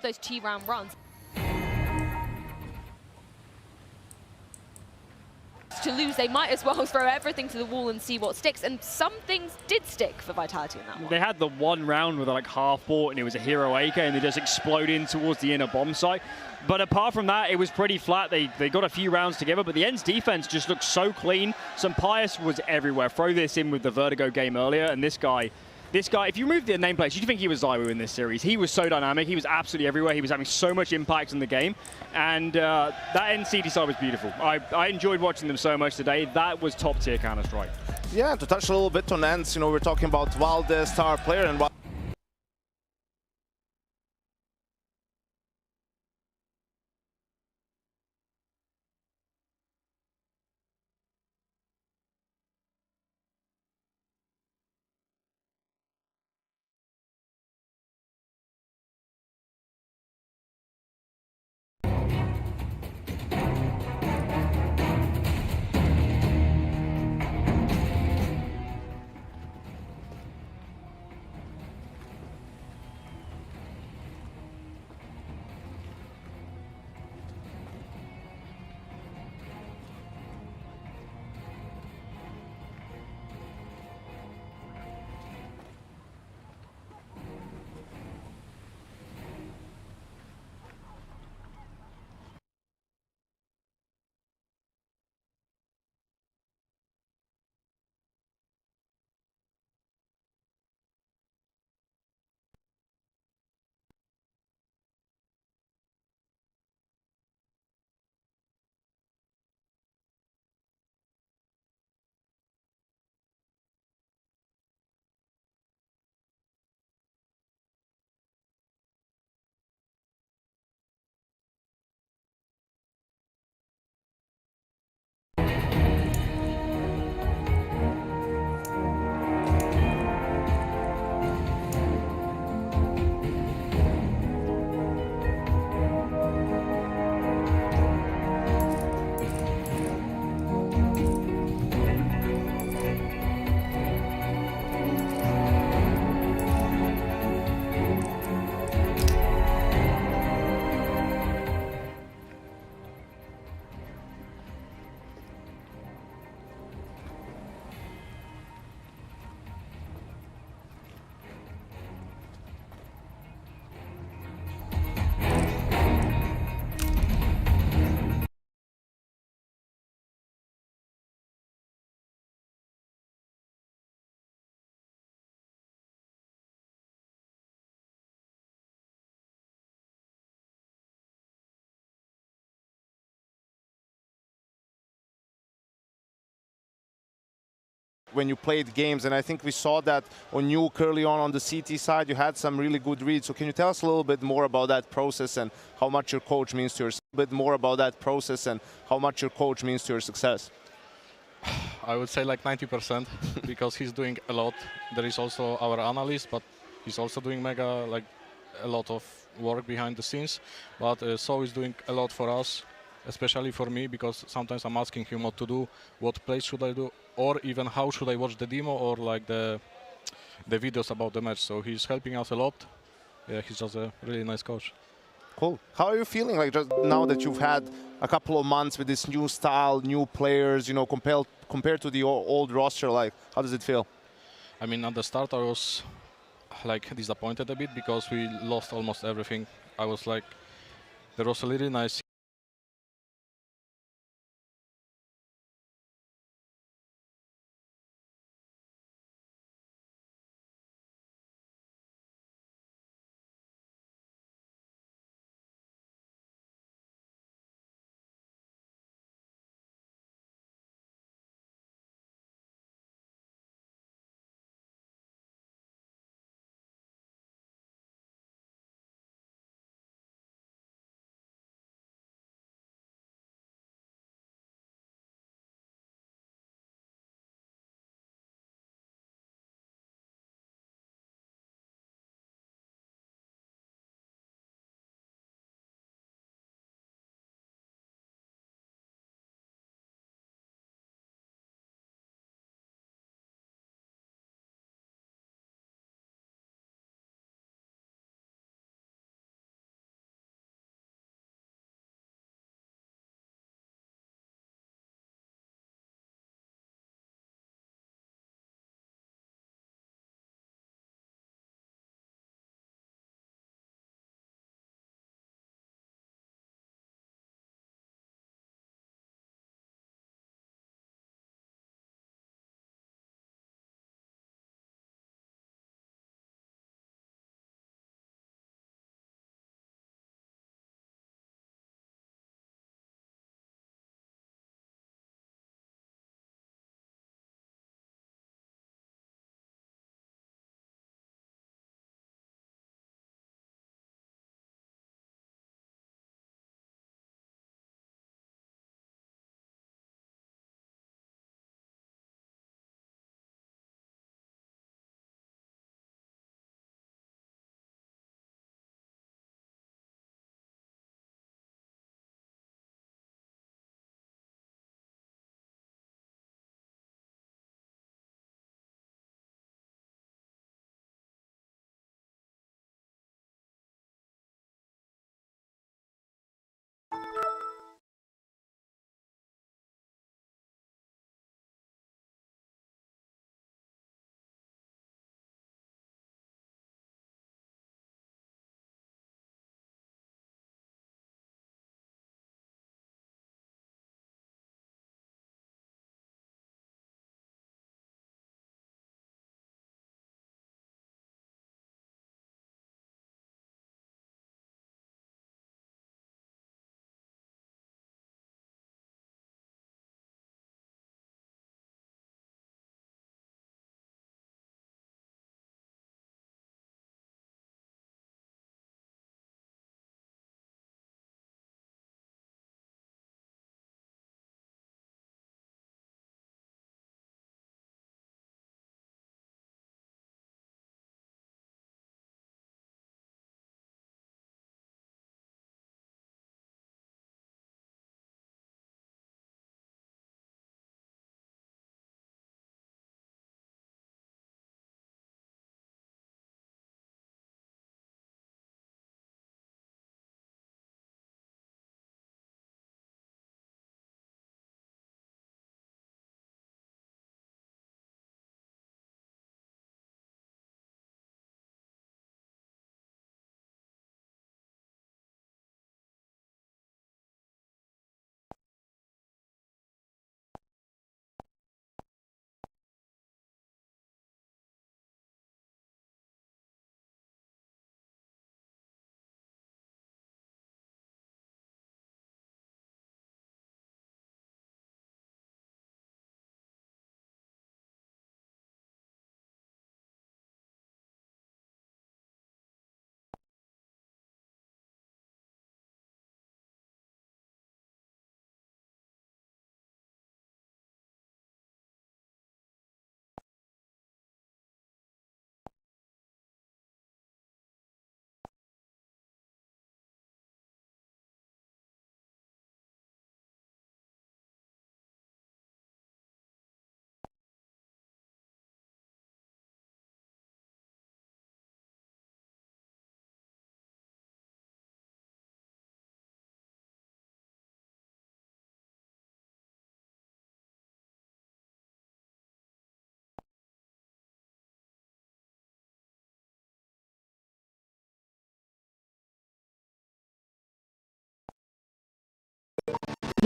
those 2-round runs. To lose, they might as well throw everything to the wall and see what sticks, and some things did stick for Vitality in that one. They had the one round where they're like half bought and it was a hero AK and they just explode in towards the inner bomb site. But apart from that, it was pretty flat. They got a few rounds together, but the Ends defense just looked so clean. Some Pius was everywhere. Throw this in with the Vertigo game earlier, and this guy, if you remove the nameplates, you'd think he was Zywoo in this series. He was so dynamic. He was absolutely everywhere. He was having so much impact in the game. And that NCT side was beautiful. I enjoyed watching them so much today. That was top-tier Counter-Strike. Yeah, to touch a little bit on Ends, you know, we're talking about Valdez, star player, and when you played games, and I think we saw that on you early on the CT side, you had some really good reads. So can you tell us a little bit more about that process and how much your coach means to your success? I would say like 90% because he's doing a lot. There is also our analyst, but he's also doing a lot of work behind the scenes. But So is doing a lot for us, especially for me, because sometimes I'm asking him what to do, what plays should I do, or even how should I watch the demo or like the videos about the match. So he's helping us a lot. Yeah, he's just a really nice coach. Cool. How are you feeling like just now that you've had a couple of months with this new style, new players, you know, compared to the old roster? Like, how does it feel? I mean, at the start I was like disappointed a bit because we lost almost everything. I was like, there was a really nice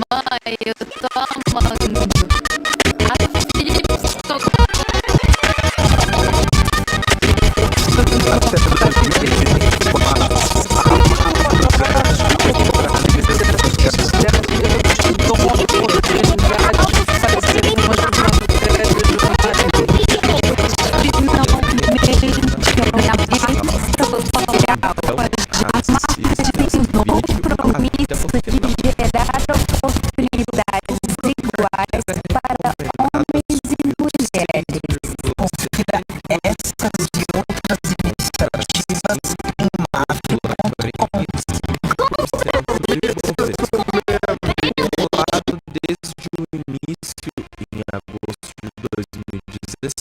Mãe, eu tô amando. A Philips gerar oportunidades iguais para homens e mulheres. Confira essas e outras iniciativas em desde o início, em agosto de 2016.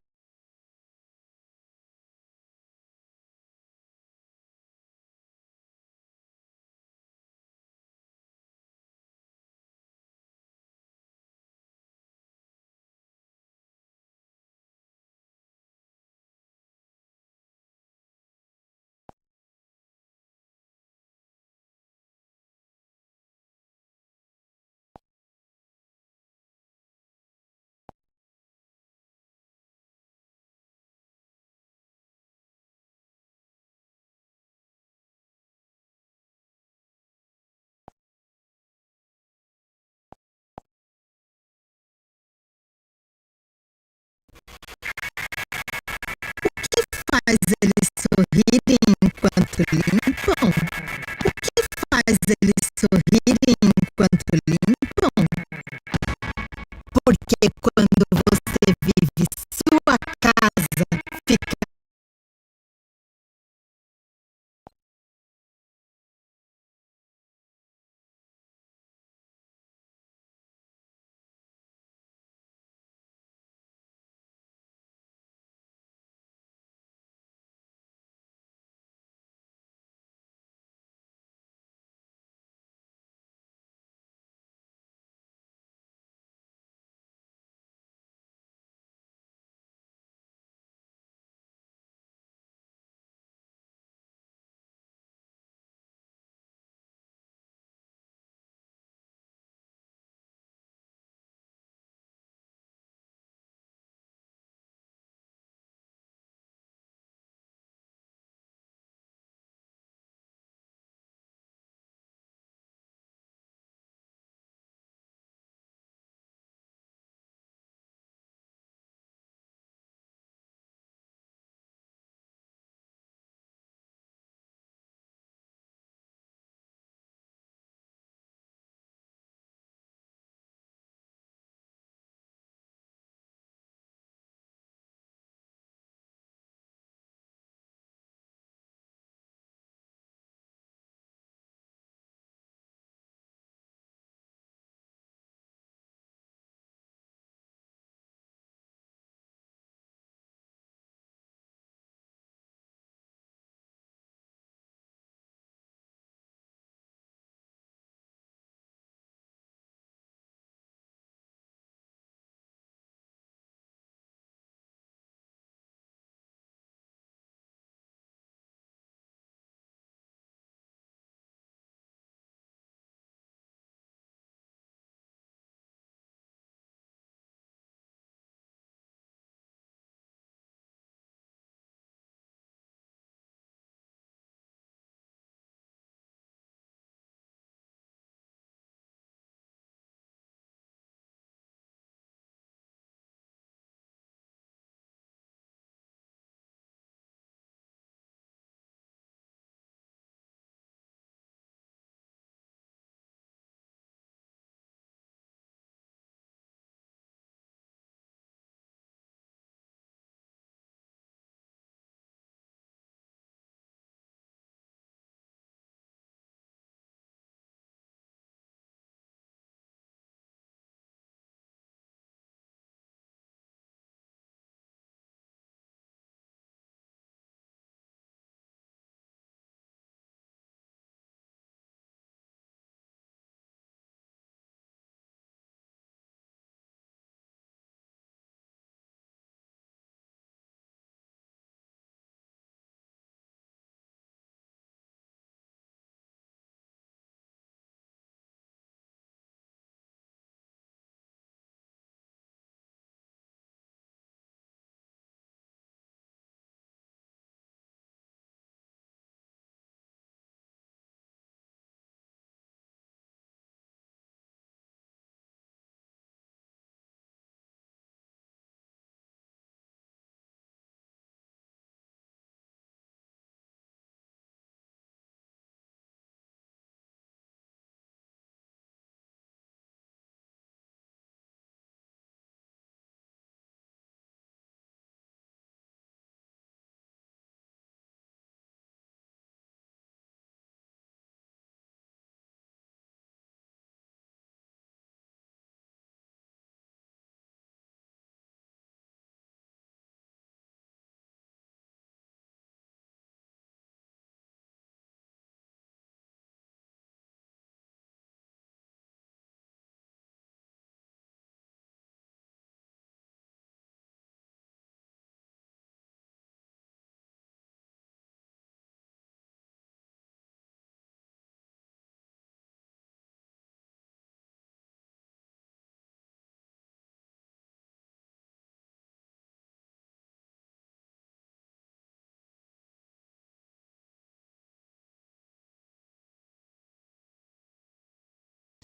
Faz eles sorrirem enquanto limpam? O que faz eles sorrirem enquanto limpam? Porque quando você vive sua casa, fica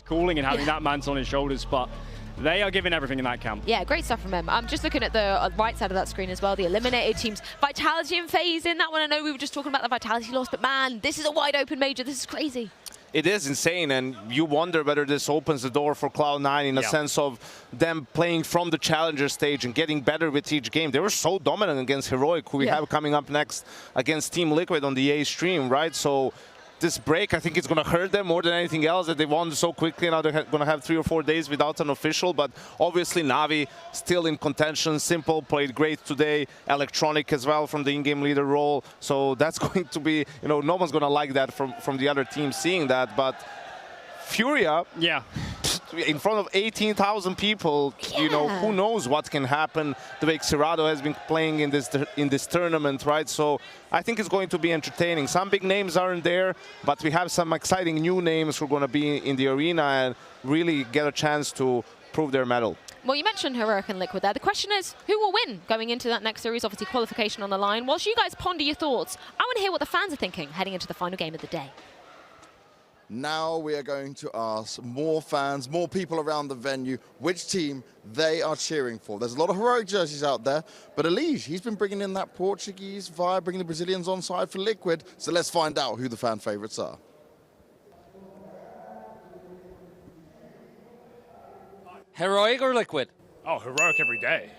cooling and having that mantle on his shoulders, but they are giving everything in that camp. Yeah, great stuff from him. I'm just looking at the right side of that screen as well, the eliminated teams. Vitality and FaZe in that one. I know we were just talking about the Vitality loss, but man, this is a wide open major. This is crazy. It is insane, and you wonder whether this opens the door for Cloud9 in a sense of them playing from the challenger stage and getting better with each game. They were so dominant against Heroic, who we have coming up next against Team Liquid on the A stream, right? So this break, I think it's going to hurt them more than anything else that they won so quickly. Now they're going to have 3 or 4 days without an official, but obviously Navi still in contention. Simple played great today. Electronic as well from the in-game leader role. So that's going to be, you know, no one's going to like that from the other team seeing that, but Furia, in front of 18,000 people, you know, who knows what can happen. The way Xerado has been playing in this tournament, right? So I think it's going to be entertaining. Some big names aren't there, but we have some exciting new names who are going to be in the arena and really get a chance to prove their mettle. Well, you mentioned Heroic and Liquid there. The question is, who will win going into that next series? Obviously, qualification on the line. Whilst you guys ponder your thoughts, I want to hear what the fans are thinking heading into the final game of the day. Now we are going to ask more fans, more people around the venue, which team they are cheering for. There's a lot of Heroic jerseys out there, but Elige, he's been bringing in that Portuguese vibe, bringing the Brazilians on side for Liquid. So let's find out who the fan favorites are. Heroic or Liquid? Oh, Heroic every day.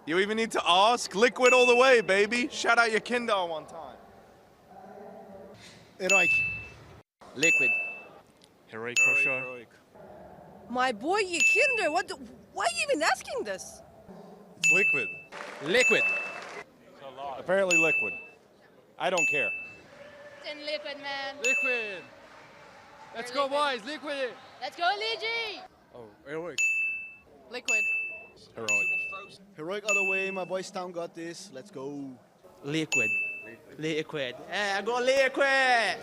You even need to ask? Liquid all the way, baby. Shout out your Kindle one time. Heroic. Liquid. Heroic for sure. Heroic. My boy Yikinder, why are you even asking this? It's Liquid. Liquid. Apparently Liquid. I don't care. It's in Liquid, man. Liquid. Let's go, boys. Liquid. Let's go, Ligi. Oh, Heroic. Liquid. Heroic. Heroic all the way. My boy Stam got this. Let's go. Liquid. Liquid. I go Liquid.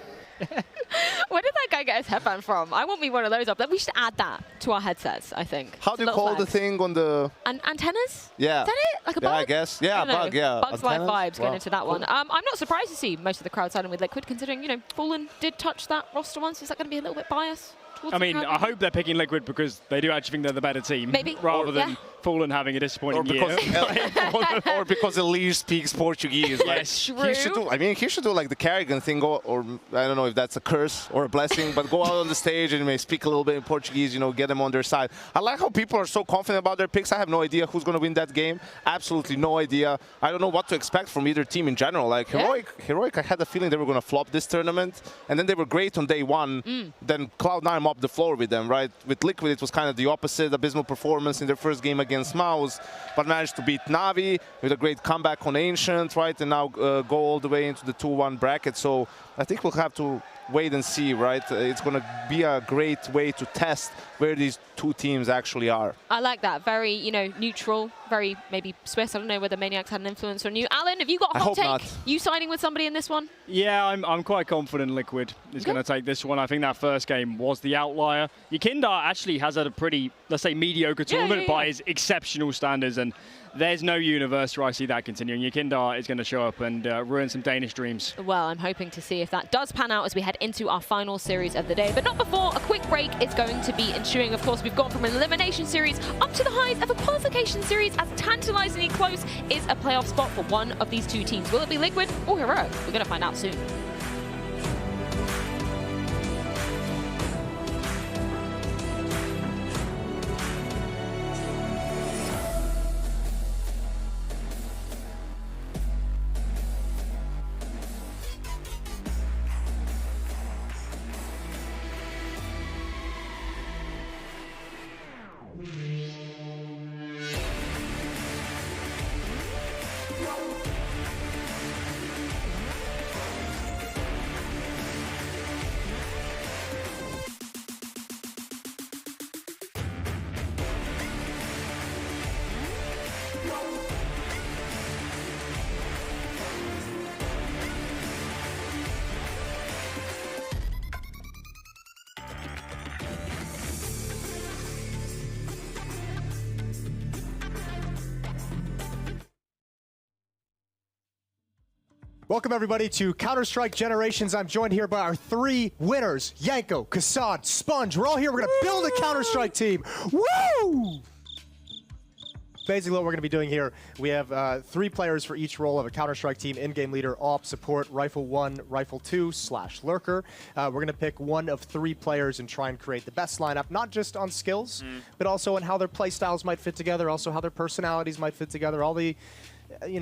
Where did that guy get his headband from? I want me one of those up there. We should add that to our headsets, I think. How do you call the thing on the... Antennas? Yeah. Is that it? Like a bug? Yeah, I guess. Yeah, a bug, yeah. Bugs Life Antennas? vibes going Wow. into that one. I'm not surprised to see most of the crowd siding with Liquid, considering, you know, Fallen did touch that roster once. Is that going to be a little bit biased? I mean, I hope they're picking Liquid because they do actually think they're the better team. Maybe. Rather than Fallen having a disappointing year. Or because Elige speaks Portuguese. Yes, Like, he should do, I mean, he should do like the Carrigan thing, or I don't know if that's a curse or a blessing, but go out on the stage and may speak a little bit in Portuguese, you know, get them on their side. I like how people are so confident about their picks. I have no idea who's going to win that game. Absolutely no idea. I don't know what to expect from either team in general. Like Heroic, I had a feeling they were going to flop this tournament, and then they were great on day one. Then Cloud9 mopped the floor with them, right? With Liquid, it was kind of the opposite. Abysmal performance in their first game against Mouse, but managed to beat Navi with a great comeback on Ancient, right? And now go all the way into the 2-1 bracket. So I think we'll have to wait and see, right? It's going to be a great way to test where these two teams actually are. I like that. Very, you know, neutral, very maybe Swiss. I don't know whether Maniacs had an influence on you. Alan, have you got a hot take? Not. You siding with somebody in this one? Yeah, I'm quite confident Liquid is going to take this one. I think that first game was the outlier. Yekindar actually has had a pretty, let's say, mediocre tournament by his exceptional standards, and there's no universe where I see that continuing. Yekindar is going to show up and ruin some Danish dreams. Well, I'm hoping to see if that does pan out as we head into our final series of the day. But not before a quick break is going to be ensuing. Of course, we've gone from an elimination series up to the highs of a qualification series, as tantalizingly close is a playoff spot for one of these two teams. Will it be Liquid or Heroic? We're going to find out soon. Welcome, everybody, to Counter-Strike Generations. I'm joined here by our 3 winners, Yanko, Kassad, Sponge. We're all here. We're going to build a Counter-Strike team. Woo! Basically, what we're going to be doing here, we have 3 players for each role of a Counter-Strike team: in-game leader, AWP, support, Rifle 1, Rifle 2, / lurker. We're going to pick one of 3 players and try and create the best lineup, not just on skills, but also on how their play styles might fit together, also how their personalities might fit together, all the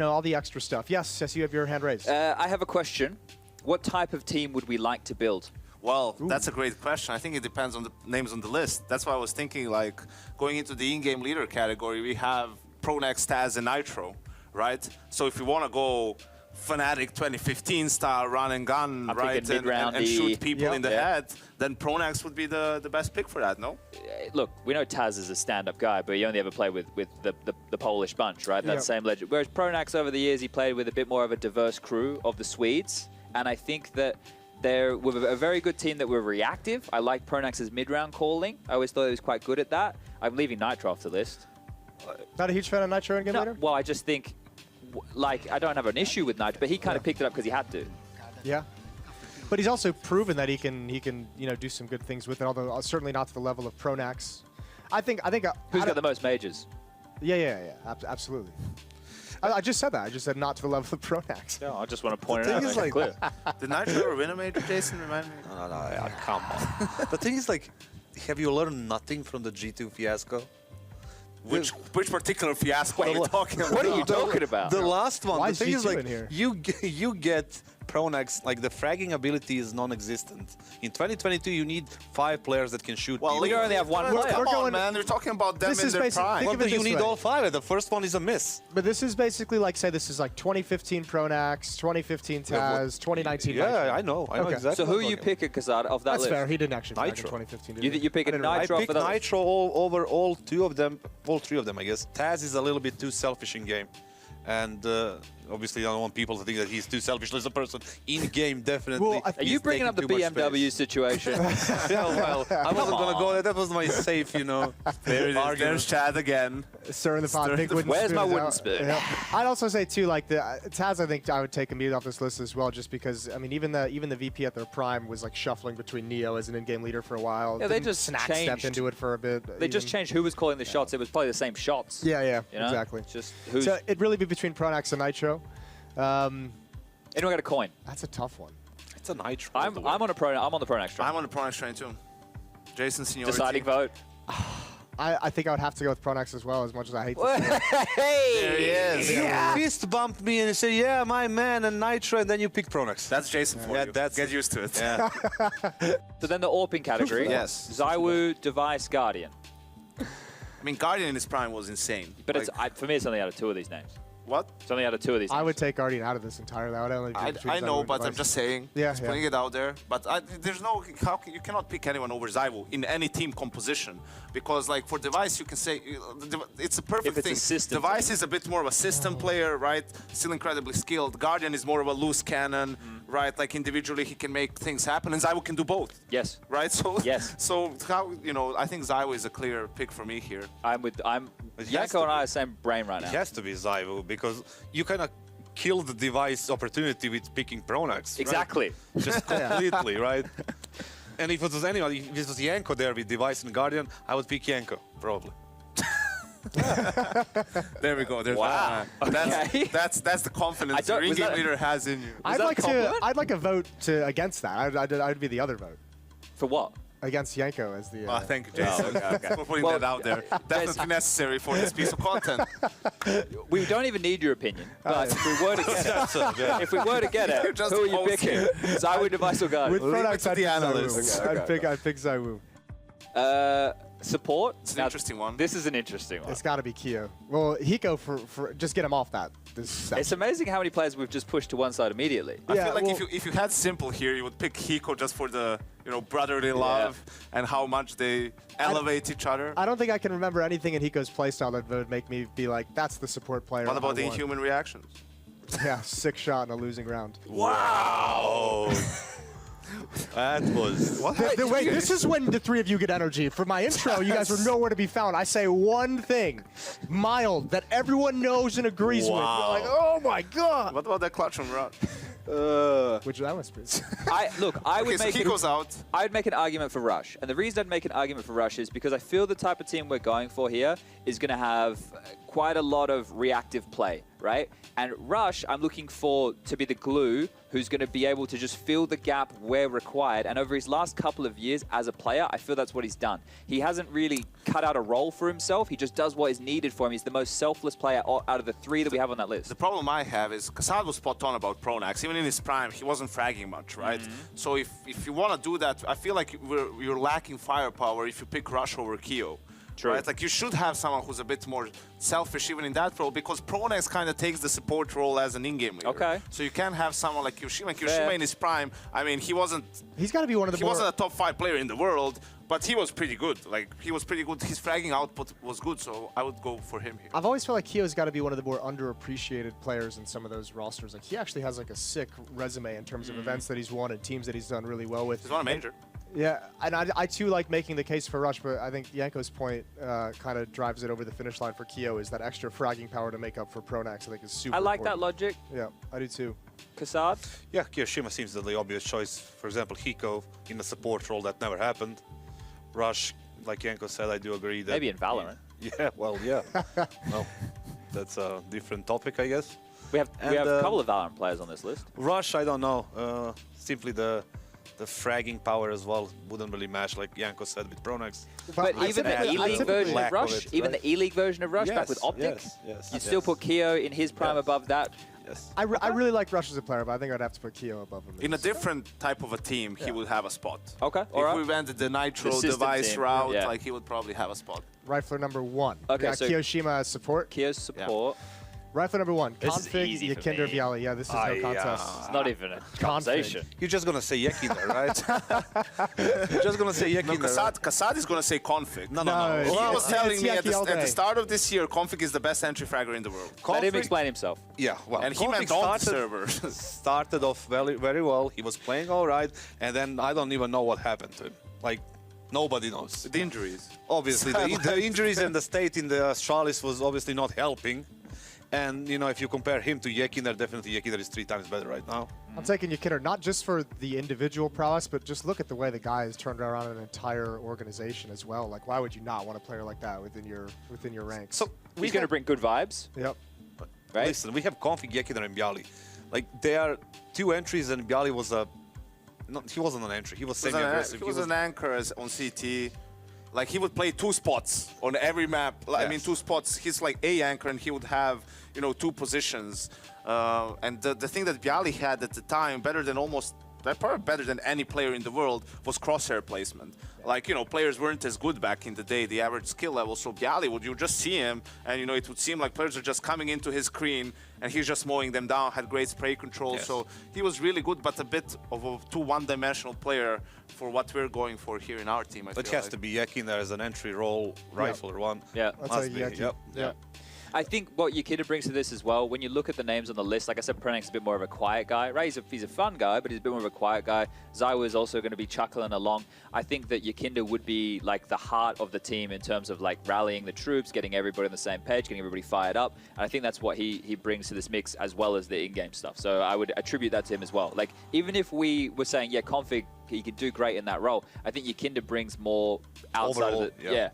all the extra stuff. Yes, you have your hand raised. I have a question. What type of team would we like to build? Well, that's a great question. I think it depends on the names on the list. That's why I was thinking, like, going into the in-game leader category, we have Pronax, Taz, and Nitro, right? So if you want to go Fnatic 2015 style run and gun, right, and shoot people in the head, then Pronax would be the best pick for that, no? Look, we know Taz is a stand-up guy, but he only ever played with the Polish bunch, right? That same legend. Whereas Pronax, over the years, he played with a bit more of a diverse crew of the Swedes, and I think that they're with a very good team that were reactive. I like Pronax's mid-round calling. I always thought he was quite good at that. I'm leaving Nitro off the list. Not a huge fan of Nitro in game leader? Well, I just think, like, I don't have an issue with Nitro, but he kind of picked it up because he had to. Yeah. But he's also proven that he can do some good things with it, although certainly not to the level of Pronax. I think Who's got the most majors? Yeah, absolutely. I just said that. I just said not to the level of Pronax. No, I just want to point it out. Like, clear. Did Nitro ever win a major, Jason? Remind me. No, come on. The thing is, like, have you learned nothing from the G2 fiasco? Which particular fiasco are you talking about? What are you talking about? The last one. Why the thing G2 is, like, in here? you get Pronax, like, the fragging ability is non-existent. In 2022, you need 5 players that can shoot. Well, we only have one player. Come on, man. You're talking about them in their prime. Well, but you need all 5. The first one is a miss. But this is basically like, say, this is like 2015 Pronax, 2015 Taz, 2019 Nitro. Yeah, I know exactly. So who you pick at Kassad of that That's list? fair. He didn't actually pick Nitro. 2015. Did You pick Nitro I for picked that Nitro over all 3 of them, I guess. Taz is a little bit too selfish in game. And obviously, I don't want people to think that he's too selfish as a person. In game, definitely. Well, Are you bringing up the BMW situation? Yeah, well, I wasn't going to go there. That was my safe, There it is. There's Chad again. Stirring the pot. Big wooden Where's spoon my is wooden out. spoon? Yeah. I'd also say too, like Taz, I think I would take immediately off this list as well, just because I mean, even the VP at their prime was like shuffling between Neo as an in-game leader for a while. Yeah, they Didn't just Snack changed. stepped into it for a bit. They just changed who was calling the shots. It was probably the same shots. Yeah, you know? exactly. Just who's So it'd really be between Pronax and Nitro. anyone got a coin? That's a tough one. It's a Nitro. I'm on the Pronax train. I'm on the Pronax train too. Jason, seniority. Deciding vote. I think I would have to go with Pronax as well, as much as I hate to say it. There he is. You fist bumped me and you said, yeah, my man, and Nitro, and then you pick Pronax. That's Jason for you. Get used to it. Yeah. So then the AWPing category. Yes. Zywoo, Device, Guardian. I mean, Guardian in his prime was insane. But it's for me, it's only out of 2 of these names. What? It's only out of 2 of these names. I would take Guardian out of this entirely. I would only. I know, but I'm just saying. Yeah, just putting it out there. But there's no. You cannot pick anyone over Zywoo in any team composition, because like for Device, you can say it's a perfect thing. Device is a bit more of a system player, right? Still incredibly skilled. Guardian is more of a loose cannon, right? Like individually, he can make things happen, and Zywoo can do both. Yes. Right. So yes. So how I think Zywoo is a clear pick for me here. Yanko and I are the same brain right now. It has to be Zywoo, because you kind of killed the Device opportunity with picking Pronax. Exactly. Right? Just completely, right? And if it was anyone, if it was Yanko there with Device and Guardian, I would pick Yanko, probably. There we go. There's that's the confidence your in-game leader has in you. I'd like a vote against that. I'd be the other vote. For what? Against Yanko as the. Thank you, Jason, for putting that out there. Definitely necessary for this piece of content. We don't even need your opinion, but if we were to get it, who are you picking? Zywoo, Device, or Guardian? With Pronax, I'd the analysts. I'd pick Zywoo. Support. It's an interesting one. This is an interesting one. It's got to be Kyo. Well, Hiko for just get him off that. It's amazing how many players we've just pushed to one side immediately. I feel like if you had Simple here, you would pick Hiko just for the brotherly love and how much they elevate each other. I don't think I can remember anything in Hiko's playstyle that would make me be like, that's the support player. What about the inhuman reactions? Yeah, 6 shot in a losing round. Wow. That was... What? Wait, this is when the 3 of you get energy. For my intro, you guys were nowhere to be found. I say one thing, mild, that everyone knows and agrees with. You're like, oh my god. What about that clutch from Rod? Which that was pretty. I would Okay, so make he goes out. I would make an argument for Rush, and the reason I'd make an argument for Rush is because I feel the type of team we're going for here is going to have quite a lot of reactive play, right? And Rush, I'm looking for to be the glue who's going to be able to just fill the gap where required. And over his last couple of years as a player, I feel that's what he's done. He hasn't really cut out a role for himself. He just does what is needed for him. He's the most selfless player out of the three that we have on that list. The problem I have is Kassad was spot on about Pronax. Even in his prime, he wasn't fragging much, right? So if you want to do that, I feel like you're lacking firepower if you pick Rush over Keo. True. Right? Like you should have someone who's a bit more selfish even in that role because Pronax kind of takes the support role as an in-game leader. Okay. So you can't have someone like Kyoshima. Kyoshima in his prime, I mean, he wasn't... He's got to be one of the He wasn't a top 5 player in the world, but he was pretty good. Like, he was pretty good. His fragging output was good, so I would go for him here. I've always felt like Keo's got to be one of the more underappreciated players in some of those rosters. Like, he actually has like a sick resume in terms of events that he's won and teams that he's done really well with. He's won a major. Yeah, and I too like making the case for Rush, but I think Yanko's point kind of drives it over the finish line for Keo is that extra fragging power to make up for Pronax. I think is super I like important. that logic. Yeah, I do too. Kassad? Yeah, Kyoshima seems the obvious choice. For example, Hiko in the support role, that never happened. Rush, like Yanko said, I do agree that... Maybe in Valorant. Yeah, well, yeah. Well, that's a different topic, I guess. We have a couple of Valorant players on this list. Rush, I don't know. Simply the fragging power as well wouldn't really match, like Yanko said, with Pronax. But even the E-League version of Rush, even the E-League version of Rush back with Optic, you still put Keo in his prime above that. Yes. I really like Rush as a player, but I think I'd have to put Keo above him. In a different type of a team, he would have a spot. Okay, If we went the Nitro device route, like he would probably have a spot. Rifler number 1. Okay, so Kyoshima as support. Keo's support. Rifler number 1. This is Config, easy for Yakinder, me. Bialy. Yeah, this is no contest. It's not even a conversation. You're just going to say Yakinder, right? You're just going to say Yakinder. No, Kassad is going to say Config. No. He was telling me at Yaki all the day. start of this year, Config is the best entry fragger in the world. Let him explain himself. Yeah, well, And he meant on the server. started off very, very well. He was playing all right, and then I don't even know what happened to him. Like, nobody knows. The injuries. Obviously, the injuries and the state in the Astralis was obviously not helping. And, you know, if you compare him to Yakinder, definitely Yakinder is 3 times better right now. I'm taking Yakinder not just for the individual prowess, but just look at the way the guy has turned around an entire organization as well. Like, why would you not want a player like that within your ranks? So He's going to bring good vibes. Yep. Right? Listen, we have Config, Yakinder, and Bialy. Like, they are 2 entries, and Bialy was a... No, he wasn't an entry. He was semi-aggressive. He was an anchor on CT. Like, he would play 2 spots on every map. I mean, 2 spots. He's like a anchor, and he would have, you know, 2 positions. And the thing that Bialy had at the time, probably better than any player in the world, was crosshair placement. Like, you know, players weren't as good back in the day, the average skill level. So Bialy, you just see him, and, you know, it would seem like players are just coming into his screen, and he's just mowing them down, had great spray control. Yes. So he was really good, but a bit of a too one-dimensional player for what we're going for here in our team, I But feel it has like. to be Yakinder as an entry role, rifler one. Yeah. Must be. Yep. Yeah. I think what Yakinder brings to this as well, when you look at the names on the list, like I said, Pronax is a bit more of a quiet guy, right? He's a fun guy, but he's a bit more of a quiet guy. Zaiwa is also going to be chuckling along. I think that Yakinder would be like the heart of the team in terms of like rallying the troops, getting everybody on the same page, getting everybody fired up. And I think that's what he brings to this mix as well as the in-game stuff. So I would attribute that to him as well. Like, even if we were saying, yeah, Config, he could do great in that role, I think Yakinder brings more outside Overall, of it. Yeah.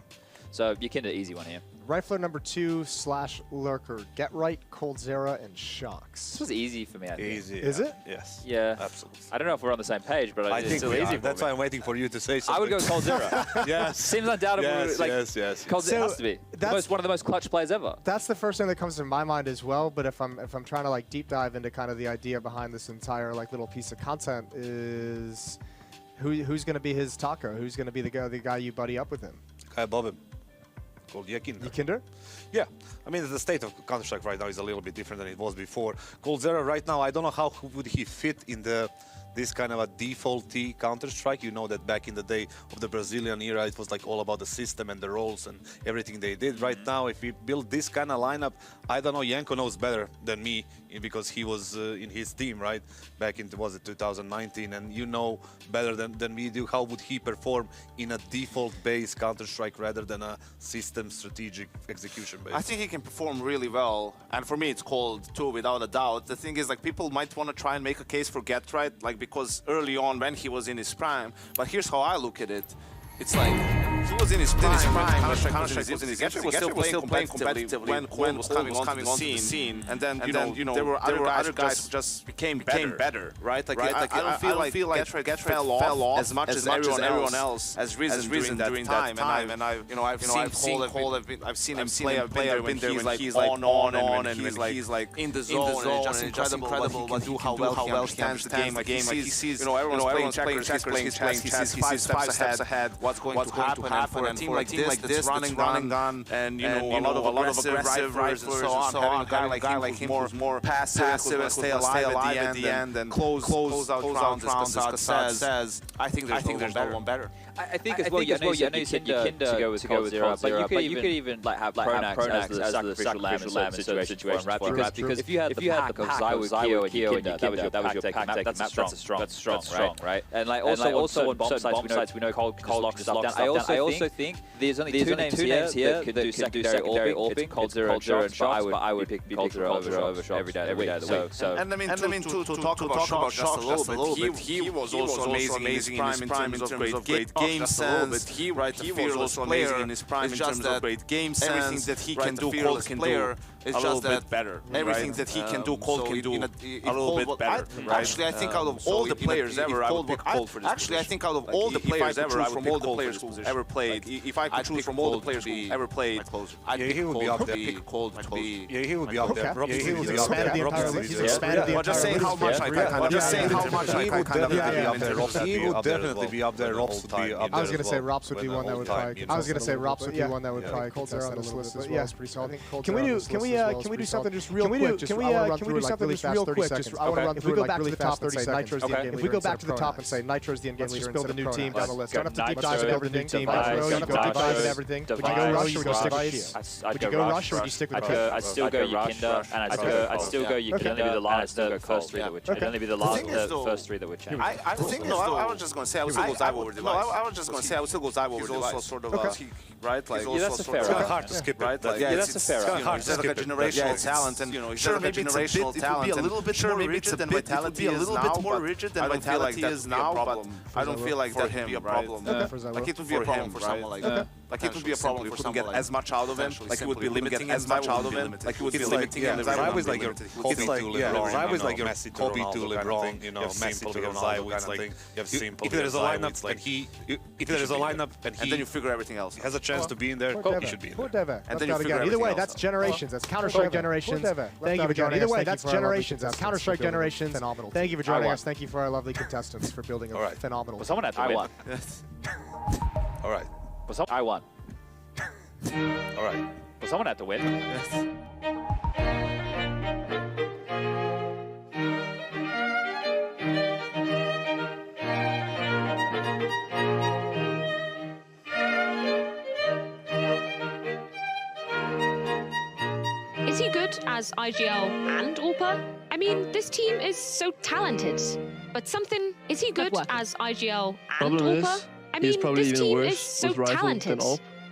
So Yakinder, easy one here. Rifler number 2 / Lurker. Get Right, Coldzera, and Shocks. This was easy for me, I think. Easy. Is it? Yes. Yeah. Absolutely. I don't know if we're on the same page, but I it's think still we easy are. for That's me. why I'm waiting for you to say something. I would go Coldzera. Yes. Seems undoubtedly Yes, like yes. Coldzera has to be one of the most clutch players ever. That's the first thing that comes to my mind as well. But if I'm trying to like deep dive into kind of the idea behind this entire like little piece of content, is who's going to be his taco? Who's going to be the guy you buddy up with him? Guy above him. Called Yakinder. Yakinder? Yeah. I mean, the state of Counter-Strike right now is a little bit different than it was before. Coldzera right now, I don't know how would he fit in the this kind of a defaulty Counter-Strike. You know that back in the day of the Brazilian era, it was like all about the system and the roles and everything they did. Right now, if we build this kind of lineup, I don't know, Janko knows better than me because he was in his team, right? Back in, was it 2019? And you know better than we do, how would he perform in a default-based Counter-Strike rather than a system strategic execution base? I think he can perform really well, and for me it's cold too, without a doubt. The thing is, like, people might want to try and make a case for Get Right, like, because early on when he was in his prime, but here's how I look at it. It's like, he was in his prime, Counter-Strike was in his Get Right was still playing competitively when Cold was coming onto the scene, and then, you know, there were other guys just became better, right? Like, I don't feel like Get Right fell off as much as everyone else has risen during that time, and I've seen Cold, I've seen him play, I've been there when he's like on, and when he's like in the zone, and it's just incredible what he can do, how well he understands the game, like he sees, you know, everyone's playing checkers, he's playing chess, he sees 5 steps ahead, what's going to happen, and for a team like this, running gun, and you know, a lot of aggressive riflers and so on, having a guy like him who's more passive and stay alive at the end and close out rounds, as Kassad says, I think there's no one better. I think as well, I know you said Kinder to go with Cold Zero, but you could even like have Pronax as the sacrificial lamb in certain situations for Raptor, because if you had the pack of Zywo, Keo, and Kinder, that was your pack taking map. That's strong, right? And like also on bomb sites, we know Cold locks stuff down. I also think there's only two names here that do secondary orbing, Cold Zero and Shots, but I would pick Cold Zero over Shots every day of the week. And I mean, to talk about Shots just a little bit, he was also amazing in his prime in terms of great game sense. He was also amazing in his prime in terms of great game sense. Everything that he can do, Cold can do. It's just that better. Everything that he can do, Cold can do a little bit better. Actually, I think out of all the players ever, I would pick Cold for this. Actually, I think out of all the players ever, I would pick Cold who ever played. If I could choose from all the players who ever played, I'd pick Cold to be. Yeah, he would be up there. Yeah, he would be expanded the entire list. He's expanded the entire list. Just saying how much I kind of. Just saying how much I kind of. He would definitely be up there. Rops would be up there. I was going to say Rops would be one that would probably. I was going to say Rops would be one that would probably contest on this list as well. It's pretty solid. Can we do something just real quick? Can we do something just real quick? I want to run through like really fast and say Nitro's the end game leader. If we go back to the top and say Nitro's the end game leader, spill the new team down the list. Don't have to deep dive into everything. Don't have to deep dive into everything. Would you go Rush or would you stick with Keo? Would you go Rush or would you stick with Keo? I'd still go Yikinda, and I'd still go Yikinda. It'd only be the last, the first three that would change. It'd only be the first three that would change. I was just going to say I would still go Zywo over Device. I was just going to say I would still go Zywo over Device. He's also sort of right? Like, yeah, that's a fair. It's kind of hard to skip it. Yeah, that's a fair. He's like a generational talent, and sure, maybe generational talent. It would be a little bit more rigid than Vitality is now. I don't feel like that is now, but I don't feel like that would be a problem. Like it would be a problem for someone like that. Like it would be a problem for someone get as much out of him. Like it would be limiting as much out of him. Like it would be limiting him. I was like your Kobe to LeBron. I was like your Messi to LeBron. You know, Messi to Ronaldo kind of thing. You have simple. If there is a lineup and he, and then you figure everything else. Has a chance to be in there, he should be in there. And then you figure either way, that's Generations. That's Counter-Strike Generations. Thank you for joining us. Either way, that's Generations. That's Counter-Strike Generations. Phenomenal. Thank you for joining us. Thank you for our lovely contestants for building a phenomenal. Well, someone had to win. I won. All right. I won. All right. Well, someone had to win. Is he good as IGL and AWPA? I mean, this team is so talented. But something... Is he good as IGL and AWPA? I mean, this team is so talented.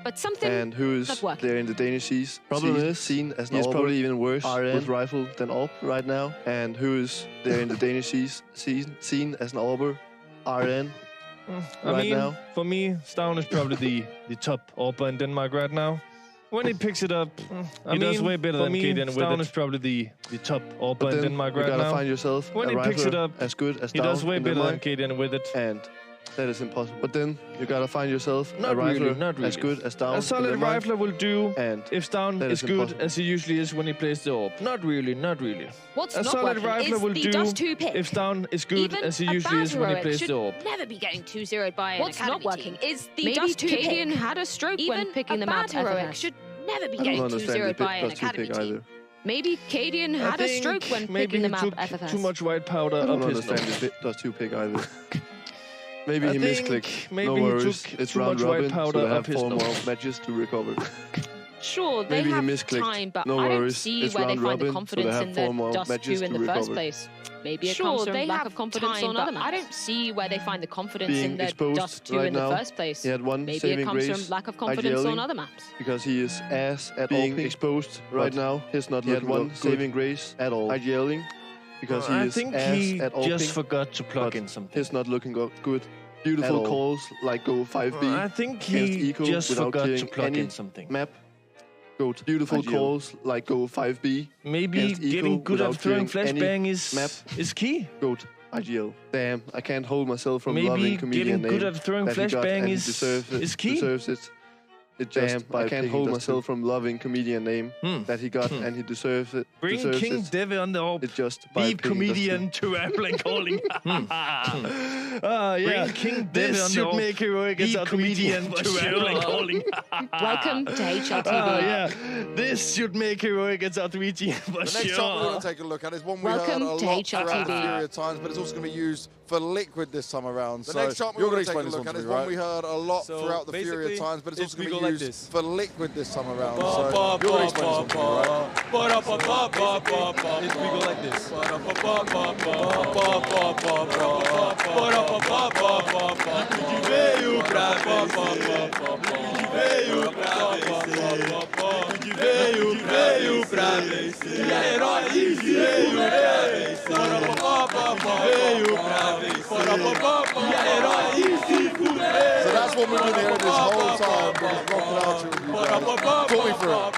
But something and who is there in the Danish seas? Problem is seen as he's probably even worse with rifle than AWP right now. And who is there in the Danish seas seen as an AWPer? RN right now. For me, Stavn is probably the top AWPer in Denmark right now. When he picks it up, he does way better than KDN with it. Stavn is probably the top AWPer in Denmark right now. You gotta find yourself when he picks it up, as good as he does way better than KDN with it. And that is impossible. But then you gotta find yourself a rifler as good as Stavn. A solid rifler will do if Stavn is good impossible. as he usually is when he plays the AWP. Not really. What's a not solid working rifler is will the do Dust 2 pick. if Stavn is good Even as he usually is when he plays the AWP. Never be getting 2-0'd by an What's not academy working team. is the Maybe Dust 2 Cadian pick. had a stroke Even when picking a them out. bad heroic Should never be I getting don't understand 2-0'd by an the Dust 2 academy pick team. either. Maybe Cadian had a stroke when picking the map FFS. Too much white powder I don't up his understand nose. if it does 2 pick either. Maybe I he think misclicked. maybe No he worries. took It's too round much white robin, so powder they up have his 4 more nose. matches to recover. Sure, they Maybe he have misclicked. time, but No I don't worries. see It's where they round find the robin, so they confidence have in 4 the more Dust matches 2 in to the first recover. place. Maybe it Sure, comes from they lack have of confidence time, on but other maps. I don't see where they find the confidence Being in the exposed Dust 2 right in the now, first place. he had 1 Maybe it saving comes grace, from lack of confidence on ideally, other maps. because he is ass at being exposed right now. He's not looking 1 saving grace at all. Ideally, because he I is think ass he at all. just forgot to plug in something. He's not looking good. Beautiful calls like go 5B. I think against he Eco just without forgot to killing plug any in something. Map. Goat. Beautiful calls like go 5B. Maybe against Eco getting good at without throwing killing any flashbang is map. key. Goat. Ideal. Damn, I can't hold myself from Maybe loving comedian getting good name at throwing that he got, flashbang and he is key. Deserves it. Damn, I can't hold myself from loving comedian name that he got, and he deserves it. Bring deserves King it. Devi on the orb. It's just by Leave picking comedian to airplane calling. yeah. Bring King Devi This on the should orb. make heroic Leave against comedian to airplane calling. Welcome to HLTV. yeah. This should make heroic against Artuigi for The next sure. chart we're going to take a look at is one we heard Welcome a lot to throughout the HLTV. Fury of times, but it's also going to be used for Liquid this time around. The So next chart you're we're going to gonna take a take a look look at at is is one right? we heard a lot So throughout the Fury of basically, times, but it's also we going go to be like used this. for Liquid this time around. So you're going to explain this one to me, right? We go like this. Veio pra vencer. E a herói veio pra vencer. Veio pra vencer. E a herói se fuder. So that's what we've been hearing this whole time. But it's rocking out to you guys. Talk me through it.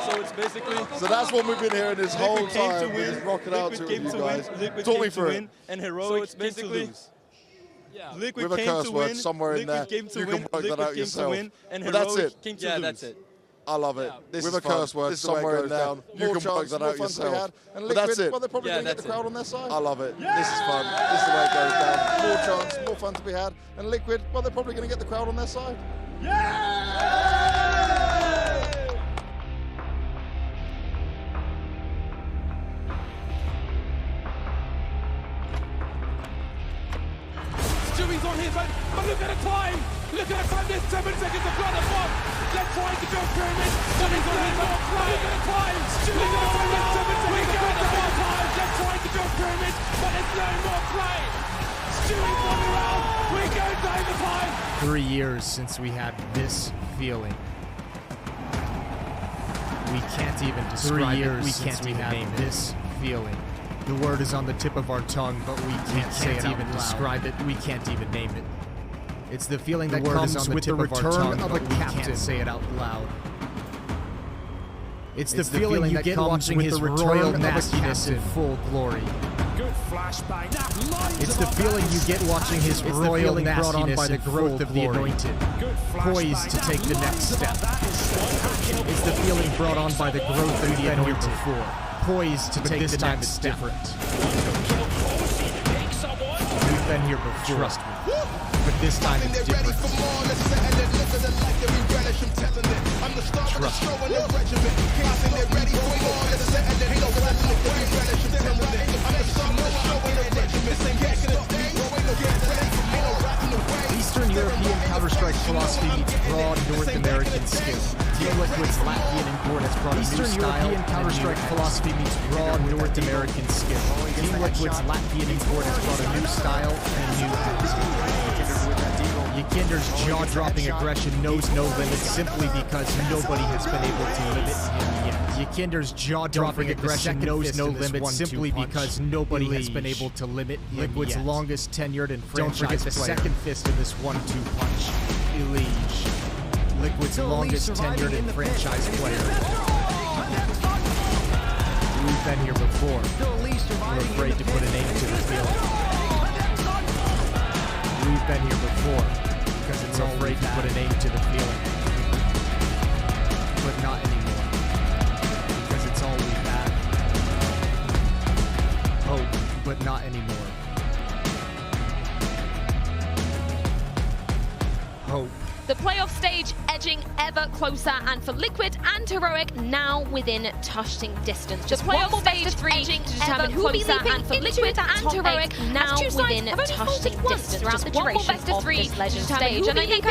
So it's basically. So that's what we've been hearing this whole Liquid came to time. win. It's rocking out to Liquid you came to guys. win. Liquid Talk came me to through win. it. And Heroic So came to basically- lose. Liquid With a came curse to word win. somewhere in there. Liquid came to You win. can work that Liquid out came to yourself. win. And But that's Heroic it. came to lose. that's it. I love it. This With is a curse fun. word This is the way it somewhere in goes there. down. You can work that out yourself. And But that's Liquid, it. well, they're probably going to get the that's crowd on their side. I love it. This is fun. This is the way it goes down. More chance, more fun to be had. And Liquid, well, they're probably going to get the crowd on their side. Stewie's on his own, but look at the time! Look at the time, there's 7 seconds of blood at one! They're trying to build pyramid, Stewie's on his own, look at the time! Look at the time, there's 7 seconds of blood at one time! They're trying to build pyramid, but there's no more play! Stewie's on the round, we're going to overtime! 3 years since we had this feeling. We can't even describe 3 years we can't even name this feeling. The word is on the tip of our tongue, but we can't say it even describe it. We can't even name it. It's the feeling that comes with the return of a captain. We can't say it out loud. It's the feeling you get watching his royal nastiness in full glory. Good flashbang. It's the feeling you get watching his royal nastiness brought on by the growth of the anointed, poised to take the next step. It's the feeling brought on by the growth of the anointed, poised to take the next step. We've been here before, trust me. But this time it's different. Trust Eastern European Counter-Strike philosophy meets broad North American skill. Team Liquid's Latvian import has brought a new style. Eastern European Counter-Strike philosophy meets broad North American skill. Team Liquid's Latvian import has brought a new style and a new attitude. Yakinder's jaw-dropping aggression knows no limits simply because nobody has been able to limit him yet. Yakinder's jaw-dropping aggression knows no limits simply because nobody has been able to limit him Liquid's longest tenured and franchise player. Don't forget the second fist in this 1-2 punch. Elige. Liquid's longest tenured and franchise player. We've been here before. We're afraid to put a name to the feeling. We've been here before, because it's afraid to put a name to the feeling. But not anymore, because it's all we've had. Hope, but not anymore. Hope. The playoff stage edging ever ever closer, and for Liquid and Heroic now within touching distance. Just playoff stage of 3 to determine who will be leaping and for Liquid and Heroic now within touching distance throughout the duration of this legend stage. And I think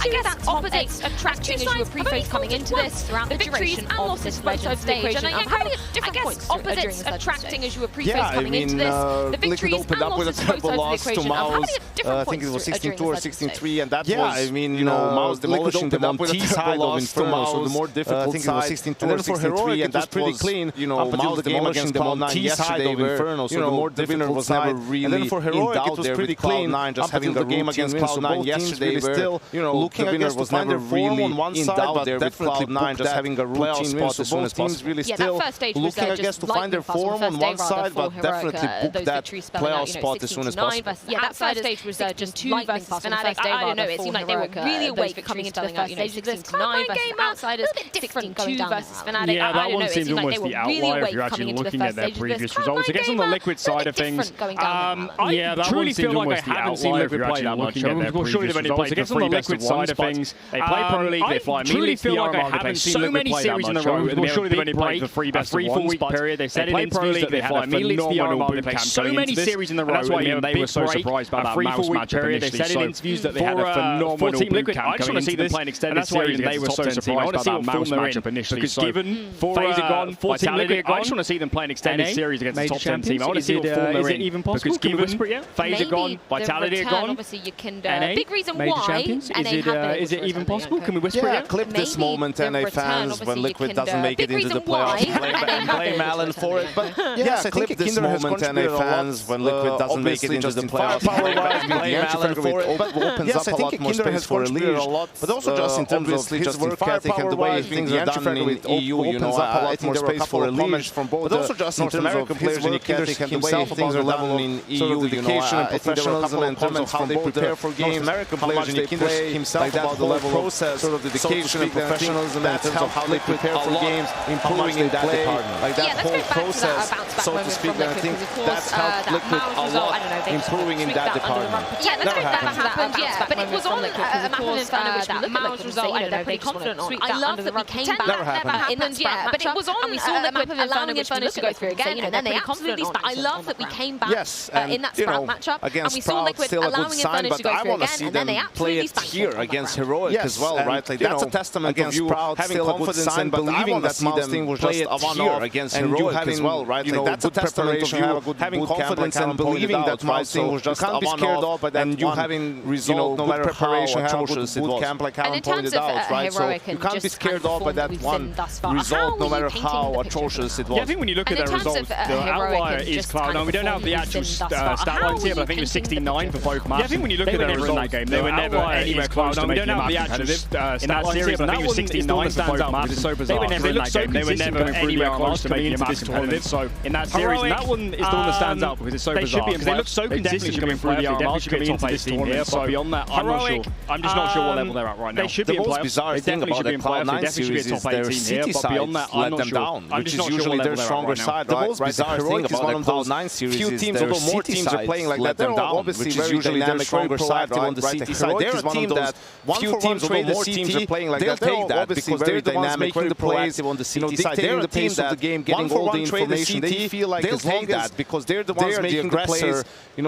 I guess opposites attracting as you were pre-phase coming into this throughout the duration of this legend stage. And I guess opposites attracting as you were pre-phase coming into this. The victories opened up with a terrible loss to Mouse. I think it was 16-2 or 16-3, and that was, I mean, Mouse demolishing them on T side of Inferno, so the more difficult side. I think it was 16-2 or 16-3, and that was pretty clean. Mouse demolishing them on T side of Inferno, so the more difficult was never really. And then for Heroic, it was pretty clean. Just having the game against Cloud9 yesterday, still, looking I guess was never really in doubt there with Cloud9, just having a routine spot as soon as possible. Really still looking I guess to find their form on one side, but definitely book that playoff spot as soon as possible. Yeah, that first stage was just 2 versus Fnatic. I don't know, it seemed like they were really awake coming into the first stage. This Cloud9 game outsiders, a bit different going down versus Fnatic. Yeah, that one seems almost the outlier if you're actually looking at their previous results. I guess on the Liquid side of things, I truly feel like I haven't seen Liquid play that much. We'll show you they've only played I guess on the Liquid side of things, they play Pro League, they fly immediately feel like I haven't seen so many series in a row. We'll show you they've only played the 3 best of 1 period. They said in Pro League, they fly immediately to the RMR, they play so many series in a row. That's why they were so surprised by that Mouse matchup initially. They said in interviews that they had a phenomenal boot camp. I just want to see them play an extended series, and they were so surprised by that Mouse matchup initially. Because given FaZe are gone, Vitality are gone, I just want to see them play an extended series against a top 10 team. I want to see what form they're in. Even possible? Because given FaZe are gone, Vitality are gone, obviously NA, big reason Major why champions. Is it even possible? Can we whisper it? Yeah, clip this moment, NA fans, when Liquid doesn't make it into the playoffs and blame Alan for it. But yeah, clip this moment, NA fans, when Liquid doesn't make it into the playoffs. Blame Alan for it. But opens up a lot more space for Elise. But also just in terms of his work ethic and the way things are done in EU, I think there were a couple of comments from both the North American players and Kindred and the way things are done in EU, dedication and professionalism in terms of how they prepare for games. American players and Kindred himself about the level process, sort of dedication and professionalism in terms of how they prepare for games, improving in that department. Like that whole process, so to speak, and I think that's helped Liquid a lot, improving in that department. Yeah, that's great that happened, yeah. But it was on a map of Inferno, which that Mouse result, I don't know, pretty confident on. I love that we came back in that yeah, but it was on a map of Inferno, which Inferno to go through again, and then they absolutely but I love that we came back in that Sprout matchup, and we saw Liquid allowing Inferno to go through again, and then they absolutely spanked here against Heroic as well, right? Like that's a testament of you having confidence and believing that Mouse thing was just a one-off against Heroic as well, right? Like that's a testament of you having confidence and believing that Mouse thing was just a one-off, and you having resolved no matter how atrocious it was. Like Alan pointed out, right? So you can't be scared off by that one result, no matter how atrocious it was. Yeah, I think when you look at their results, the outlier is Cloud9. We don't have the actual stat lines here, but I think it was 69 for both matches. Yeah, I think when you look at their results in that game, they were never anywhere close to making them competitive in that series. But I think it was 69 for both matches. So bizarre. They looked so they were never anywhere close to making them competitive. So in that series, that one is the one that stands out because it's so bizarre. Because they look so consistent coming through the RMR, should be a top 8 team here. But beyond that, I'm not sure. I'm just not sure what level they're at right now. They should be in playoffs. They definitely should be in playoffs. They definitely should be a top 8 team here. But beyond that, I'm not sure. Which is usually their stronger side. The most bizarre thing about the Cloud9 series few teams, although more teams are playing like that, they're obviously very dynamic, stronger side on the CT side. They're a team that few teams, although more teams are playing like that, they'll take that because they're the ones making the plays on the CT side. They're the pace of the game, getting all the information. They feel like they'll take that because they're the ones making the plays,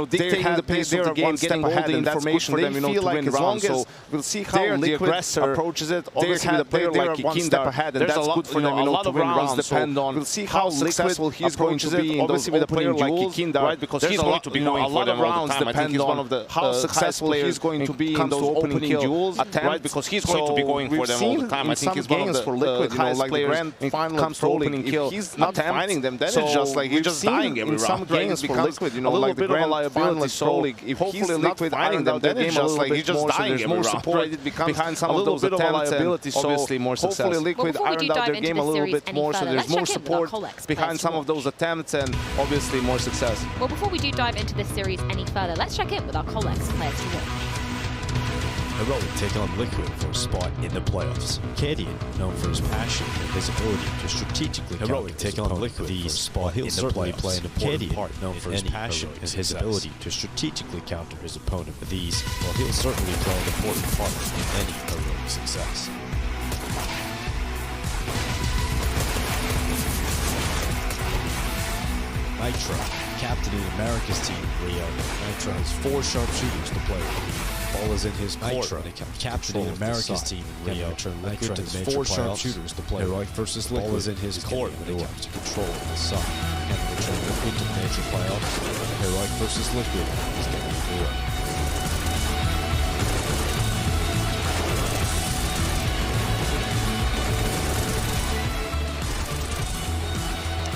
dictating the pace of the game, getting all the information. They feel like as long as we'll see how Liquid approaches it. Obviously, the player like one step ahead, and that's good for them to win rounds. Depend on. We'll see how successful he's going to be in those opening duels, right? Because he's going to be going for them all the time. I think he's one of the how successful he's going to be in those opening duels, right? Because he's going to be going for them all the time. I think he's one of the highest players in comes to opening kill. He's not finding them, then it's just like he's just dying every round. In some games for Liquid, a little bit of a liability. So if he's not finding them, then it's just like he's just dying every round. More support, it becomes behind some of those attempts, and obviously more success. Hopefully Liquid ironed out their game a little bit more, so there's more support behind some of those attempts and obviously more success. Well, before we do dive into this series any further, let's check in with our Colex players to watch. Heroic take on Liquid for a spot in the playoffs. Cadian, known for his passion and his ability to strategically Heroic take on Liquid for a spot in the playoffs. Play an important part known for his passion and his ability to strategically counter his opponent with these. Well, he'll certainly play an important part in any heroic success. Nitro, captaining America's team, RIO. Nitro has 4 sharpshooters to play with. Ball is in his court. Nitro, captaining America's team, RIO. Nitro has 4 sharpshooters to play with. Heroic versus Liquid. Ball is in his court when it comes to control of the sun. Can Nitro look into the major playoffs? Heroic versus Liquid is getting through it.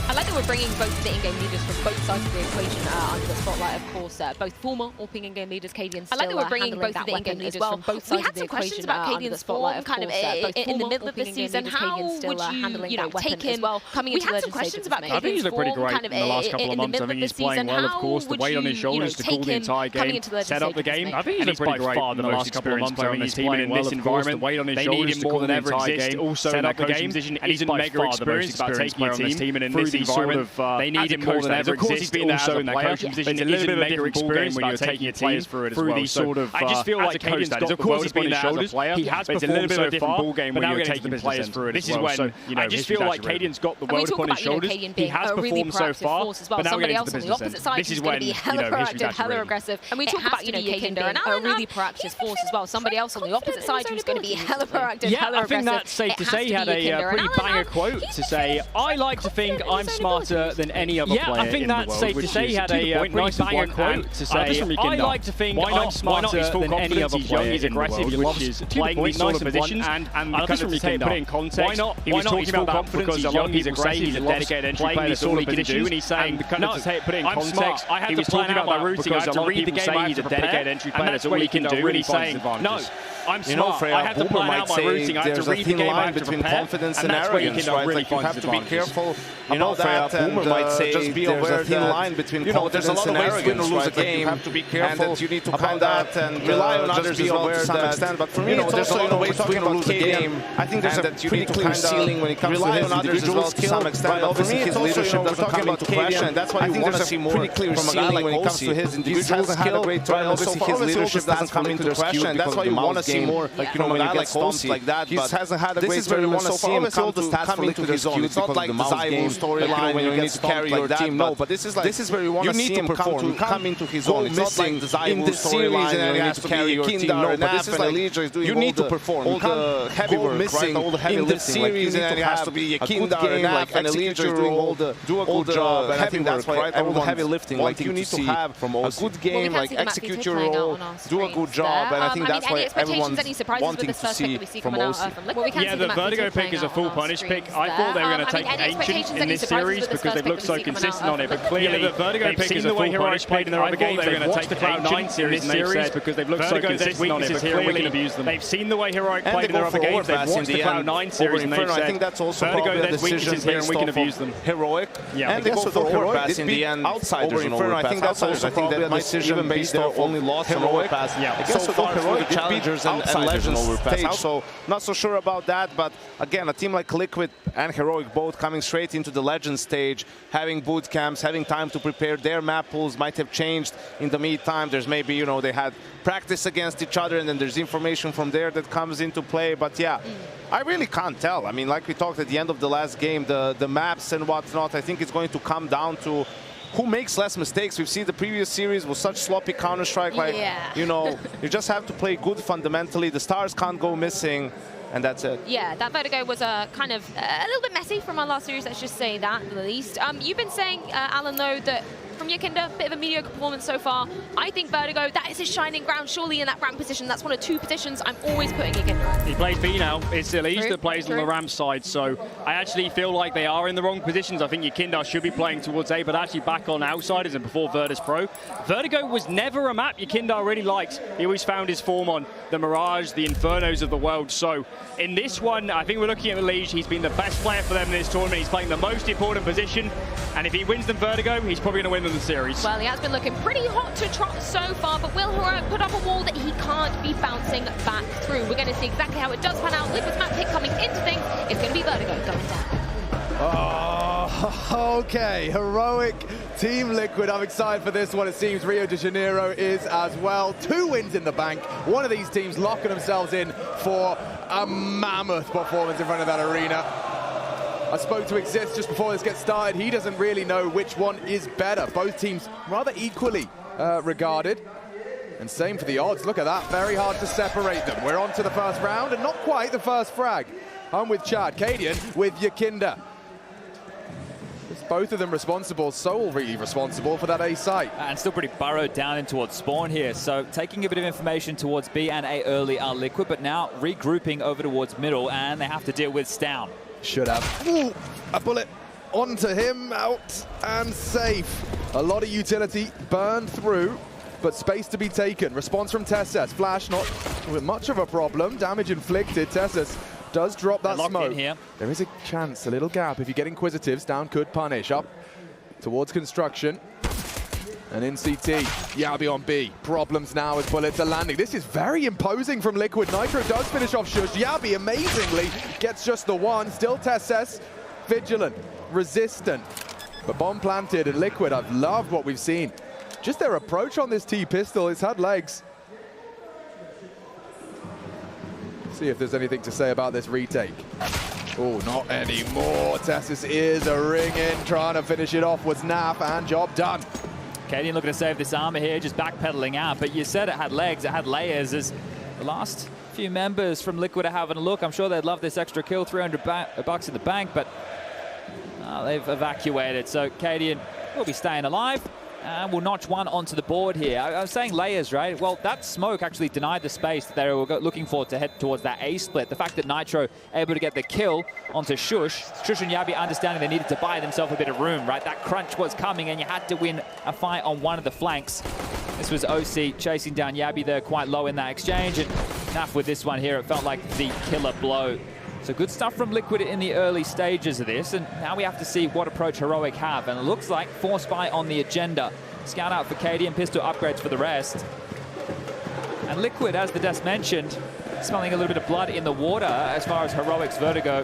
I like that we're bringing both of the in-game leaders from both sides of the equation under the spotlight, of course. Both former Orping in-game leaders, Katie and still I like that we're bringing both of the in-game leaders well. from both sides of the equation. We had some questions about Katie and Sport kind of in the middle of the season. How would you take him coming into the legend stages? I think he's looked pretty great in the last couple of months. I think he's playing well, of course. The weight on his shoulders to call the entire game, set up the game. I think he's looked pretty great in the last couple of months. I think he's playing well in this environment. The weight on his shoulders to call the entire game, also set up the game. And he's mega experienced about taking a team and in this environment. They need him more than ever. Of course, he's been also in that coaching position. It's a little bit of a different experience when you're taking your players through it as well. These sort of, I just feel like Caden's got, of course, he's been there as a player. He has performed a little bit of a different ball game when you're taking players through it. This is when I just feel like Caden's got the world upon his shoulders. He has performed so far, but now we're getting to the business end. This is when history's actually aggressive. And we talk about Caden being a really proactive force as well. Somebody else on the opposite side who's going to be hella proactive, hella aggressive. Yeah, I think that's safe to say. He had a pretty banger quote to say, "I like to think I'm smarter than any other player." I think that's safe to say. He had a nice banger quote to say, "I like to think I'm smarter than any other player." He's aggressive. He loves playing these sort of positions. And kind of to put it in context, why not? He was talking about that because a lot of people say he's a dedicated entry player. That's all he can do. And he's saying, kind of to put it in context, he was talking about my routing. I had to read the game. I had to prepare. And that's all he can do. And he's saying, "No, I'm smart. I have to plan out my routing. I have to read the game. I have to prepare." Confidence and arrogance, right? Like you have to be careful about that. Boomer might say just be aware there's a thin line between confidence and arrogance, right? Like you have to be careful and that you need to about that and rely on others as well to some extent. But for me, it's also a lot of ways to win or lose a game. I think there's a pretty clear ceiling when it comes to his individual skill to some extent. But for me, his leadership doesn't come into question, and that's why you want to see more from a guy like when it comes to his individual skill. Obviously, his leadership doesn't come into question, and that's why you want to see more from a guy like Holmes like that. He hasn't had a great tournament so far. Obviously, all the stats come into his own. It's not like the Zaiwu storyline when you need to carry your team. No, but this is where you want to see him come into his own. It's not like the Zaiwu storyline and you need to carry your team. No, but this is like you need to perform. All the heavy work, right? All the heavy lifting. Like you need to have to be a good game, like Executor is doing all the job. And I think that's why all the heavy lifting. Like you need to have a good game, like execute your role, do a good job. And I think that's why everyone's wanting to see from OC. Yeah, the Vertigo pick is a full punish pick. I thought they were going to take Ancient in this series because they've looked so consistent on it. But clearly, the Vertigo pick is a full punish played in their other games. They're going to take the Cloud9 series in this series because they've looked so consistent on it. But clearly, they've seen the way Heroic played in their other games. They've watched the Cloud9 series and they've said, I think that's also Vertigo, there's weaknesses here and we can abuse them. Heroic. Yeah, and they go for Overpass in the end. Outsiders in Inferno. I think that's also probably a decision based off only loss from Overpass. I guess so far for the Challengers and Legends stage. So not so sure about that, but again, a team like Liquid and Heroic both coming straight into the Legends stage, having boot camps, having time to prepare. Their map pools might have changed in the meantime. There's maybe, you know, they had practice against each other and then there's information from there that comes into play. But yeah, I really can't tell. I mean, like we talked at the end of the last game, the maps and whatnot, I think it's going to come down to who makes less mistakes. We've seen the previous series was such sloppy Counter-Strike, like, you know, you just have to play good fundamentally. The stars can't go missing, and that's it. Yeah, that Vertigo was kind of a little bit messy from our last series, let's just say that, at the least. You've been saying, Alan, though, that from Yakinda, a bit of a mediocre performance so far. I think Vertigo, that is his shining ground, surely in that ramp position. That's one of 2 positions I'm always putting Yakinda. He plays B now. It's Elise that plays on the ramp side, so I actually feel like they are in the wrong positions. I think Yakinda should be playing towards A, but actually back on outsiders and before Virtus Pro. Vertigo was never a map Yakinda really liked. He always found his form on the Mirage, the Infernos of the world. So in this one, I think we're looking at the Liege. He's been the best player for them in this tournament. He's playing the most important position, and if he wins them Vertigo, he's probably going to win them the series. Well, he has been looking pretty hot to trot so far, but will Heroic put up a wall that he can't be bouncing back through? We're going to see exactly how it does pan out. Liquid's map pick coming into things. It's going to be Vertigo going down. Oh, okay. Heroic, Team Liquid. I'm excited for this one. It seems Rio de Janeiro is as well. 2 wins in the bank. One of these teams locking themselves in for a mammoth performance in front of that arena. I spoke to Exist just before this gets started. He doesn't really know which one is better. Both teams rather equally regarded. And same for the odds. Look at that. Very hard to separate them. We're on to the first round and not quite the first frag. I'm with Chad. Cadian with Yakinda. It's both of them responsible, solely responsible for that A site. And still pretty burrowed down in towards spawn here. So taking a bit of information towards B and A early are Liquid, but now regrouping over towards middle, and they have to deal with Stown. Should have. Ooh, a bullet onto him, out and safe. A lot of utility burned through, but space to be taken. Response from Tessus. Flash not with much of a problem. Damage inflicted. Tessus does drop that smoke. Here. There is a chance, a little gap. If you get Inquisitives, Down could punish. Up towards construction. And in CT, Yabi on B. Problems now as bullets are landing. This is very imposing from Liquid. Nitro does finish off Shush. Yabi amazingly gets just the one. Still Tessus, vigilant, resistant. But bomb planted and Liquid, I've loved what we've seen. Just their approach on this T-pistol, it's had legs. See if there's anything to say about this retake. Oh, not anymore. Tessus is a ring-in, trying to finish it off was Nap, and job done. Cadian looking to save this armor here, just backpedaling out. But you said it had legs, it had layers. As the last few members from Liquid are having a look, I'm sure they'd love this extra kill, 300 bucks in the bank, but they've evacuated. So Cadian will be staying alive. And we'll notch one onto the board here. I was saying layers, right? Well, that smoke actually denied the space that they were looking for to head towards that A split. The fact that Nitro able to get the kill onto Shush. Shush and Yabi understanding they needed to buy themselves a bit of room, right? That crunch was coming and you had to win a fight on one of the flanks. This was OC chasing down Yabi there quite low in that exchange. And Naf with this one here, it felt like the killer blow. So good stuff from Liquid in the early stages of this, and now we have to see what approach Heroic have, and it looks like Force Spy on the agenda. Scout out for Cadian, pistol upgrades for the rest. And Liquid, as the desk mentioned, smelling a little bit of blood in the water as far as Heroic's Vertigo.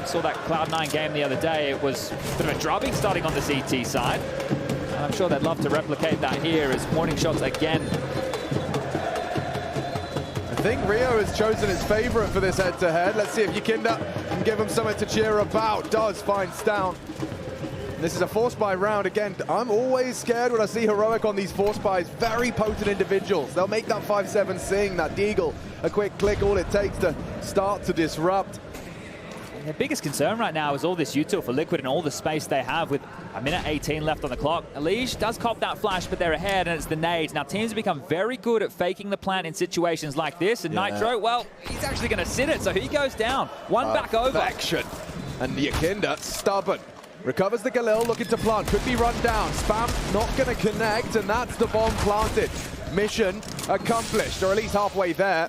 Saw that Cloud9 game the other day. It was a bit of a drubbing starting on the CT side. And I'm sure they'd love to replicate that here as warning shots again. I think Rio has chosen his favorite for this head-to-head. Let's see if Yakinda can give him something to cheer about. Does find Stown. This is a Force Spy round. Again, I'm always scared when I see Heroic on these Force Spies. Very potent individuals. They'll make that 5-7 sing, that deagle. A quick click, all it takes to start to disrupt. The biggest concern right now is all this util for Liquid and all the space they have with a minute 18 left on the clock. Elige does cop that flash, but they're ahead, and it's the nades. Now, teams have become very good at faking the plant in situations like this, and Nitro, well, he's actually going to sit it, so he goes down. One back over. Perfection. And Yakinda, stubborn. Recovers the Galil, looking to plant. Could be run down. Spam not going to connect, and that's the bomb planted. Mission accomplished, or at least halfway there.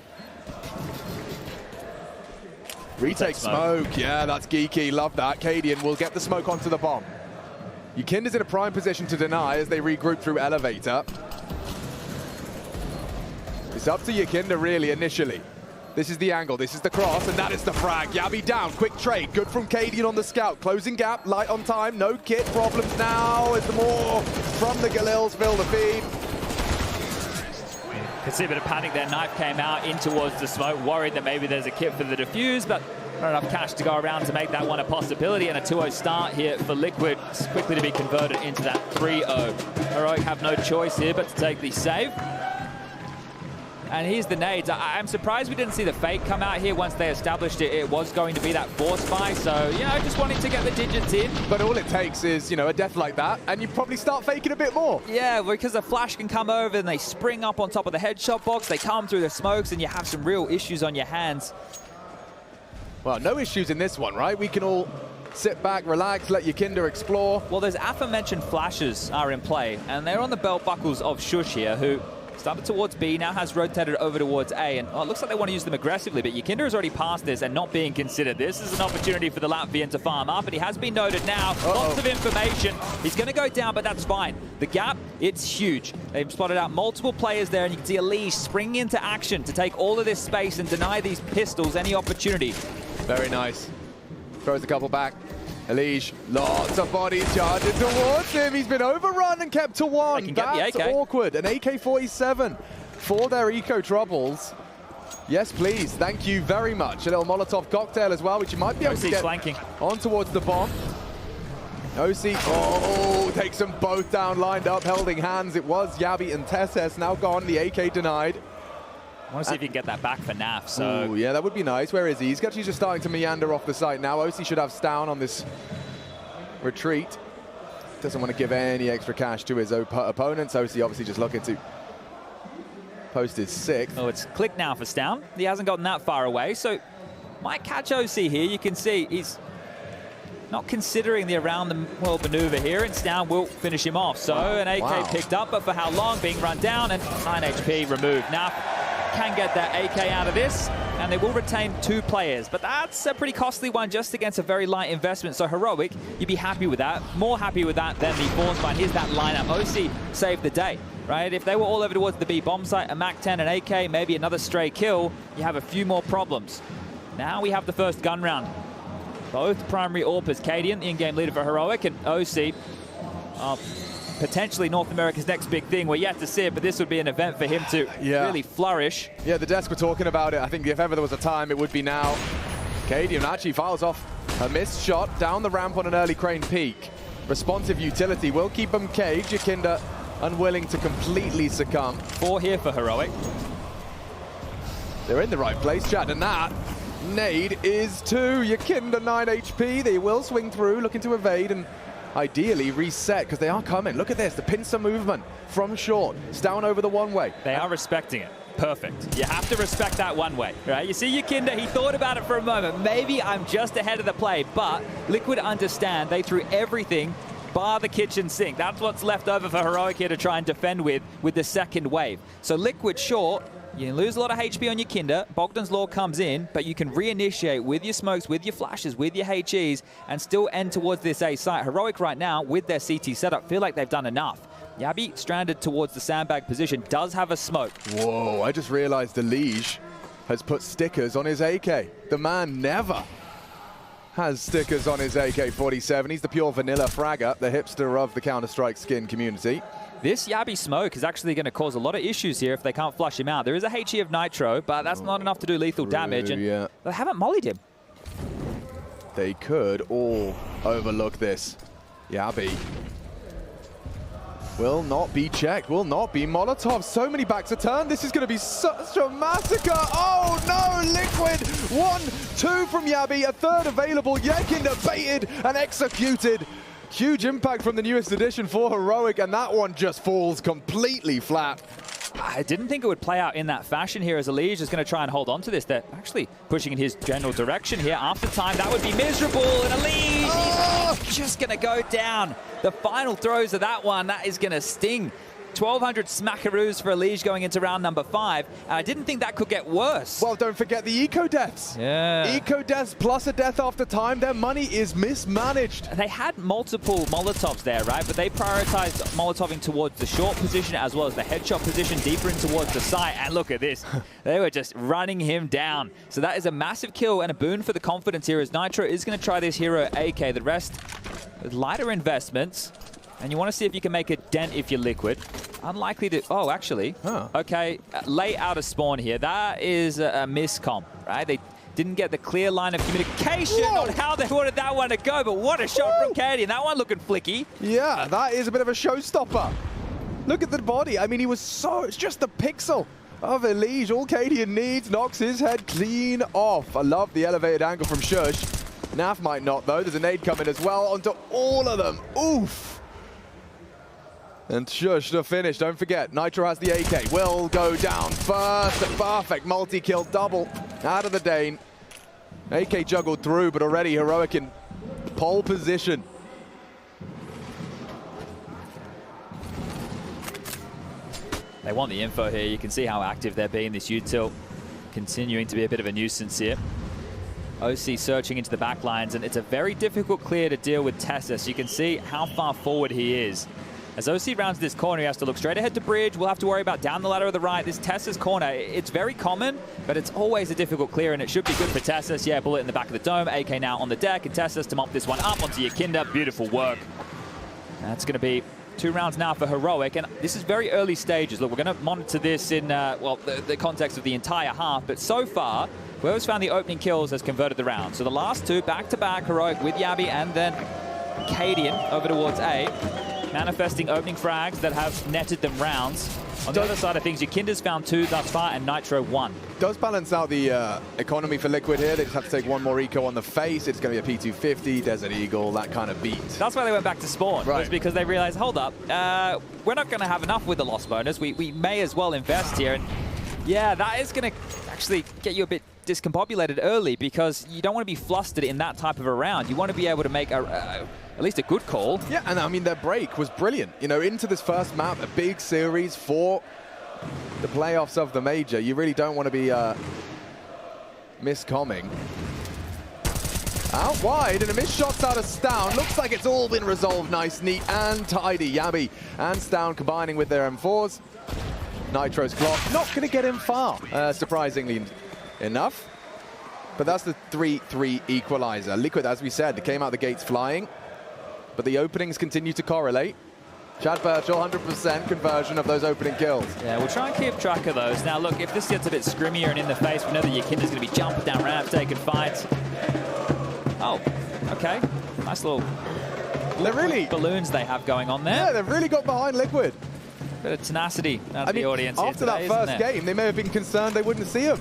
Retake smoke. Yeah, that's geeky. Love that. Cadian will get the smoke onto the bomb. Yakinda's in a prime position to deny as they regroup through elevator. It's up to Yakinda really initially. This is the angle, this is the cross, and that is the frag. Yabi down, quick trade, good from Cadian on the scout. Closing gap, light on time, no kit problems now as the more from the Galils fill the feed. Could see a bit of panic there. Knife came out in towards the smoke, worried that maybe there's a kit for the defuse, but not enough cash to go around to make that one a possibility. And a 2-0 start here for Liquid, it's quickly to be converted into that 3-0. Heroic have no choice here but to take the save. And here's the nades. I'm surprised we didn't see the fake come out here once they established it was going to be that Force Spy. So, you know, just wanting to get the digits in. But all it takes is, you know, a death like that, and you probably start faking a bit more. Yeah, because the flash can come over and they spring up on top of the headshot box. They come through the smokes and you have some real issues on your hands. Well, no issues in this one, right? We can all sit back, relax, let Yakinda explore. Well, those aforementioned flashes are in play, and they're on the belt buckles of Shush here, who started towards B, now has rotated over towards A, and it looks like they want to use them aggressively, but Yakinda has already passed this and not being considered. This is an opportunity for the Latvian to farm up, and he has been noted now. Lots of information. He's going to go down, but that's fine. The gap, it's huge. They've spotted out multiple players there, and you can see Elige springing into action to take all of this space and deny these pistols any opportunity. Very nice. Throws a couple back. Elige, lots of bodies charging towards him. He's been overrun and kept to one. That's awkward. An AK-47 for their eco troubles. Yes, please. Thank you very much. A little Molotov cocktail as well, which you might be able to get flanking on towards the bomb. OC, takes them both down, lined up, holding hands. It was Yabi and Tesses, now gone. The AK denied. I want to see if you can get that back for Naf. So yeah, that would be nice. Where is he? He's actually just starting to meander off the site now. OC should have Stown on this retreat. Doesn't want to give any extra cash to his opponents. OC obviously just looking to post his 6th. Oh, it's click now for Stown. He hasn't gotten that far away, so might catch OC here. You can see he's not considering the around the world maneuver here, and Stown will finish him off. So an AK picked up, but for how long? Being run down, and 9 HP removed. Now can get that AK out of this, and they will retain 2 players, but that's a pretty costly one just against a very light investment. So Heroic, you'd be happy with that, more happy with that than the Fawnspine. Here's that lineup. OC saved the day, right? If they were all over towards the B bomb site, a MAC-10 and AK, maybe another stray kill, you have a few more problems. Now we have the first gun round. Both primary AWPers, Cadian, the in-game leader for Heroic, and OC, potentially North America's next big thing. We're yet to see it, but this would be an event for him to really flourish. Yeah, the desk were talking about it. I think if ever there was a time, it would be now. Cadian actually fouls off a missed shot down the ramp on an early crane peak. Responsive utility will keep him caged. Yakinda unwilling to completely succumb. 4 here for Heroic. They're in the right place, chat, and that nade is 2. Yakinda 9 HP. They will swing through, looking to evade and ideally reset, because they are coming. Look at this, the pincer movement from short. It's down over the one-way. They are respecting it. Perfect. You have to respect that one-way, right? You see Yakinda, he thought about it for a moment. Maybe I'm just ahead of the play, but Liquid understand they threw everything bar the kitchen sink. That's what's left over for Heroic here to try and defend with the second wave. So Liquid short, you lose a lot of HP on your Yakinda. Bogdan's Law comes in, but you can reinitiate with your smokes, with your flashes, with your HEs, and still end towards this A site. Heroic right now, with their CT setup, feel like they've done enough. Yabi, stranded towards the sandbag position, does have a smoke. Whoa, I just realized the Liege has put stickers on his AK. The man never has stickers on his AK-47. He's the pure vanilla fragger, the hipster of the Counter-Strike skin community. This Yabi smoke is actually going to cause a lot of issues here if they can't flush him out. There is a HE of Nitro, but that's not enough to do lethal damage, and they haven't mollied him. They could all overlook this. Yabi will not be checked, will not be Molotov. So many backs a turn. This is going to be such a massacre. Oh no, Liquid. 1-2 from Yabi, a third available. Yakinda baited and executed. Huge impact from the newest edition for Heroic, and that one just falls completely flat. I didn't think it would play out in that fashion here, as Elige is going to try and hold on to this. They're actually pushing in his general direction here. After time, that would be miserable, and Elige is just going to go down. The final throws of that one, that is going to sting. 1,200 smackaroos for Elige going into round number 5, and I didn't think that could get worse. Well, don't forget the eco-deaths. Yeah. Eco-deaths plus a death after time. Their money is mismanaged. They had multiple Molotovs there, right? But they prioritized Molotoving towards the short position as well as the headshot position deeper in towards the site. And look at this. They were just running him down. So that is a massive kill and a boon for the confidence here, as Nitro is going to try this hero AK. The rest with lighter investments. And you want to see if you can make a dent if you're Liquid. Unlikely to... Oh, actually. Okay, late out of spawn here. That is a miscom, right? They didn't get the clear line of communication on how they wanted that one to go, but what a shot from Cadian. That one looking flicky. Yeah, that is a bit of a showstopper. Look at the body. I mean, he was so... It's just the pixel of Elige. All Cadian needs, knocks his head clean off. I love the elevated angle from Shush. Naf might not, though. There's a nade coming as well onto all of them. Oof. And Shush to finish. Don't forget, Nitro has the AK. Will go down first. A perfect multi-kill double out of the Dane. AK juggled through, but already Heroic in pole position. They want the info here. You can see how active they're being. This util continuing to be a bit of a nuisance here. OC searching into the back lines, and it's a very difficult clear to deal with Tessus. You can see how far forward he is. As OC rounds this corner, he has to look straight ahead to bridge. We'll have to worry about down the ladder of the right. This Tessus corner, it's very common, but it's always a difficult clear, and it should be good for Tessus. Yeah, bullet in the back of the dome. AK now on the deck, and Tessus to mop this one up onto Yakinda. Beautiful work. That's going to be 2 rounds now for Heroic, and this is very early stages. Look, we're going to monitor this in, well, the context of the entire half, but so far, whoever's found the opening kills has converted the round. So the last 2, back-to-back, Heroic with Yabi and then Cadian over towards A, manifesting opening frags that have netted them rounds. On the other side of things, Yakinda's found 2 thus far, and Nitro 1. Does balance out the economy for Liquid here. They just have to take 1 more eco on the face. It's going to be a P250, Desert Eagle, that kind of beat. That's why they went back to spawn, was because they realized, hold up, we're not going to have enough with the loss bonus. We may as well invest here. And yeah, that is going to actually get you a bit discombobulated early, because you don't want to be flustered in that type of a round. You want to be able to make at least a good call. Yeah, and I mean, their break was brilliant. You know, into this first map, a big series for the playoffs of the Major. You really don't want to be miscomming. Out wide, and a missed shots out of Stown. Looks like it's all been resolved nice, neat, and tidy. Yabi and Stown combining with their M4s. Nitro's clock, not going to get him far, surprisingly enough. But that's the 3-3 equalizer. Liquid, as we said, came out the gates flying, but the openings continue to correlate. Chad Birchall, 100% conversion of those opening kills. Yeah, we'll try and keep track of those. Now, look, if this gets a bit scrimmier and in the face, we know that Yakinda's going to be jumping down ramp, taking fights. Oh, okay. Nice little balloons they have going on there. Yeah, they've really got behind Liquid. Bit of tenacity out of the audience after here today, that first game, they may have been concerned they wouldn't see him.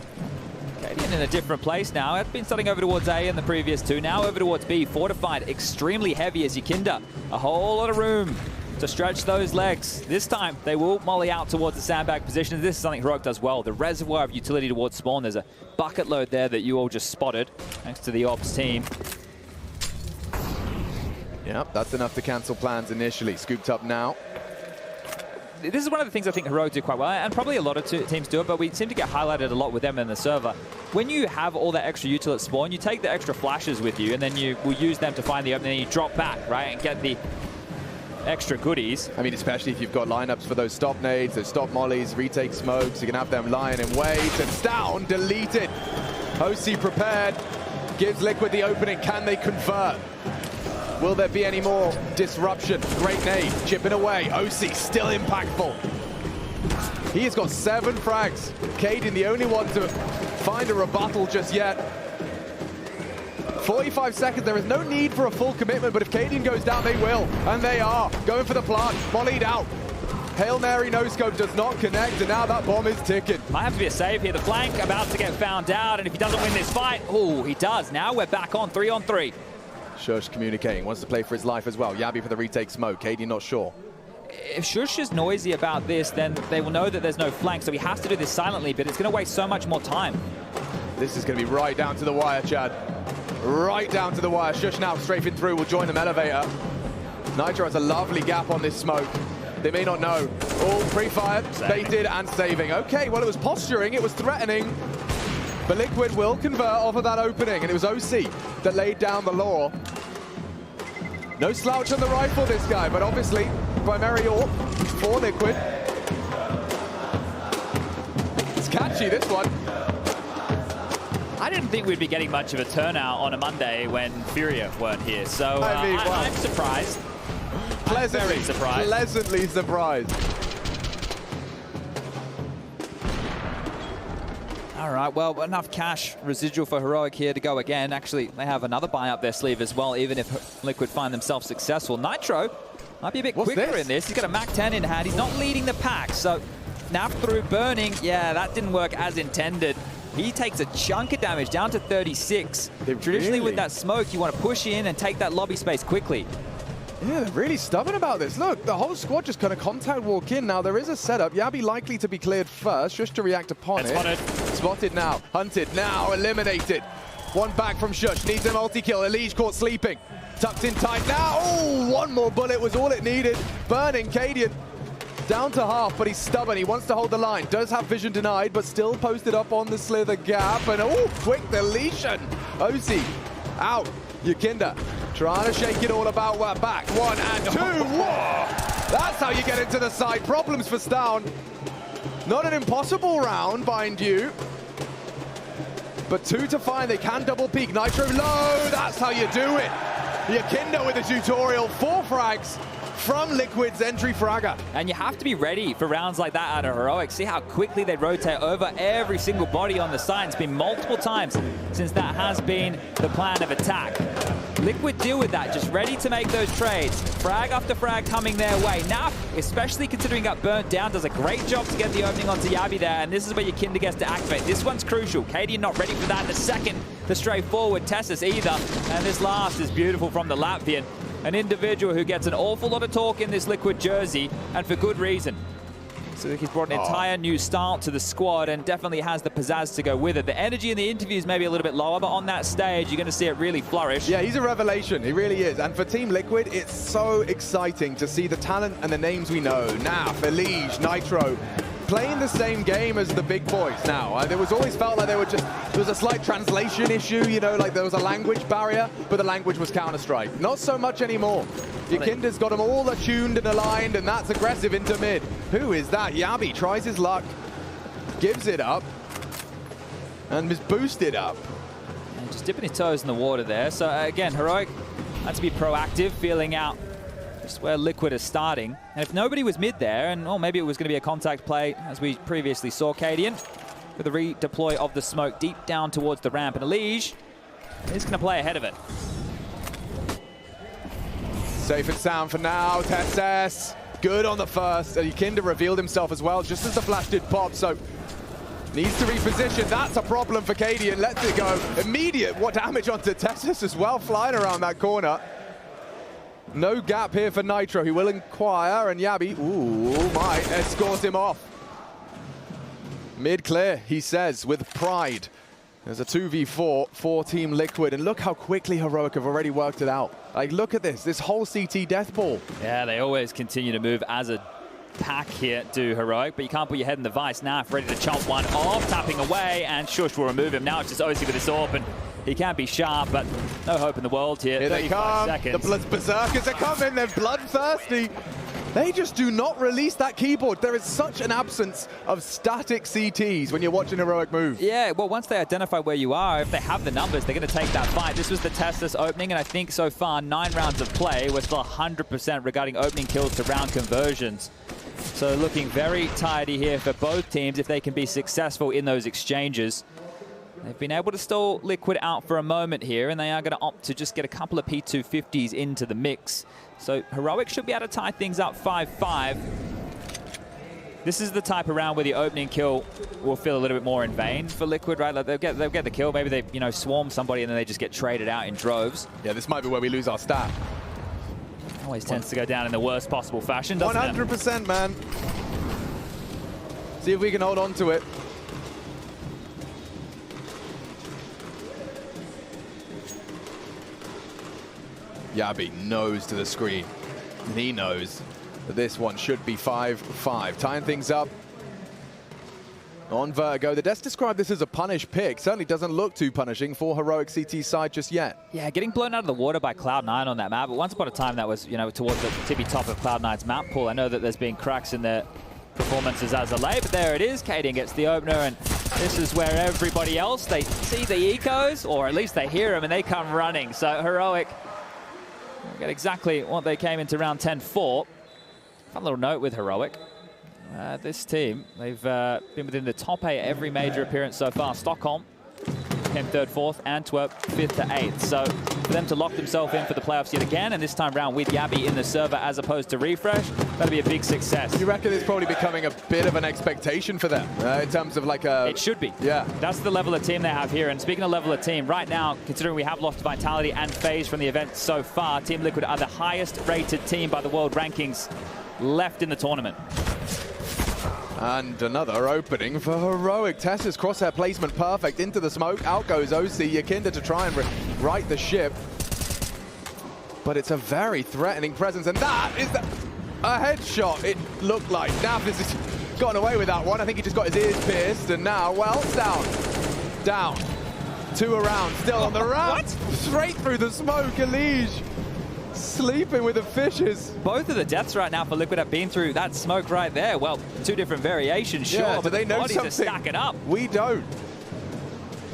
Cadian in a different place now. It's been starting over towards A in the previous 2. Now over towards B. Fortified, extremely heavy as Yakinda. A whole lot of room to stretch those legs. This time, they will molly out towards the sandbag position. This is something Heroic does well. The reservoir of utility towards spawn. There's a bucket load there that you all just spotted, thanks to the ops team. Yep, that's enough to cancel plans initially. Scooped up now. This is one of the things I think Heroic do quite well, and probably a lot of teams do it, but we seem to get highlighted a lot with them in the server. When you have all that extra util at spawn, you take the extra flashes with you, and then you will use them to find the opening, and you drop back, right, and get the extra goodies. I mean, especially if you've got lineups for those stop nades, those stop mollies, retake smokes, you can have them lying in wait, and down, deleted. OC prepared, gives Liquid the opening. Can they convert? Will there be any more disruption? Great nade, chipping away. OC still impactful. He has got 7 frags. Cadian, the only one to find a rebuttal just yet. 45 seconds, there is no need for a full commitment, but if Cadian goes down, they will. And they are. Going for the plant, mollied out. Hail Mary no-scope does not connect, and now that bomb is ticking. Might have to be a save here. The flank about to get found out, and if he doesn't win this fight, oh, he does. Now we're back on 3-on-3. Shush communicating, wants to play for his life as well. Yabi for the retake smoke, Cadian not sure. If Shush is noisy about this, then they will know that there's no flank, so he has to do this silently, but it's going to waste so much more time. This is going to be right down to the wire, Chad. Right down to the wire. Shush now strafing through, will join them elevator. Nitro has a lovely gap on this smoke. They may not know. All pre-fired, baited and saving. Okay, well, it was posturing, it was threatening. But Liquid will convert off of that opening, and it was OC that laid down the law. No slouch on the rifle, this guy, but obviously primary AWP for Liquid. It's catchy, this one. I didn't think we'd be getting much of a turnout on a Monday when Furia weren't here, so I mean, I'm surprised. Pleasantly, I'm very surprised. Pleasantly surprised. All right, well, enough cash residual for Heroic here to go again. Actually, they have another buy up their sleeve as well, even if Liquid find themselves successful. Nitro might be a bit quicker in this. He's got a MAC-10 in hand. He's not leading the pack, so now through burning, yeah, that didn't work as intended. He takes a chunk of damage, down to 36. Traditionally, with that smoke, you want to push in and take that lobby space quickly. Yeah, they're really stubborn about this. Look, the whole squad just kind of contact walk in. Now, there is a setup. Yabi likely to be cleared first, just to react upon it. Spotted now, hunted now, eliminated. One back from Shush, needs a multi-kill. Elige caught sleeping. Tucked in tight now. Oh, one more bullet was all it needed. Burning, Cadian down to half, but he's stubborn. He wants to hold the line. Does have vision denied, but still posted up on the slither gap. And oh, quick deletion. OC out. Yakinda trying to shake it all about back. 1 and 2. Whoa! That's how you get into the side. Problems for Stown. Not an impossible round, mind you. But 2 to find. They can double peek. Nitro low. That's how you do it. Yakinda with a tutorial, 4 frags from Liquid's entry fragger. And you have to be ready for rounds like that out of Heroic. See how quickly they rotate over every single body on the side. It's been multiple times since that has been the plan of attack. Liquid deal with that, just ready to make those trades. Frag after frag coming their way. Now, especially considering got burnt down, does a great job to get the opening onto Yabi there, and this is where Yakinda gets to activate. This one's crucial. Katie not ready for that in the second. The straightforward Tessus either, and this last is beautiful from the Latvian. An individual who gets an awful lot of talk in this Liquid jersey, and for good reason. So he's brought an entire new style to the squad and definitely has the pizzazz to go with it. The energy in the interviews may be a little bit lower, but on that stage, you're going to see it really flourish. Yeah, he's a revelation. He really is. And for Team Liquid, it's so exciting to see the talent and the names we know. Naf, Elige, Nitro, playing the same game as the big boys now. It was always felt like there was a slight translation issue, you know, like there was a language barrier, but the language was Counter-Strike. Not so much anymore. Yakinda's got them all attuned and aligned, and that's aggressive into mid. Who is that? Yabi tries his luck, gives it up, and is boosted up. And just dipping his toes in the water there. So again, Heroic had to be proactive, feeling out just where Liquid is starting. And if nobody was mid there, and maybe it was going to be a contact play, as we previously saw, Cadian, with a redeploy of the smoke deep down towards the ramp. And Elige is going to play ahead of it. Safe and sound for now, Tessus. Good on the first. Yakinda revealed himself as well, just as the flash did pop, so needs to reposition. That's a problem for Cadian. Lets it go. Immediate damage onto Tessus as well, flying around that corner. No gap here for Nitro. He will inquire, and Yabi, might escort him off. Mid clear, he says, with pride. There's a 2v4 for Team Liquid, and look how quickly Heroic have already worked it out. Like, look at this whole CT death ball. Yeah, they always continue to move as a pack here to Heroic, but you can't put your head in the vice now. Ready to chomp one off, tapping away, and Shush will remove him. Now it's just Ozzy with this AWP, and he can be sharp, but no hope in the world here. Here they come. Seconds. The Berserkers are coming. They're bloodthirsty. They just do not release that keyboard. There is such an absence of static CTs when you're watching Heroic move. Yeah, well, once they identify where you are, if they have the numbers, they're going to take that fight. This was the Tessus opening, and I think so far, 9 rounds of play, we're still 100% regarding opening kills to round conversions. So looking very tidy here for both teams if they can be successful in those exchanges. They've been able to stall Liquid out for a moment here, and they are going to opt to just get a couple of P250s into the mix. So Heroic should be able to tie things up 5-5. This is the type of round where the opening kill will feel a little bit more in vain for Liquid, right? Like they'll get the kill. Maybe they swarm somebody and then they just get traded out in droves. Yeah, this might be where we lose our stat. Always tends to go down in the worst possible fashion, doesn't 100%, it? man. See if we can hold on to it. Yabi knows to the screen, and he knows that this one should be 5-5. Tying things up on Vertigo. The Desk described this as a punish pick. Certainly doesn't look too punishing for Heroic CT side just yet. Yeah, getting blown out of the water by Cloud9 on that map, but once upon a time that was, towards the tippy top of Cloud9's map pool. I know that there's been cracks in their performances as of late, but there it is. Cadian gets the opener, and this is where everybody else, they see the ecos, or at least they hear them, and they come running. So Heroic get exactly what they came into round 10 for. Fun little note with Heroic. This team, they've been within the top 8 every major appearance so far. Stockholm came 3rd, 4th, Antwerp 5th to 8th. So for them to lock themselves in for the playoffs yet again, and this time round with Yabi in the server as opposed to Refresh, that'll be a big success. You reckon it's probably becoming a bit of an expectation for them in terms of like a... It should be. Yeah. That's the level of team they have here. And speaking of level of team, right now, considering we have lost Vitality and FaZe from the event so far, Team Liquid are the highest rated team by the world rankings left in the tournament. And another opening for Heroic. Tessus crosshair placement perfect into the smoke. Out goes OC. Yakinda to try and right the ship. But it's a very threatening presence. And that is a headshot, it looked like. Nav has gotten away with that one. I think he just got his ears pierced. And now, well, it's down. Down. 2 around. Still on the ramp. What? Straight through the smoke. Elige sleeping with the fishes. Both of the deaths right now for Liquid have been through that smoke right there. Well, 2 different variations, sure, yeah, but they know bodies something. are stacking up. We don't.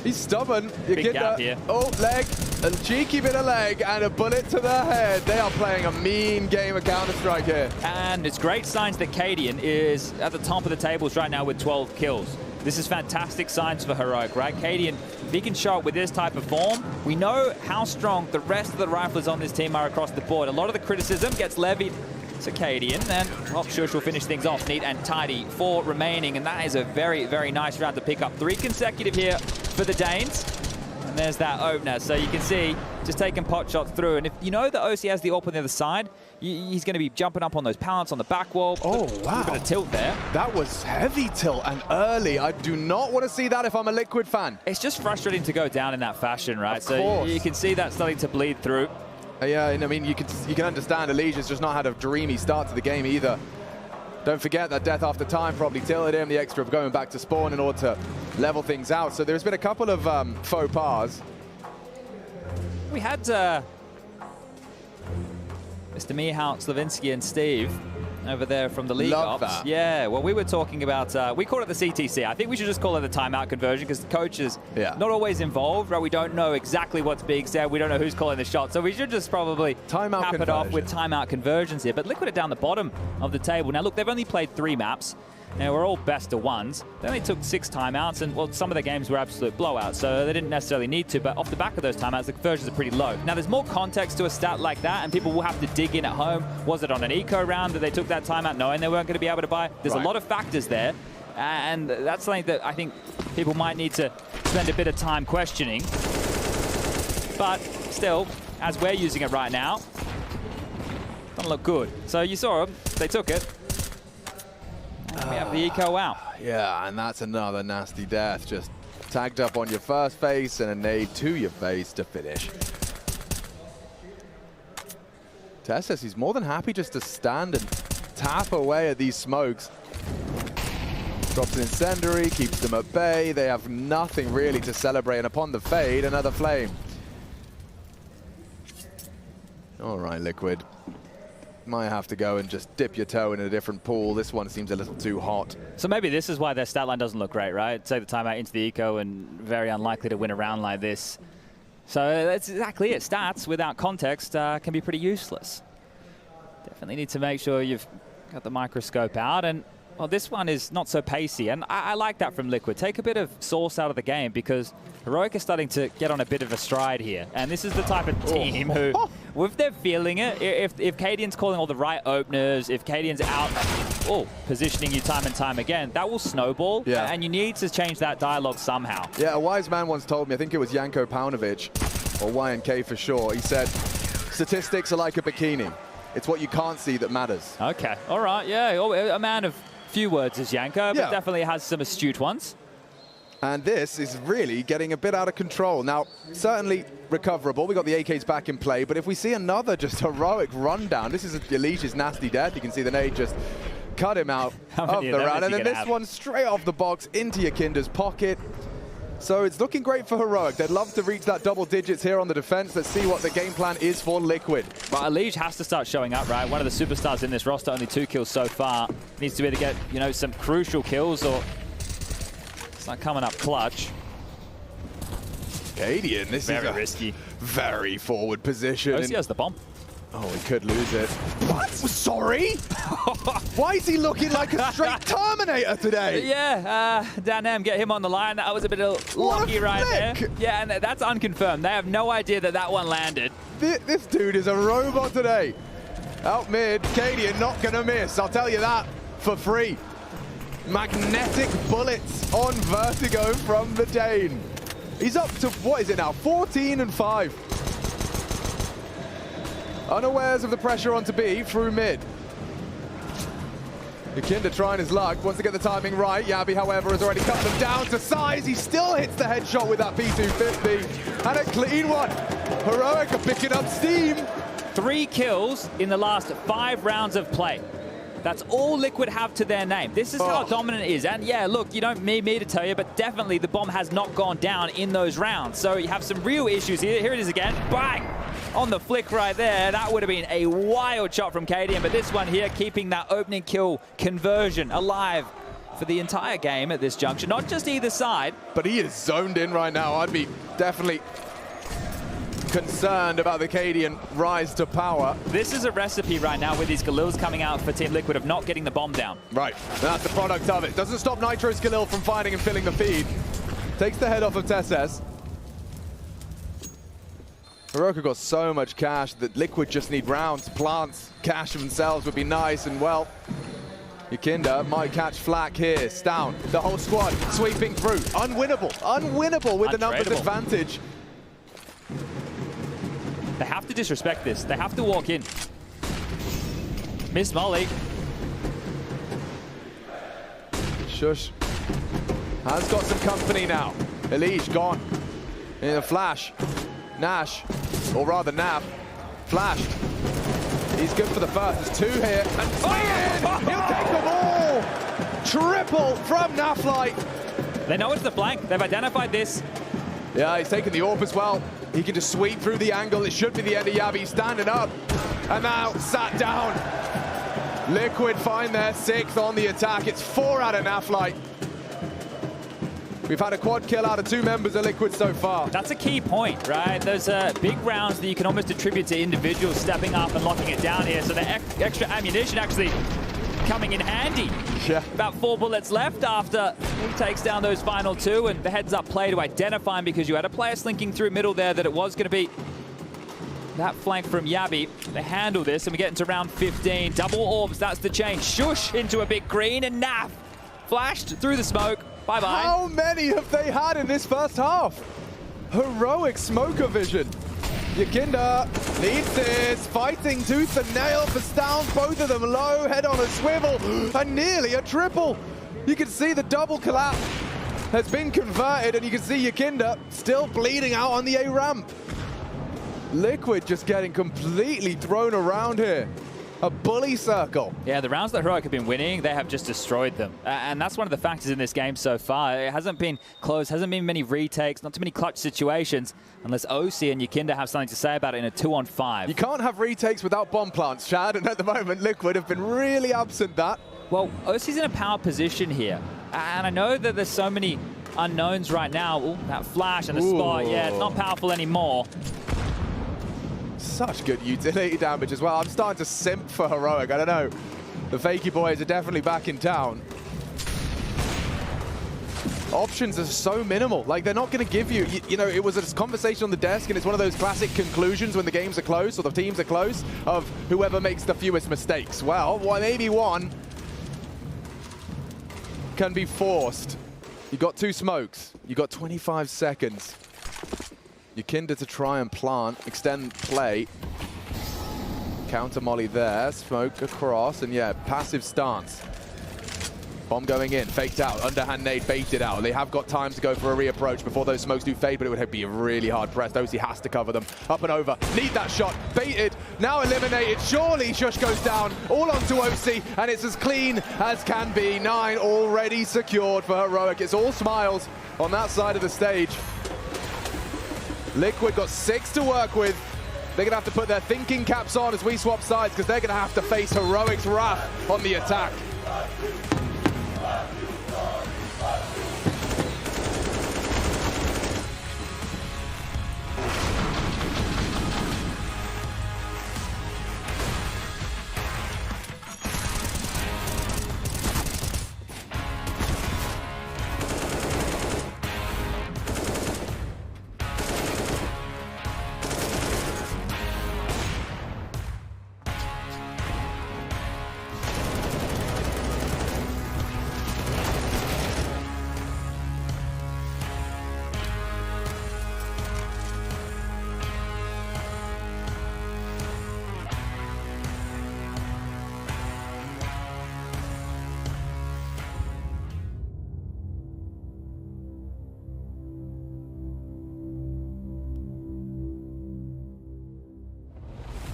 He's stubborn. Big gap here. Oh, leg. A cheeky bit of leg and a bullet to the head. They are playing a mean game of Counter-Strike here. And it's great signs that Cadian is at the top of the tables right now with 12 kills. This is fantastic signs for Heroic, right? Cadian, if he can show up with this type of form, we know how strong the rest of the riflers on this team are across the board. A lot of the criticism gets levied to Cadian, and Shush will finish things off neat and tidy. 4 remaining, and that is a very, very nice round to pick up. 3 consecutive here for the Danes. And there's that opener. So you can see, just taking pot shots through. And if you know that OC has the AWP on the other side, he's going to be jumping up on those pallets on the back wall. Oh, wow. Look at the tilt there. That was heavy tilt and early. I do not want to see that if I'm a Liquid fan. It's just frustrating to go down in that fashion, right? Of so course. You can see that starting to bleed through. Yeah, and I mean, you can understand Alicia's just not had a dreamy start to the game either. Don't forget that death after time probably tilted him, the extra of going back to spawn in order to level things out. So there's been a couple of faux pas. We had Mr. Mihal, Slavinsky, and Steve over there from the League Love Ops. that. Yeah, well, we were talking about, we call it the CTC. I think we should just call it the timeout conversion because the coach is not always involved, right? We don't know exactly what's being said. We don't know who's calling the shot. So we should just probably cap it off with timeout conversions here. But Liquid are down the bottom of the table. Now, look, they've only played 3 maps. Now, we're all best of ones. They only took 6 timeouts, and, well, some of the games were absolute blowouts, so they didn't necessarily need to, but off the back of those timeouts, the conversions are pretty low. Now, there's more context to a stat like that, and people will have to dig in at home. Was it on an eco round that they took that timeout knowing they weren't going to be able to buy? There's a lot of factors there, and that's something that I think people might need to spend a bit of time questioning. But still, as we're using it right now, doesn't look good. So you saw them, they took it. We have the eco out. Yeah, and that's another nasty death. Just tagged up on your first face and a nade to your face to finish. Tess says he's more than happy just to stand and tap away at these smokes. Drops an incendiary, keeps them at bay. They have nothing really to celebrate, and upon the fade, another flame. All right, Liquid. Might have to go and just dip your toe in a different pool. This one seems a little too hot. So maybe this is why their stat line doesn't look great, right? Take the timeout into the eco and very unlikely to win a round like this. So that's exactly it. Stats without context can be pretty useless. Definitely need to make sure you've got the microscope out. And well, this one is not so pacey, and I like that from Liquid. Take a bit of sauce out of the game because Heroic is starting to get on a bit of a stride here. And this is the type of team who, if they're feeling it, if Cadian's calling all the right openers, if Cadian's out positioning you time and time again, that will snowball, and you need to change that dialogue somehow. Yeah, a wise man once told me, I think it was Janko Paunovic, or YNK for sure, he said, statistics are like a bikini. It's what you can't see that matters. Okay, all right, yeah, a man of few words is Janko, but definitely has some astute ones. And this is really getting a bit out of control. Now, certainly recoverable. We got the AKs back in play, but if we see another just heroic rundown, this is Alicia's nasty death. You can see the nade just cut him out of the round. And then this one straight off the box into Yakinda's pocket. So it's looking great for Heroic. They'd love to reach that double digits here on the defense. Let's see what the game plan is for Liquid. But Alij has to start showing up, right? One of the superstars in this roster, only 2 kills so far. Needs to either get, you know, some crucial kills or start coming up clutch. Cadian, this is very risky. Very forward position. OC has the bomb. Oh, he could lose it. What? Sorry? Why is he looking like a straight Terminator today? Yeah, Dan M, get him on the line. That was a bit of lucky right there. Yeah, and that's unconfirmed. They have no idea that that one landed. This dude is a robot today. Out mid, Cadian not going to miss. I'll tell you that for free. Magnetic bullets on Vertigo from the Dane. He's up to, what is it now, 14-5. Unawares of the pressure onto B through mid. Yakinda trying his luck, wants to get the timing right. Yabi, however, has already cut them down to size. He still hits the headshot with that P250. And a clean one. Heroic are picking up steam. 3 kills in the last 5 rounds of play. That's all Liquid have to their name. This is how dominant it is. And yeah, look, you don't need me to tell you, but definitely the bomb has not gone down in those rounds. So you have some real issues here. Here it is again. Bang! On the flick right there. That would have been a wild shot from Cadian, but this one here keeping that opening kill conversion alive for the entire game at this juncture. Not just either side. But he is zoned in right now. I'd be definitely concerned about the Cadian rise to power. This is a recipe right now with these Galils coming out for Team Liquid of not getting the bomb down. Right, that's the product of it. Doesn't stop Nitro's Galil from finding and filling the feed. Takes the head off of Tesses. Heroic got so much cash that Liquid just need rounds. Plants, cash themselves would be nice, and well, Yakinda might catch flack here. Stown, the whole squad sweeping through. Unwinnable with the numbers advantage. They have to disrespect this. They have to walk in. Miss Molly. Shush has got some company now. Elige gone in a flash. Nash, or rather Nav, flashed. He's good for the first. There's two here, and he'll take them all! Triple from Naflight. They know it's the flank. They've identified this. Yeah, he's taking the AWP as well. He can just sweep through the angle. It should be the end of Yabi. Standing up, and now sat down. Liquid find their 6th on the attack. It's 4 out of Naflight. We've had a quad kill out of 2 members of Liquid so far. That's a key point, right? Those big rounds that you can almost attribute to individuals stepping up and locking it down here. So the extra ammunition actually coming in handy. Yeah. About 4 bullets left after he takes down those final 2, and the heads-up play to identify him because you had a player slinking through middle there that it was going to be that flank from Yabi. They handle this, and we get into round 15. Double orbs, that's the change. Shush into a big green, and Naf flashed through the smoke. Bye-bye. How many have they had in this first half? Heroic smoker vision. Yakinda needs this, fighting tooth and nail for Stown. Both of them low, head on a swivel, and nearly a triple. You can see the double collapse has been converted, and you can see Yakinda still bleeding out on the A ramp. Liquid just getting completely thrown around here. A bully circle. Yeah, the rounds that Heroic have been winning, they have just destroyed them. And that's one of the factors in this game so far. It hasn't been close, hasn't been many retakes, not too many clutch situations, unless OC and Yakinda have something to say about it in a 2-on-5. You can't have retakes without bomb plants, Chad, and at the moment, Liquid have been really absent that. Well, OC's in a power position here. And I know that there's so many unknowns right now. Ooh, that flash and the spot, yeah, it's not powerful anymore. Such good utility damage as well. I'm starting to simp for Heroic. I don't know. The Fakey boys are definitely back in town. Options are so minimal. Like, they're not going to give you, you know, it was a conversation on the desk, and it's one of those classic conclusions when the games are close or the teams are close of whoever makes the fewest mistakes. Well, maybe one can be forced. You got 2 smokes. You got 25 seconds. Yakinda to try and plant, extend play. Counter molly there, smoke across, and yeah, passive stance. Bomb going in, faked out, underhand nade baited out. They have got time to go for a reapproach before those smokes do fade, but it would be a really hard press. OC has to cover them. Up and over, need that shot, baited, now eliminated. Surely Shush goes down, all onto OC, and it's as clean as can be. 9 already secured for Heroic. It's all smiles on that side of the stage. Liquid got 6 to work with. They're going to have to put their thinking caps on as we swap sides, because they're going to have to face Heroic's wrath on the attack.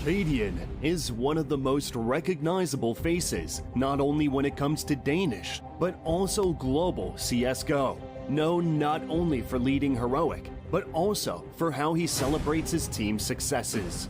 Cadian is one of the most recognizable faces, not only when it comes to Danish, but also global CSGO. Known not only for leading Heroic, but also for how he celebrates his team's successes.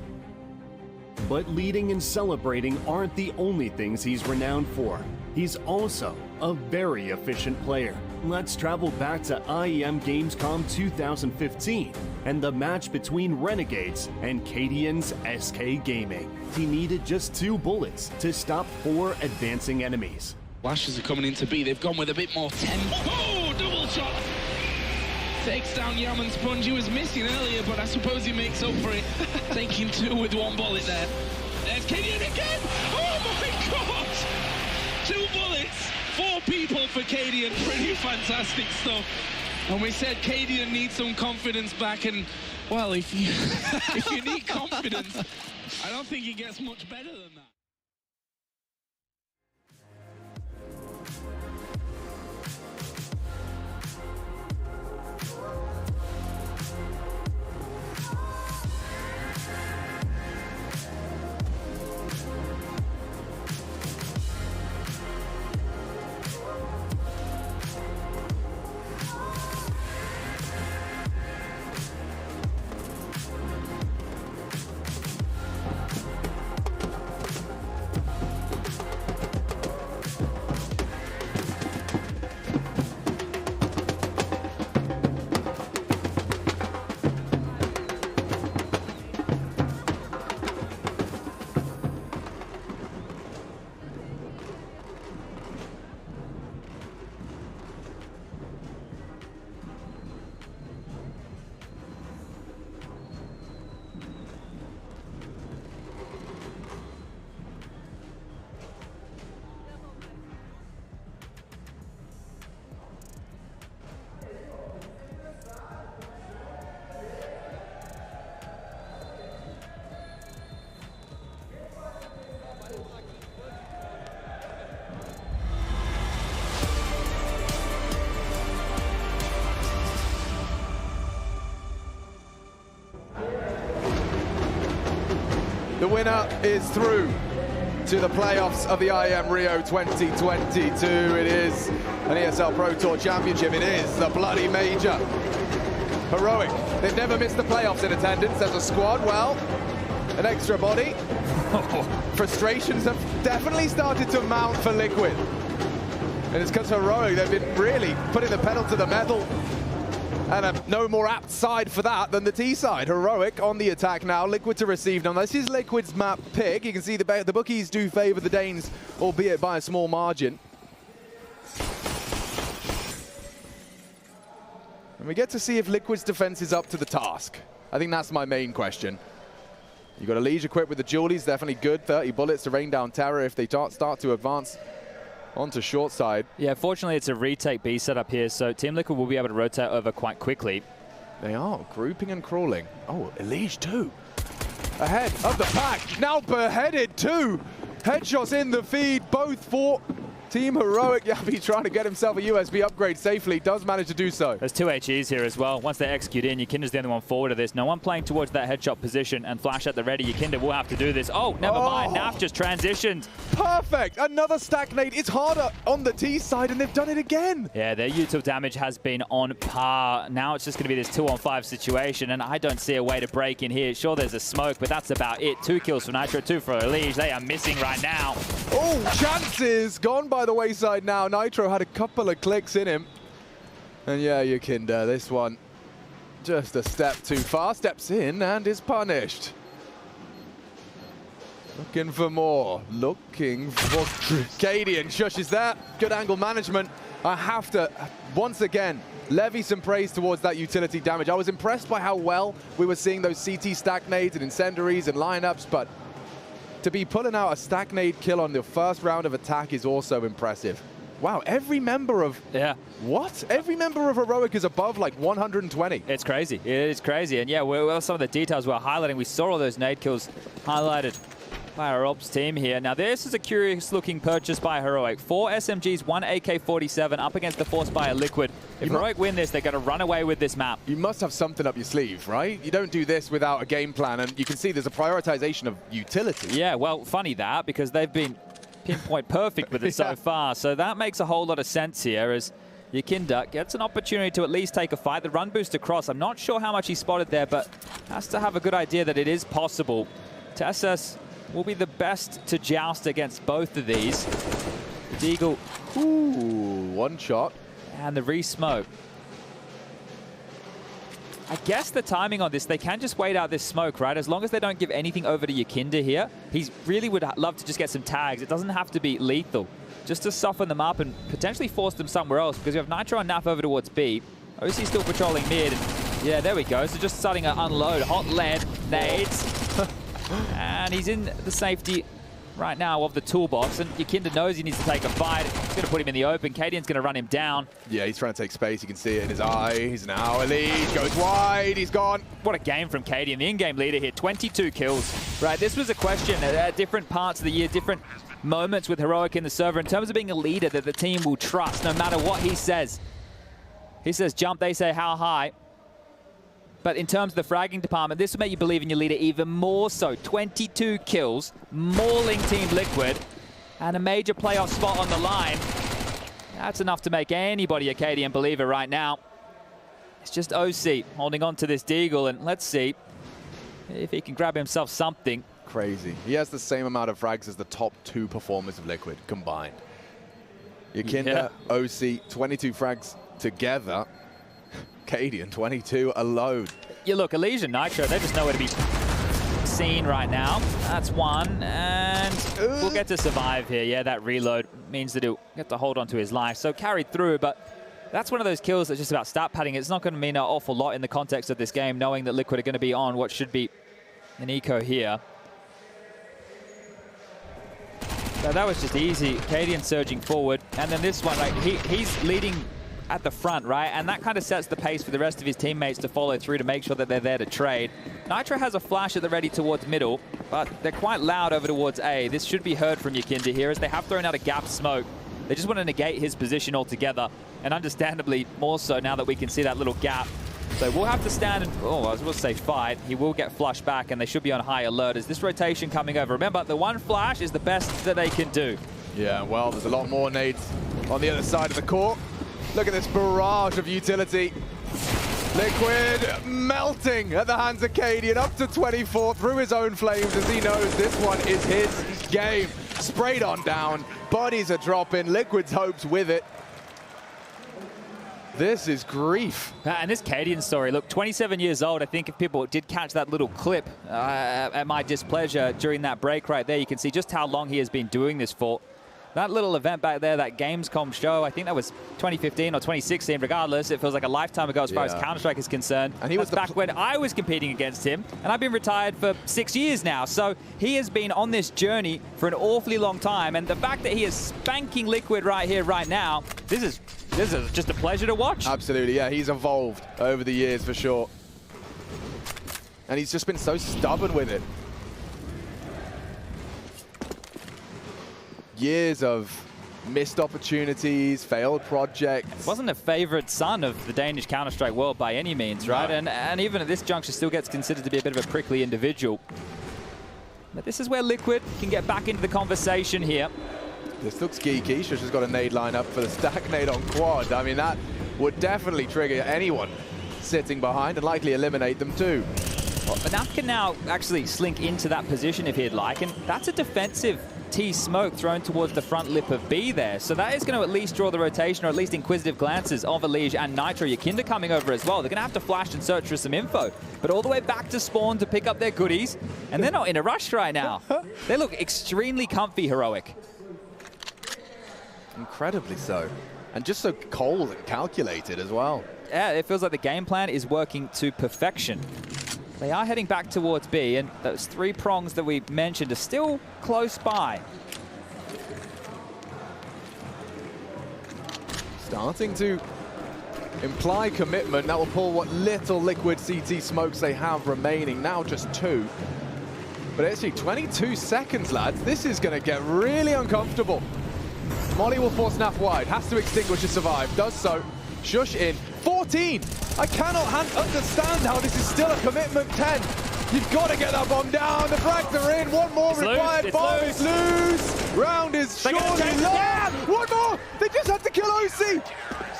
But leading and celebrating aren't the only things he's renowned for. He's also a very efficient player, let's travel back to IEM Gamescom 2015 and the match between Renegades and Cadian's SK Gaming. He needed just 2 bullets to stop 4 advancing enemies. Lashes are coming into B. They've gone with a bit more tempo. Oh, double shot! Takes down Yaman Sponge. He was missing earlier, but I suppose he makes up for it. Taking 2 with 1 bullet there. There's Cadian again! Oh my God! 2 bullets, 4 people for Cadian. Pretty fantastic stuff. And we said Cadian needs some confidence back, and well, if you if you need confidence, I don't think it gets much better than that. The winner is through to the playoffs of the IEM Rio 2022. It is an ESL Pro Tour Championship. It is the bloody major. Heroic. They've never missed the playoffs in attendance as a squad. Well, an extra body. Frustrations have definitely started to mount for Liquid. And it's because Heroic, they've been really putting the pedal to the metal. And a no more apt side for that than the T side. Heroic on the attack now. Liquid to receive. Now, this is Liquid's map pick. You can see the bookies do favor the Danes, albeit by a small margin. And we get to see if Liquid's defense is up to the task. I think that's my main question. You've got a Liege equipped with the Julies, definitely good. 30 bullets to rain down terror if they start to advance onto short side. Yeah, fortunately it's a retake B setup here, so Team Liquid will be able to rotate over quite quickly. They are grouping and crawling. Oh, Elige too. Ahead of the pack. Now beheaded too. Headshots in the feed, both for Team Heroic. Yabi trying to get himself a USB upgrade safely. Does manage to do so. There's 2 HEs here as well. Once they execute in, Yakinda's the only one forward of this. No one playing towards that headshot position, and Flash at the ready. Yakinda will have to do this. Oh, never mind. Naf just transitioned. Perfect. Another stagnate. It's harder on the T side, and they've done it again. Yeah, their util damage has been on par. Now it's just going to be this 2-on-5 situation, and I don't see a way to break in here. Sure, there's a smoke, but that's about it. 2 kills for Nitro, 2 for Elige. They are missing right now. Oh, chances gone by the wayside now. Nitro had a couple of clicks in him. And yeah, Yakinda, this one just a step too far. Steps in and is punished. Looking for more. Looking for Cadian. Shushes that. Good angle management. I have to, once again, levy some praise towards that utility damage. I was impressed by how well we were seeing those CT stagnades and incendiaries and lineups, but to be pulling out a stagnate kill on the first round of attack is also impressive. Wow, every member of... Yeah. What? Every member of Heroic is above like 120. It's crazy. It is crazy. And yeah, well, some of the details we're highlighting. We saw all those nade kills highlighted by our ops team here. Now, this is a curious-looking purchase by Heroic. 4 SMGs, 1 AK-47 up against the Force by a Liquid. If Heroic win this, they're going to run away with this map. You must have something up your sleeve, right? You don't do this without a game plan, and you can see there's a prioritization of utility. Yeah, well, funny that, because they've been pinpoint perfect with it so far. So that makes a whole lot of sense here as Yakinda gets an opportunity to at least take a fight. The run boost across, I'm not sure how much he spotted there, but has to have a good idea that it is possible. Tessas will be the best to joust against both of these. Deagle. Ooh, one shot. And the re-smoke. I guess the timing on this, they can just wait out this smoke, right? As long as they don't give anything over to Yakinda here, he really would love to just get some tags. It doesn't have to be lethal. Just to soften them up and potentially force them somewhere else, because we have Nitro and Naf over towards B. OC still patrolling mid. And yeah, there we go. So just starting to unload. Hot lead, nades. And he's in the safety right now of the toolbox, and Yakinda knows he needs to take a fight. He's going to put him in the open. Cadian's going to run him down. Yeah, he's trying to take space. You can see it in his eye. He's now a lead. Goes wide. He's gone. What a game from Cadian, the in-game leader here. 22 kills. Right, this was a question at different parts of the year, different moments with Heroic in the server in terms of being a leader that the team will trust no matter what he says. He says jump, they say how high. But in terms of the fragging department, this will make you believe in your leader even more so. 22 kills, mauling Team Liquid, and a major playoff spot on the line. That's enough to make anybody a Cadian believer right now. It's just OC holding on to this Deagle, and let's see if he can grab himself something. Crazy. He has the same amount of frags as the top 2 performers of Liquid combined. Yakinda, OC, 22 frags together. Cadian, 22 alone. Yeah, look, Elysian Nitro, they're just nowhere to be seen right now. That's one, and we'll get to survive here. Yeah, that reload means that he'll get to hold on to his life. So carried through, but that's one of those kills that's just about stat padding. It's not going to mean an awful lot in the context of this game, knowing that Liquid are going to be on what should be an eco here. So that was just easy. Cadian surging forward, and then this one, right, he's leading at the front, right? And that kind of sets the pace for the rest of his teammates to follow through to make sure that they're there to trade. Nitro has a flash at the ready towards middle, but they're quite loud over towards A. This should be heard from Yakinda here as they have thrown out a gap smoke. They just want to negate his position altogether, and understandably more so now that we can see that little gap. So we'll have to stand and, I was going to say fight. He will get flushed back, and they should be on high alert as this rotation coming over. Remember, the one flash is the best that they can do. Yeah, well, there's a lot more nades on the other side of the court. Look at this barrage of utility. Liquid melting at the hands of Cadian, up to 24 through his own flames as he knows this one is his game. Sprayed on down, bodies are dropping, Liquid's hopes with it. This is grief. And this Cadian story, look, 27 years old. I think if people did catch that little clip at my displeasure during that break right there, you can see just how long he has been doing this for. That little event back there, that Gamescom show, I think that was 2015 or 2016. Regardless, it feels like a lifetime ago as far as Counter-Strike is concerned. And he was back when I was competing against him, and I've been retired for 6 years now. So he has been on this journey for an awfully long time. And the fact that he is spanking Liquid right here, right now, this is just a pleasure to watch. Absolutely, yeah. He's evolved over the years for sure. And he's just been so stubborn with it. Years of missed opportunities, failed projects. Wasn't a favorite son of the Danish Counter-Strike world by any means, right? No. And even at this juncture still gets considered to be a bit of a prickly individual. But this is where Liquid can get back into the conversation here. This looks geeky. Shush has got a nade line up for the stack nade on quad. I mean, that would definitely trigger anyone sitting behind and likely eliminate them too. Well, Naf can now actually slink into that position if he'd like, and that's a defensive T-smoke thrown towards the front lip of B there. So that is going to at least draw the rotation, or at least inquisitive glances of Elige and Nitro. Yakinda coming over as well. They're going to have to flash and search for some info. But all the way back to spawn to pick up their goodies. And they're not in a rush right now. They look extremely comfy, Heroic. Incredibly so. And just so cold and calculated as well. Yeah, it feels like the game plan is working to perfection. They are heading back towards B, and those 3 prongs that we mentioned are still close by. Starting to imply commitment. That will pull what little Liquid CT smokes they have remaining. Now just 2. But actually 22 seconds, lads. This is going to get really uncomfortable. Molly will force Naf wide. Has to extinguish to survive. Does so. Shush in. 14! I cannot understand how this is still a commitment. 10. You've got to get that bomb down. The frags are in. One more it's required. Bomb is loose. Round is surely lost. One more. They just had to kill OC.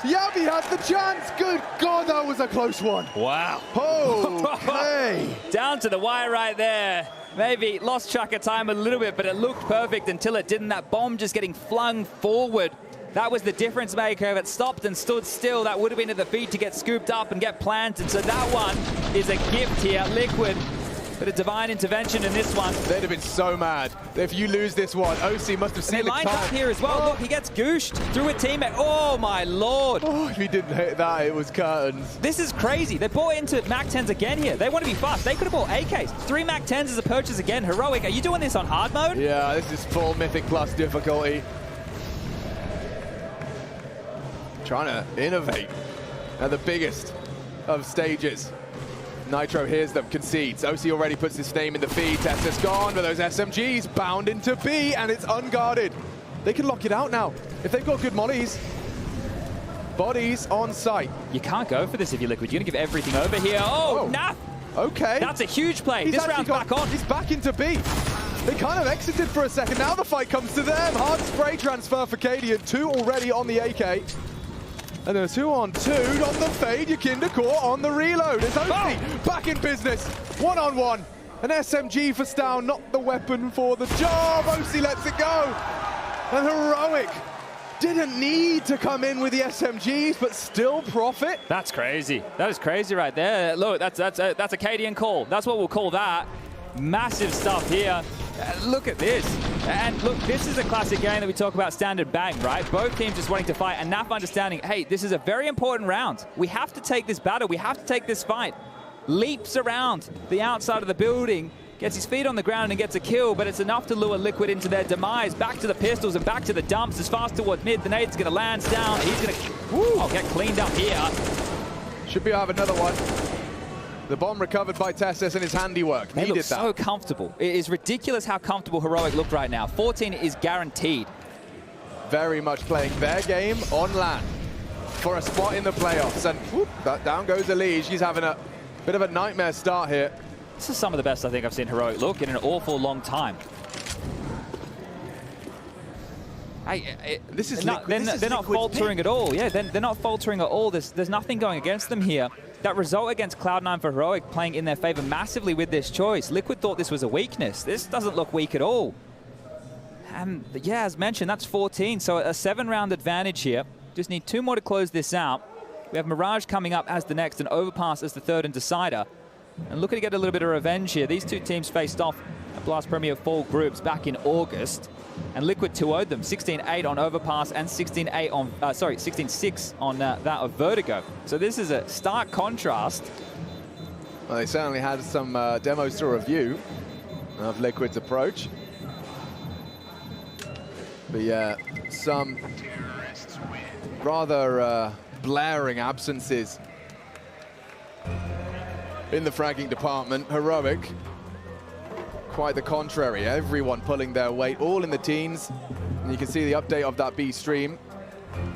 Yabi has the chance. Good God, that was a close one. Wow. Okay. Down to the wire right there. Maybe lost track of time a little bit, but it looked perfect until it didn't. That bomb just getting flung forward That was the difference maker. If it stopped and stood still, that would have been at the feet to get scooped up and get planted. So that one is a gift here. Liquid, but a divine intervention in this one. They'd have been so mad if you lose this one. OC must have seen the time. They lined up here as well. Oh. Look, he gets gooshed through a teammate. Oh, my Lord. Oh, if he didn't hit that, it was curtains. This is crazy. They bought into MAC-10s again here. They want to be fast. They could have bought AKs. 3 MAC-10s as a purchase again. Heroic, are you doing this on hard mode? Yeah, this is full Mythic Plus difficulty. Trying to innovate at the biggest of stages. Nitro hears them, concedes. OC already puts his name in the feed. Tessa's gone, but those SMGs bound into B, and it's unguarded. They can lock it out now if they've got good mollies. Bodies on site. You can't go for this if you're Liquid. You're going to give everything over here. Oh, Naf! Okay. That's a huge play. This round's back on. He's back into B. They kind of exited for a second. Now the fight comes to them. Hard spray transfer for Cadian. 2 already on the AK. And then a 2-on-2 on the fade. Yakinda caught on the reload. It's OC back in business. 1-on-1. An SMG for Stow, not the weapon for the job. OC lets it go. And Heroic didn't need to come in with the SMGs, but still profit. That's crazy. That is crazy right there. Look, that's a Cadian call. That's what we'll call that. Massive stuff here. Look at this. And look, this is a classic game that we talk about standard bang, right? Both teams just wanting to fight, and NAF understanding, hey, this is a very important round. We have to take this battle. We have to take this fight. Leaps around the outside of the building, gets his feet on the ground and gets a kill, but it's enough to lure Liquid into their demise. Back to the pistols and back to the dumps. As fast towards mid, the nade's going to land down. He's going to get cleaned up here. Should be have another one. The bomb recovered by Tessus and his handiwork. They look so comfortable. It is ridiculous how comfortable Heroic looked right now. 14 is guaranteed. Very much playing their game on land for a spot in the playoffs. And whoop, down goes Elige. He's having a bit of a nightmare start here. This is some of the best I think I've seen Heroic look in an awful long time. They're not faltering at all. Yeah, they're not faltering at all. There's nothing going against them here. That result against Cloud9 for Heroic playing in their favor massively with this choice. Liquid thought this was a weakness. This doesn't look weak at all. Yeah, as mentioned, that's 14. So a 7-round advantage here. Just need 2 more to close this out. We have Mirage coming up as the next and Overpass as the third and decider. And looking to get a little bit of revenge here. These 2 teams faced off at Blast Premier Fall Groups back in August. And Liquid 2-0'd them, 16-8 on Overpass and 16-8 on, 16-6 on that of Vertigo. So this is a stark contrast. Well, they certainly had some demos to review of Liquid's approach. But yeah, some rather blaring absences in the fragging department. Heroic, quite the contrary. Everyone pulling their weight, all in the teens. And you can see the update of that B stream.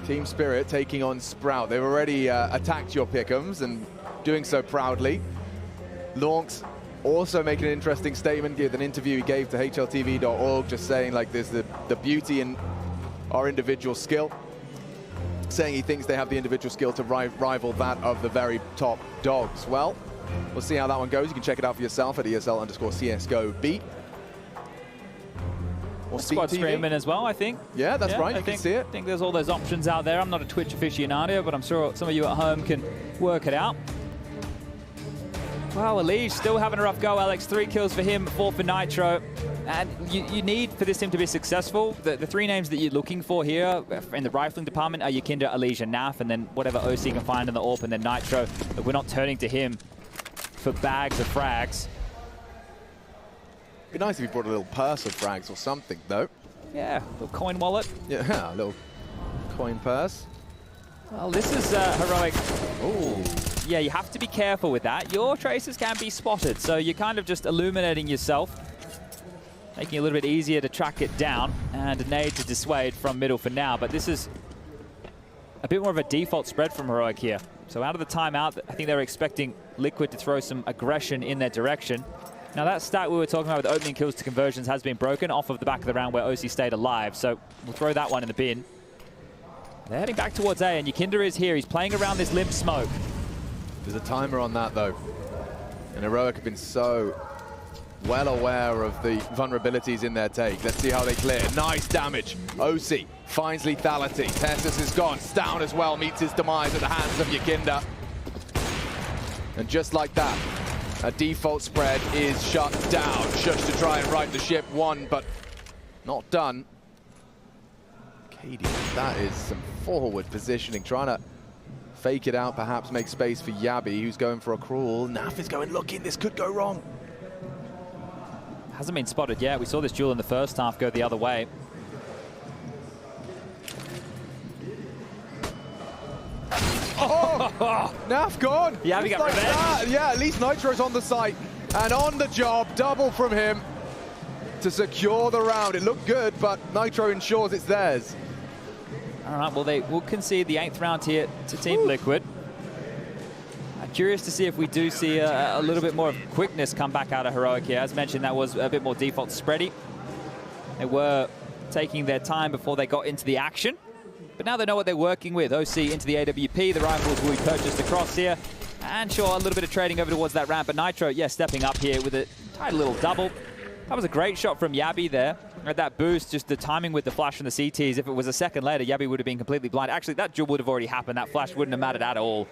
Team Spirit taking on Sprout. They've already attacked your pick'ems and doing so proudly. Lonks also making an interesting statement with an interview he gave to hltv.org, just saying like there's the beauty in our individual skill. Saying he thinks they have the individual skill to rival that of the very top dogs. Well, we'll see how that one goes. You can check it out for yourself at ESL_CSGO-B. Squad streaming as well, I think. Yeah, that's right. You can see it. I think there's all those options out there. I'm not a Twitch aficionado, but I'm sure some of you at home can work it out. Wow, Elige still having a rough go, Alex. 3 kills for him, 4 for Nitro. And you need, for this team to be successful, the 3 names that you're looking for here in the rifling department are Yakinda, Elige, and Naf, and then whatever OC can find in the AWP, and then Nitro. But we're not turning to him for bags of frags. It'd be nice if you brought a little purse of frags or something, though. Yeah, a little coin wallet. Yeah, a little coin purse. Well, this is Heroic. Ooh. Yeah, you have to be careful with that. Your traces can be spotted, so you're kind of just illuminating yourself, making it a little bit easier to track it down, and a nade to dissuade from middle for now. But this is a bit more of a default spread from Heroic here. So out of the timeout, I think they were expecting Liquid to throw some aggression in their direction. Now that stat we were talking about with opening kills to conversions has been broken off of the back of the round where OC stayed alive. So we'll throw that one in the bin. They're heading back towards A, and Yakinda is here. He's playing around this limp smoke. There's a timer on that, though. And Heroic have been so well aware of the vulnerabilities in their take. Let's see how they clear. Nice damage. OC finds lethality. Tessus is gone. Down as well, meets his demise at the hands of Yakinda. And just like that, a default spread is shut down. Shush to try and right the ship. One, but not done. Katie, that is some forward positioning. Trying to fake it out, perhaps make space for Yabi, who's going for a crawl. Naf is going looking. This could go wrong. Hasn't been spotted yet. We saw this duel in the first half go the other way. Oh! Naf gone! Yeah, we got revenge. That. Yeah, at least Nitro's on the site and on the job. Double from him to secure the round. It looked good, but Nitro ensures it's theirs. All right, well, they will concede the 8th round here to Team Liquid. I'm curious to see if we do see a little bit more of quickness come back out of Heroic here. As mentioned, that was a bit more default spready. They were taking their time before they got into the action. But now they know what they're working with. OC into the AWP. The rifles will be purchased across here. And sure, a little bit of trading over towards that ramp. But Nitro, yeah, stepping up here with a tight little double. That was a great shot from Yabi there. At that boost, just the timing with the flash from the CTs. If it was a second later, Yabi would have been completely blind. Actually, that duel would have already happened. That flash wouldn't have mattered at all.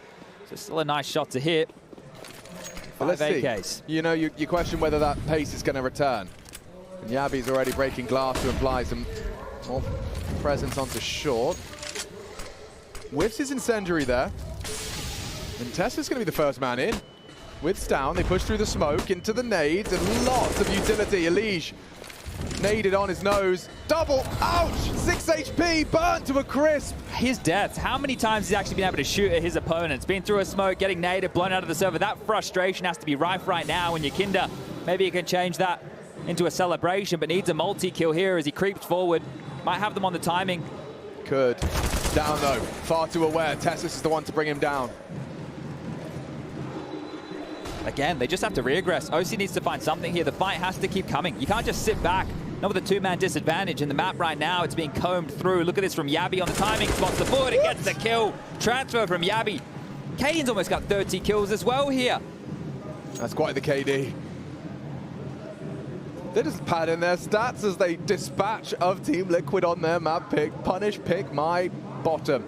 So still a nice shot to hit. Well, let's see. You know, you question whether that pace is going to return. And Yabi's already breaking glass to imply some more presence onto short. Whiffs his incendiary there. And Tessa's going to be the first man in. With down, they push through the smoke into the nades and lots of utility. Elige naded on his nose. Double, ouch! 6 HP, burnt to a crisp. His death, how many times has he actually been able to shoot at his opponents? Been through a smoke, getting naded, blown out of the server. That frustration has to be rife right now. And Yakinda, maybe he can change that into a celebration, but needs a multi-kill here as he creeps forward. Might have them on the timing. Could. Down though, far too aware. Tessus is the one to bring him down. Again, they just have to regress. OC needs to find something here. The fight has to keep coming. You can't just sit back. Not with a 2-man disadvantage in the map right now. It's being combed through. Look at this from Yabi on the timing. Spots the foot. It gets the kill. Transfer from Yabi. Cadian's almost got 30 kills as well here. That's quite the KD. They're just padding their stats as they dispatch of Team Liquid on their map pick. Punish pick my bottom.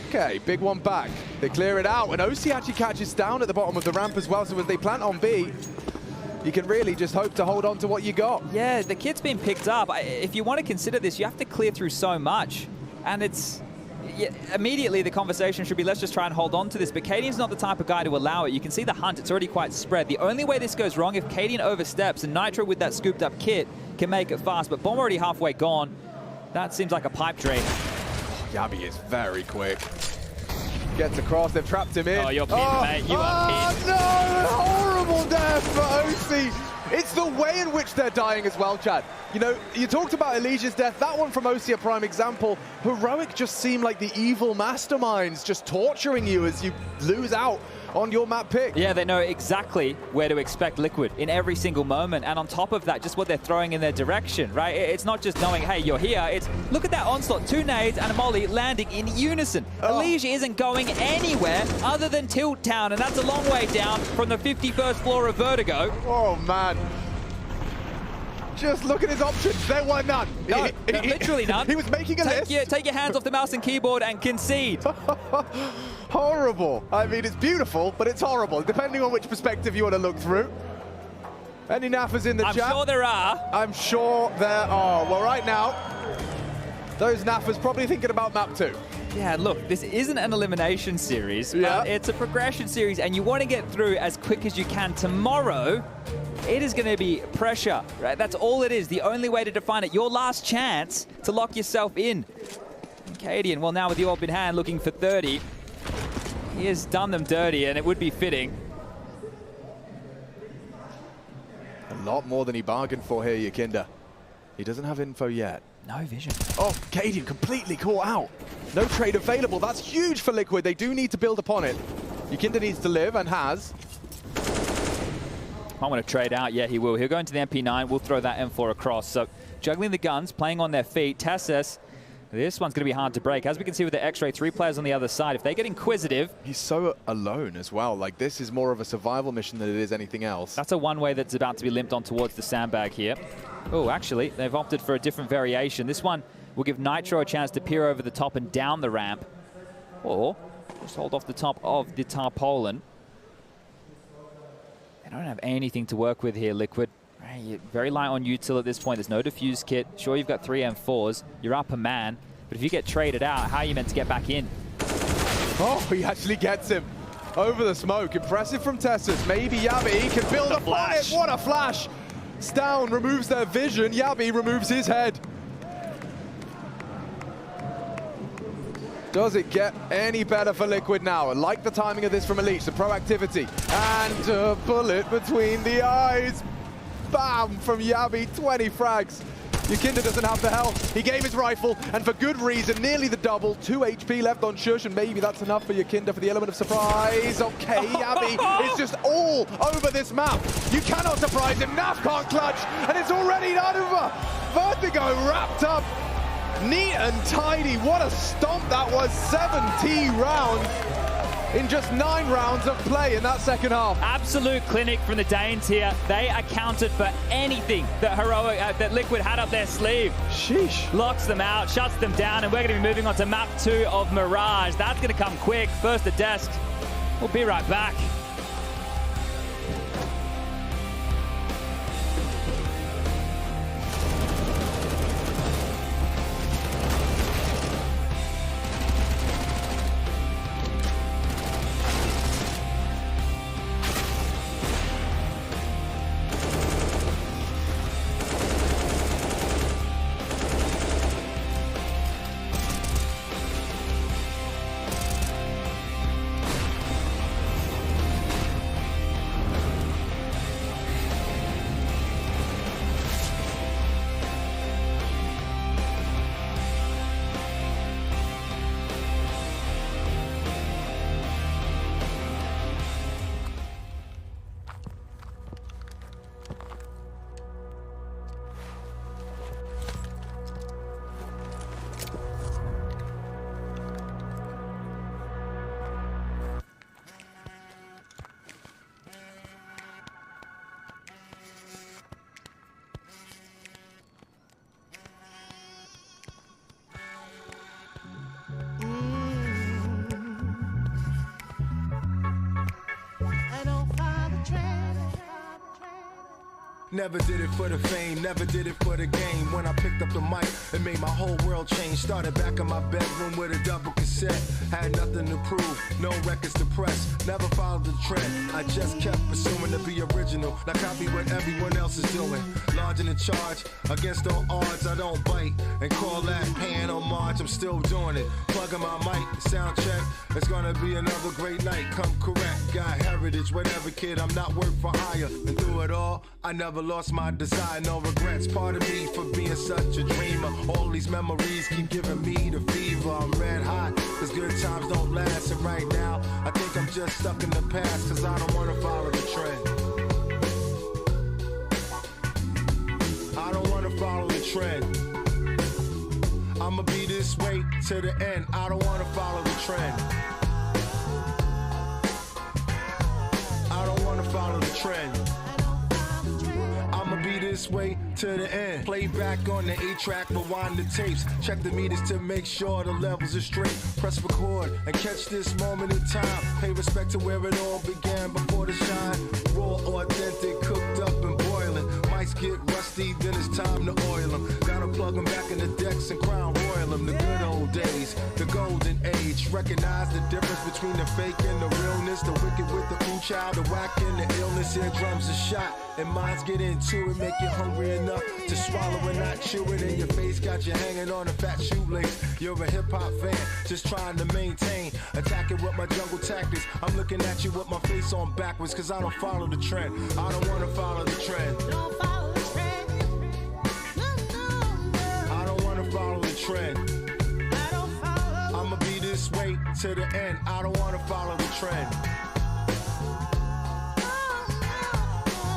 Okay, big one back. They clear it out, and OC actually catches down at the bottom of the ramp as well, so as they plant on B, you can really just hope to hold on to what you got. Yeah, the kid's been picked up. If you want to consider this, you have to clear through so much, and it's... Yeah, immediately the conversation should be, let's just try and hold on to this, but Cadian's not the type of guy to allow it. You can see the hunt, it's already quite spread. The only way this goes wrong, if Cadian oversteps, and Nitro with that scooped up kit can make it fast, but Bomb already halfway gone. That seems like a pipe dream. Yabi is very quick. Gets across, they've trapped him in. Oh, you're pinned, mate. You are pinned. No! Horrible death for OC. It's the way in which they're dying as well, Chad. You know, you talked about Elige's death. That one from OC, a prime example. Heroic just seem like the evil masterminds just torturing you as you lose out on your map pick. Yeah, they know exactly where to expect Liquid in every single moment. And on top of that, just what they're throwing in their direction, right? It's not just knowing, hey, you're here. It's, look at that onslaught. 2 nades and a molly landing in unison. Elige isn't going anywhere other than Tilt Town, and that's a long way down from the 51st floor of Vertigo. Oh, man. Just look at his options. There were none. No, literally none. He was making a list. Take your hands off the mouse and keyboard and concede. Horrible. I mean, it's beautiful, but it's horrible, depending on which perspective you want to look through. Any naffers in the chat? I'm sure there are. I'm sure there are. Well, right now, those naffers probably thinking about map 2. Yeah, look, this isn't an elimination series, but it's a progression series, and you want to get through as quick as you can. Tomorrow, it is going to be pressure, right? That's all it is. The only way to define it. Your last chance to lock yourself in. Cadian, well, now with the orb in hand, looking for 30. He has done them dirty, and it would be fitting. A lot more than he bargained for here, Yakinda. He doesn't have info yet. No vision. Oh, Cadian completely caught out. No trade available. That's huge for Liquid. They do need to build upon it. Yakinda needs to live and has. Might want to trade out. Yeah, he will. He'll go into the MP9. We'll throw that M4 across. So juggling the guns, playing on their feet. Tessus This one's going to be hard to break. As we can see with the X-Ray, 3 players on the other side. If they get inquisitive... He's so alone as well. Like, this is more of a survival mission than it is anything else. That's a one-way that's about to be limped on towards the sandbag here. Oh, actually, they've opted for a different variation. This one will give Nitro a chance to peer over the top and down the ramp. Or just hold off the top of the tarpaulin. They don't have anything to work with here, Liquid. Very light on util at this point. There's no defuse kit. Sure, you've got 3 M4s. You're up a man. But if you get traded out, how are you meant to get back in? Oh, he actually gets him over the smoke. Impressive from Tessus. Maybe Yabi can build a flash. What a flash. Stown removes their vision. Yabi removes his head. Does it get any better for Liquid now? I like the timing of this from Elite, the proactivity. And a bullet between the eyes. Bam! From Yabi, 20 frags. Yakinda doesn't have the health. He gave his rifle, and for good reason, nearly the double. 2 HP left on Shush, and maybe that's enough for Yakinda for the element of surprise. Okay, Yabi is just all over this map. You cannot surprise him. Naf can't clutch, and it's already over. Vertigo wrapped up. Neat and tidy. What a stomp that was. 70 rounds in just 9 rounds of play in that second half. Absolute clinic from the Danes here. They accounted for anything that that Liquid had up their sleeve. Sheesh. Locks them out, shuts them down, and we're going to be moving on to map 2 of Mirage. That's going to come quick. First the desk. We'll be right back. Never did it for the fame, never did it for the game. When I picked up the mic, it made my whole world change. Started back in my bedroom with a double cassette. Had nothing to prove, no records to press. Never followed the trend, I just kept pursuing to be original. Now copy what everyone else is doing. Large in the charge, against all odds I don't bite. And call that paying homage, I'm still doing it. Plugging my mic, sound check. It's gonna be another great night, come correct. Got heritage, whatever kid, I'm not work for hire. And through it all, I never lost my desire, no regrets. Part of me for being such a dreamer. All these memories keep giving me the fever. I'm red hot, cause good times don't last. And right now, I think I'm just stuck in the past, cause I don't wanna follow the trend. I don't wanna follow the trend. I'ma be this way to the end. I don't wanna follow the trend. I don't wanna follow the trend. I'ma be this way to the end. Play back on the 8-track, rewind the tapes. Check the meters to make sure the levels are straight. Press record and catch this moment in time. Pay respect to where it all began before the shine. Raw, authentic, cooked up and boiling. Mics get rusty, then it's time to oil them. Gotta plug them back in the decks and crown royal them. The good old days, the golden age. Recognize the difference between the fake and the realness. The wicked with the ooh child, the whack and the illness. Eardrums are shot and minds get into it. Make you hungry enough to swallow and not chew it. And your face got you hanging on a fat shoelace. You're a hip-hop fan, just trying to maintain. Attacking with my jungle tactics. I'm looking at you with my face on backwards, cause I don't follow the trend. I don't wanna follow the trend. Don't follow the trend. I don't wanna follow the trend. I don't follow. I'ma be this way to the end. I don't wanna follow the trend.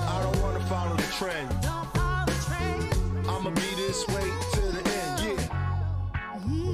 I don't wanna follow the trend. I'ma be this way to the end, yeah.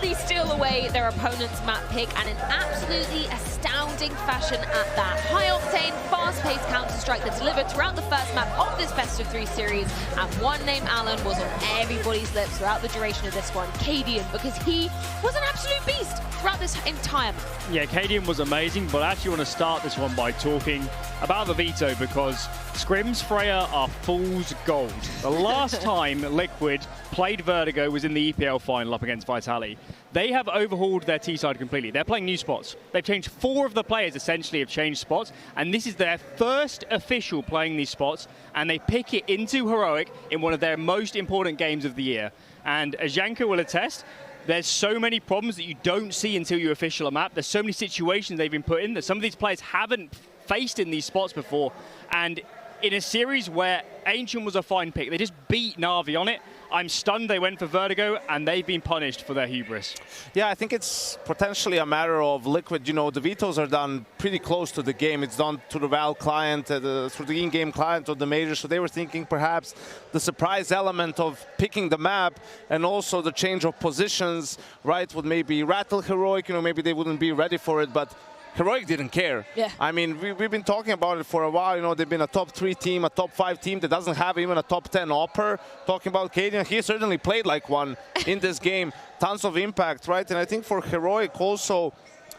completely steal away their opponent's map pick, and in absolutely astounding fashion at that. High-octane, fast-paced Counter-Strike that delivered throughout the first map of this best-of-3 series, and one name Alan was on everybody's lips throughout the duration of this one, Cadian, because he was an absolute beast throughout this entire map. Yeah, Cadian was amazing, but I actually want to start this one by talking about the veto, because Scrims Freya are fool's gold. The last time Liquid played Vertigo was in the EPL final up against Vitality. They have overhauled their T-side completely. They're playing new spots. They've changed 4 of the players, essentially, have changed spots, and this is their first official playing these spots, and they pick it into Heroic in one of their most important games of the year. And as Janko will attest, there's so many problems that you don't see until you official a map. There's so many situations they've been put in that some of these players haven't faced in these spots before. And in a series where Ancient was a fine pick, they just beat Na'Vi on it. I'm stunned they went for Vertigo, and they've been punished for their hubris. Yeah, I think it's potentially a matter of Liquid. You know, the vetoes are done pretty close to the game. It's done to the Valve client, through the in-game client of the Major. So they were thinking perhaps the surprise element of picking the map and also the change of positions, right, would maybe rattle Heroic. You know, maybe they wouldn't be ready for it, but Heroic didn't care. Yeah. I mean, we've been talking about it for a while. You know, they've been a top 3 team, a top 5 team that doesn't have even a top 10 upper. Talking about Cadian, he certainly played like one in this game. Tons of impact, right? And I think for Heroic also,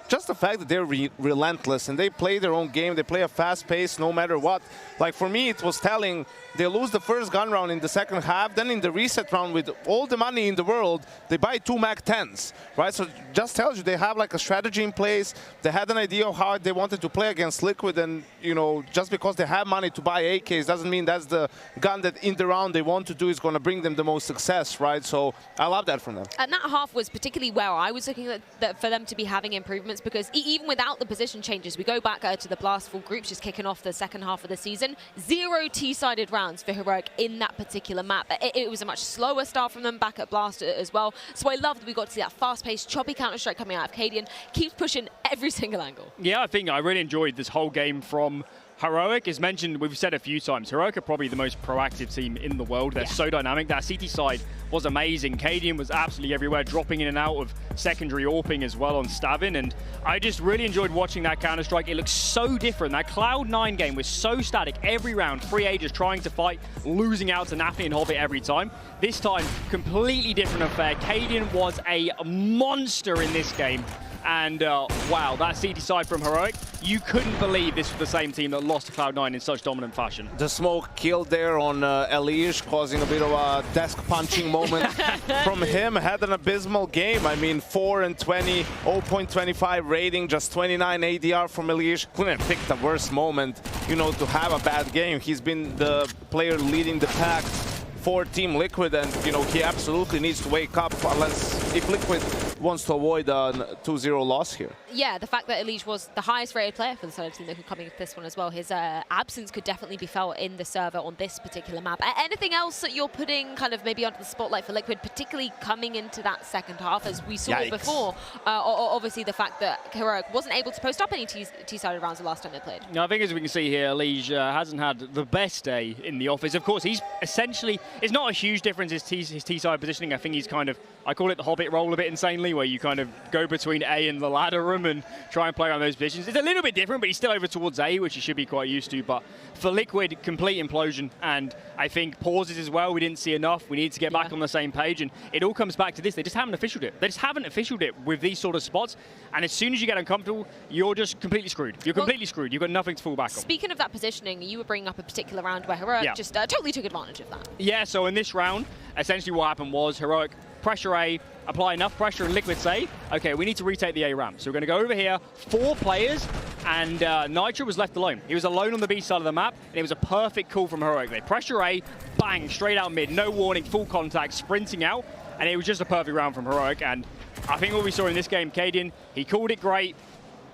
just the fact that they're relentless and they play their own game, they play a fast pace no matter what. Like for me, it was telling, they lose the first gun round in the second half, then in the reset round with all the money in the world, they buy 2 Mac 10s, right? So just tells you they have like a strategy in place. They had an idea of how they wanted to play against Liquid, and you know, just because they have money to buy AKs doesn't mean that's the gun that in the round they want to do is going to bring them the most success, right? So I love that from them. And that half was particularly where I was looking at for them to be having improvements, because even without the position changes, we go back to the Blastful groups just kicking off the second half of the season. 0 T-sided rounds for Heroic in that particular map. It was a much slower start from them back at Blast as well. So I love that we got to see that fast-paced, choppy Counter-Strike coming out of Cadian. Keeps pushing every single angle. Yeah, I think I really enjoyed this whole game from Heroic. As mentioned, we've said a few times, Heroic are probably the most proactive team in the world. They're so dynamic. That CT side was amazing. Cadian was absolutely everywhere, dropping in and out of secondary AWPing as well on Stavin, and I just really enjoyed watching that Counter-Strike. It looks so different. That Cloud9 game was so static every round. Free Agents trying to fight, losing out to Nafi and Hobbit every time. This time, completely different affair. Cadian was a monster in this game. And wow, that CT side from Heroic, you couldn't believe this was the same team that lost to Cloud9 in such dominant fashion. The smoke killed there on Elish, causing a bit of a desk punching moment from him. Had an abysmal game. I mean, 4 and 20, 0.25 rating, just 29 ADR from Elish. Couldn't have picked the worst moment, you know, to have a bad game. He's been the player leading the pack for Team Liquid, and you know, he absolutely needs to wake up unless if Liquid wants to avoid a 2-0 loss here. Yeah, the fact that Elish was the highest rated player for the side of Team Liquid coming into this one as well, his absence could definitely be felt in the server on this particular map. Anything else that you're putting kind of maybe onto the spotlight for Liquid, particularly coming into that second half, as we saw before? Obviously the fact that Heroic wasn't able to post up any T-sided rounds the last time they played. Now, I think as we can see here, Elish hasn't had the best day in the office. Of course, he's essentially, it's not a huge difference his T-side positioning. I think he's kind of, I call it the Hobbit role a bit insanely, where you kind of go between A and the ladder room and try and play on those positions. It's a little bit different, but he's still over towards A, which he should be quite used to. But for Liquid, complete implosion. And I think pauses as well, we didn't see enough. We need to get back on the same page. And it all comes back to this. They just haven't officialed it. They just haven't officialed it with these sort of spots. And as soon as you get uncomfortable, you're just completely screwed. You're completely screwed. You've got nothing to fall back on. Speaking of that positioning, you were bringing up a particular round where Heroic just totally took advantage of that. Yeah, so in this round, essentially what happened was Heroic pressure A, apply enough pressure, and Liquid say, okay, we need to retake the A ramp. So we're going to go over here, 4 players, and Nitro was left alone. He was alone on the B side of the map, and it was a perfect call from Heroic. They pressure A, bang, straight out mid, no warning, full contact, sprinting out, and it was just a perfect round from Heroic. And I think what we saw in this game, Cadian, he called it great.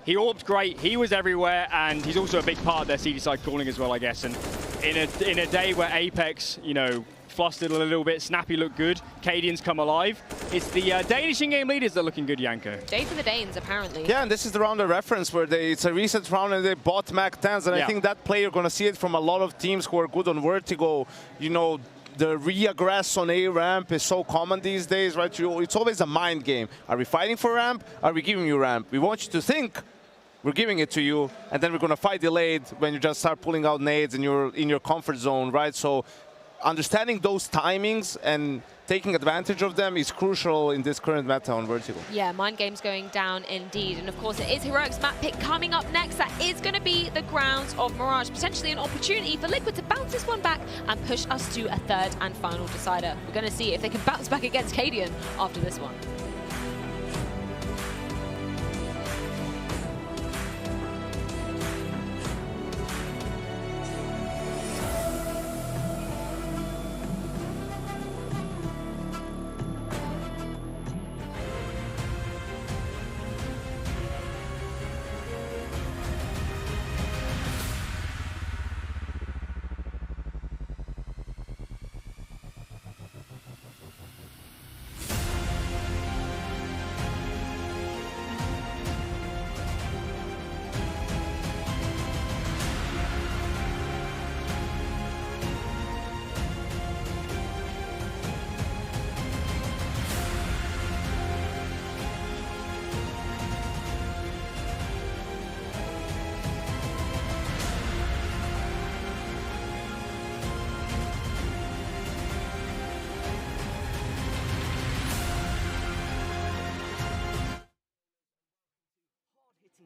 He AWP'd great, he was everywhere, and he's also a big part of their CD side calling as well, I guess. And in a day where Apex, you know, flustered a little bit, Snappy looked good, Cadian's come alive. It's the Danish in-game leaders that are looking good, Janko. Day for the Danes, apparently. Yeah, and this is the round of reference where it's a reset round and they bought Mac 10s, and I think that play, you're going to see it from a lot of teams who are good on Vertigo, you know, the re-aggress on A ramp is so common these days, right? It's always a mind game. Are we fighting for ramp? Are we giving you ramp? We want you to think we're giving it to you, and then we're going to fight delayed when you just start pulling out nades and you're in your comfort zone, right? So understanding those timings and taking advantage of them is crucial in this current meta on Vertical. Yeah, mind games going down indeed. And of course, it is Heroic's map pick coming up next. That is going to be the grounds of Mirage. Potentially an opportunity for Liquid to bounce this one back and push us to a third and final decider. We're going to see if they can bounce back against Cadian after this one.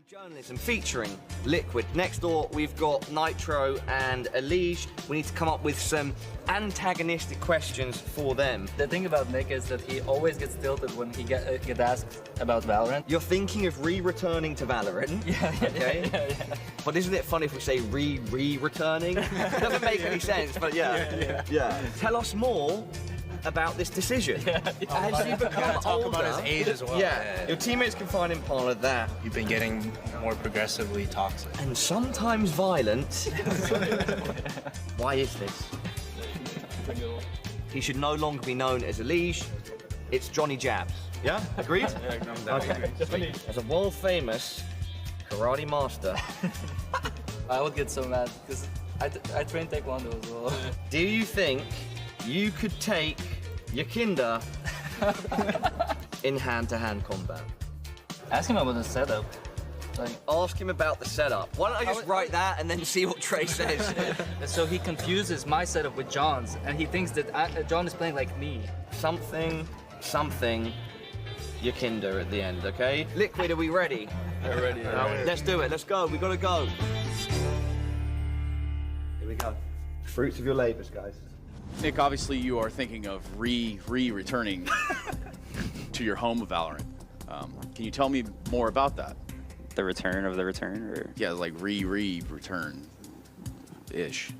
Journalism featuring Liquid. Next door, we've got Nitro and Elige. We need to come up with some antagonistic questions for them. The thing about Nick is that he always gets tilted when he get asked about Valorant. You're thinking of re-returning to Valorant. Yeah, okay. yeah. But isn't it funny if we say re-returning? It doesn't make any sense, but yeah. Tell us more about this decision. As you become talk older, about his age as well. Yeah, your teammates can find in Parlor that you've been getting more progressively toxic. And sometimes violent. Why is this? He should no longer be known as Elige. It's Johnny Jabs. Yeah? Agreed? Okay. As a world-famous karate master. I would get so mad because I train Taekwondo as well. Do you think you could take Yakinda in hand-to-hand combat? Ask him about the setup. Ask him about the setup. Why don't I just write that and then see what Trey says? So he confuses my setup with John's, and he thinks that John is playing like me. Something, Yakinda at the end, okay? Liquid, are we ready? We're ready. Let's do it. Let's go. We gotta go. Here we go. Fruits of your labors, guys. Nick, obviously you are thinking of returning to your home of Valorant. Can you tell me more about that? The return of the return, or yeah, like return-ish.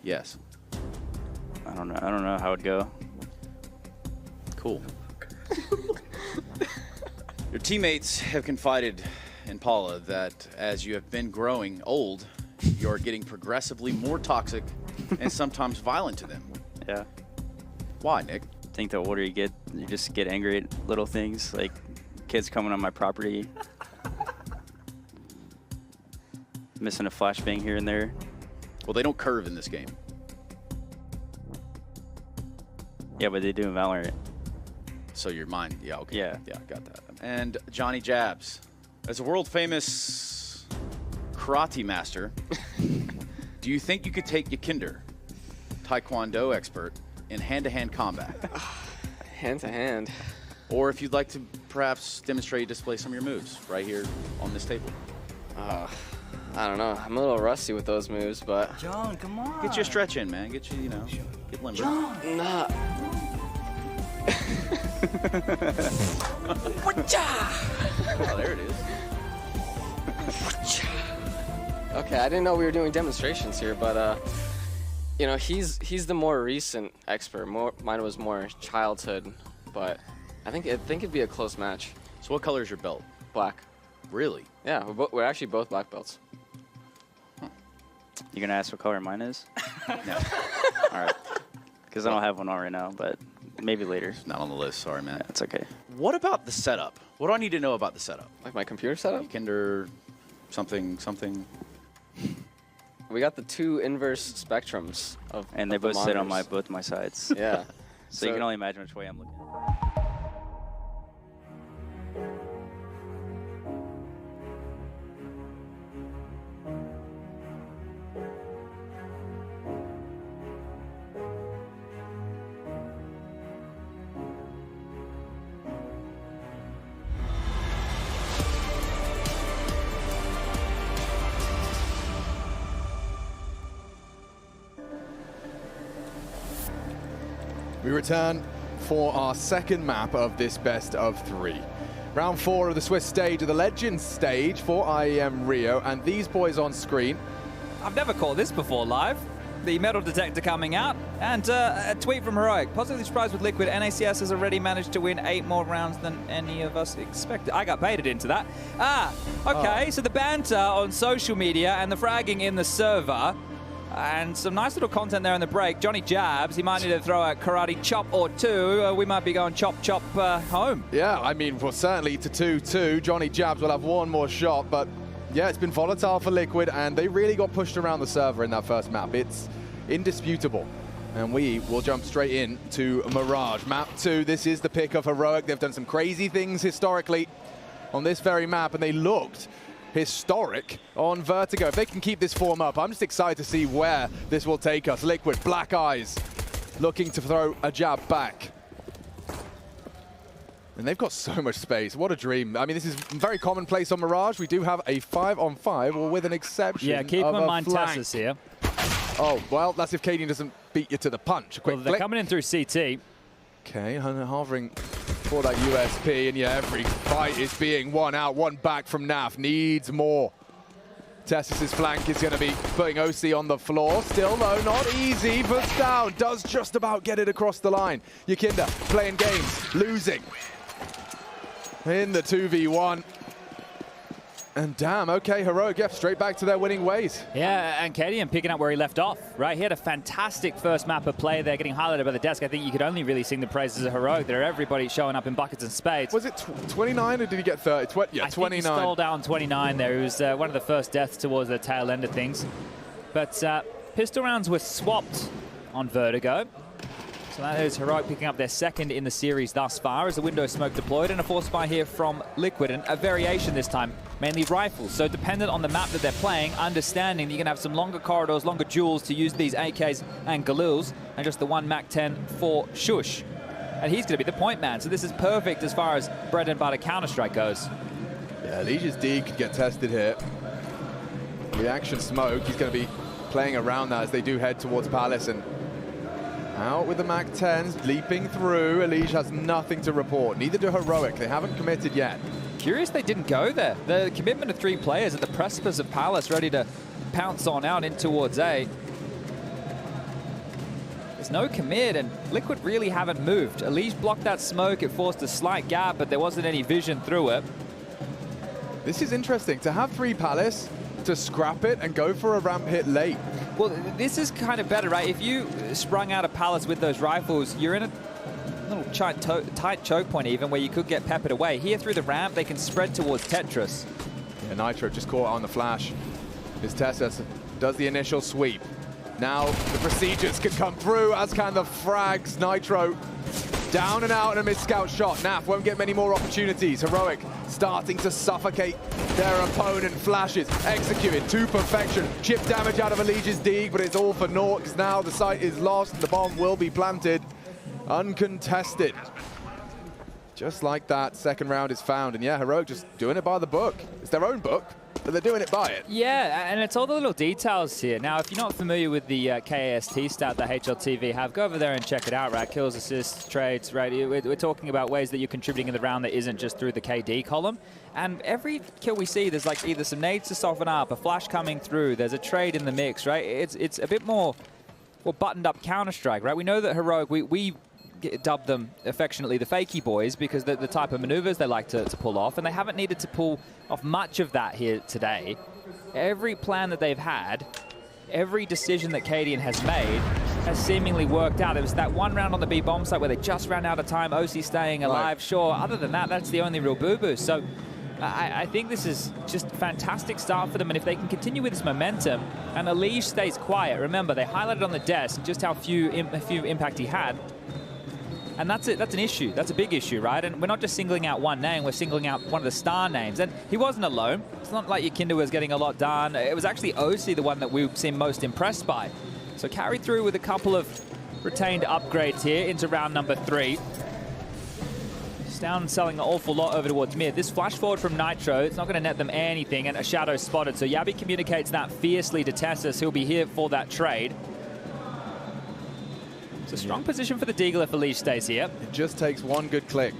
Yes. I don't know how it'd go. Cool. Your teammates have confided in Paula that as you have been growing old, you're getting progressively more toxic and sometimes violent to them. Yeah. Why, Nick? I think the older you get, you just get angry at little things, like kids coming on my property, missing a flashbang here and there. Well, they don't curve in this game. Yeah, but they do in Valorant. So your mind, yeah, okay. Yeah. Yeah, got that. And Johnny Jabs, as a world-famous karate master, do you think you could take Yakinder, Taekwondo expert, in hand-to-hand combat? Hand-to-hand? Or if you'd like to perhaps demonstrate, display some of your moves right here on this table. I don't know. I'm a little rusty with those moves, but... John, come on. Get your stretch in, man. Get you, get limber. John! Nah. Oh, there it is. Okay, I didn't know we were doing demonstrations here, but you know, he's the more recent expert. Mine was more childhood, but I think it'd be a close match. So what color is your belt? Black. Really? Yeah, we're actually both black belts. You gonna ask what color mine is? No. All right. Because I don't have one on right now, but maybe later. It's not on the list. Sorry, man. That's okay. What about the setup? What do I need to know about the setup? Like my computer setup? Yakinder, something. We got the two inverse spectrums of. And they both sit on both my sides. Yeah. So you can only imagine which way I'm looking. We return for our second map of this best of 3. Round 4 of the Swiss stage of the Legends stage for IEM Rio, and these boys on screen. I've never called this before live. The metal detector coming out, and a tweet from Heroic. Positively surprised with Liquid. NACS has already managed to win 8 more rounds than any of us expected. I got baited into that. Okay, so the banter on social media and the fragging in the server, and some nice little content there in the break. Johnny Jabs, he might need to throw a karate chop or 2. We might be going chop home. Yeah, I mean, well, certainly to 2-2. Johnny Jabs will have one more shot, but yeah, it's been volatile for Liquid, and they really got pushed around the server in that first map. It's indisputable. And we will jump straight in to Mirage. Map 2, this is the pick of Heroic. They've done some crazy things historically on this very map, and they looked historic on Vertigo. If they can keep this form up, I'm just excited to see where this will take us. Liquid, Black Eyes, looking to throw a jab back. And they've got so much space. What a dream. I mean, this is very commonplace on Mirage. We do have a 5-on-5, or with an exception. Yeah, keep in mind Tessa's here. Oh, well, that's if Cadian doesn't beat you to the punch. A quick they're coming in through CT. Okay, hovering for that USP, and yeah, every fight is being won out. One back from Naf, needs more. Tessis' flank is going to be putting OC on the floor. Still, though, not easy, but down. Does just about get it across the line. Yakinda playing games, losing in the 2v1. And damn, okay, Heroic, yeah, straight back to their winning ways. Yeah, and Cadian picking up where he left off, right? He had a fantastic first map of play there, getting highlighted by the desk. I think you could only really sing the praises of Heroic. There, everybody showing up in buckets and spades. Was it 29 or did he get 30? Yeah, 29. I think he stole down 29 there. It was one of the first deaths towards the tail end of things. But pistol rounds were swapped on Vertigo. So that is Heroic picking up their second in the series thus far as the window smoke deployed, and a force fire here from Liquid, and a variation this time, mainly rifles. So dependent on the map that they're playing, understanding that you're going to have some longer corridors, longer duels to use these AKs and Galils, and just the one MAC-10 for Shush. And he's going to be the point man, so this is perfect as far as bread and butter Counter-Strike goes. Yeah, Legion's D could get tested here. Reaction smoke, he's going to be playing around that as they do head towards Palace, and out with the MAC-10s, leaping through. Elige has nothing to report. Neither do Heroic. They haven't committed yet. Curious they didn't go there. The commitment of 3 players at the precipice of Palace, ready to pounce on out in towards A. There's no commit, and Liquid really haven't moved. Elige blocked that smoke. It forced a slight gap, but there wasn't any vision through it. This is interesting. To have 3 Palace, to scrap it and go for a ramp hit late. Well, this is kind of better, right? If you sprung out of Palace with those rifles, you're in a little tight choke point even where you could get peppered away. Here through the ramp, they can spread towards Tetris. Yeah, Nitro just caught on the flash. His Tessus does the initial sweep. Now the procedures can come through, as can the frags. Nitro down and out and a missed scout shot. Naf won't get many more opportunities. Heroic starting to suffocate their opponent. Flashes executed to perfection. Chip damage out of Elige's Deeg, but it's all for naught because now the site is lost. The bomb will be planted uncontested. Just like that, second round is found. And yeah, Heroic just doing it by the book. It's their own book, but they're doing it by it. Yeah, and it's all the little details here. Now, if you're not familiar with the KAST stat that HLTV have, go over there and check it out, right? Kills, assists, trades, right? We're talking about ways that you're contributing in the round that isn't just through the KD column. And every kill we see, there's like either some nades to soften up, a flash coming through, there's a trade in the mix, right? It's a bit more buttoned up Counter-Strike, right? We know that Heroic, we dub them affectionately the fakey boys because the type of maneuvers they like to pull off, and they haven't needed to pull off much of that here today. Every plan that they've had, every decision that Cadian has made has seemingly worked out. It was that one round on the B bomb site where they just ran out of time, OC staying alive. Right. Sure, other than that, that's the only real boo-boo. So I think this is just a fantastic start for them, and if they can continue with this momentum and Elige stays quiet, remember they highlighted on the desk just how few impact he had. And that's it. That's an issue. That's a big issue, right? And we're not just singling out one name. We're singling out one of the star names. And he wasn't alone. It's not like Yakinda was getting a lot done. It was actually OC, the one that we seemed most impressed by. So carried through with a couple of retained upgrades here into round number 3. Down selling an awful lot over towards mid. This flash forward from Nitro, it's not going to net them anything, and a shadow spotted. So Yabi communicates that fiercely to Tessus. He'll be here for that trade. It's a strong position for the Deagle if Elige stays here. It just takes one good click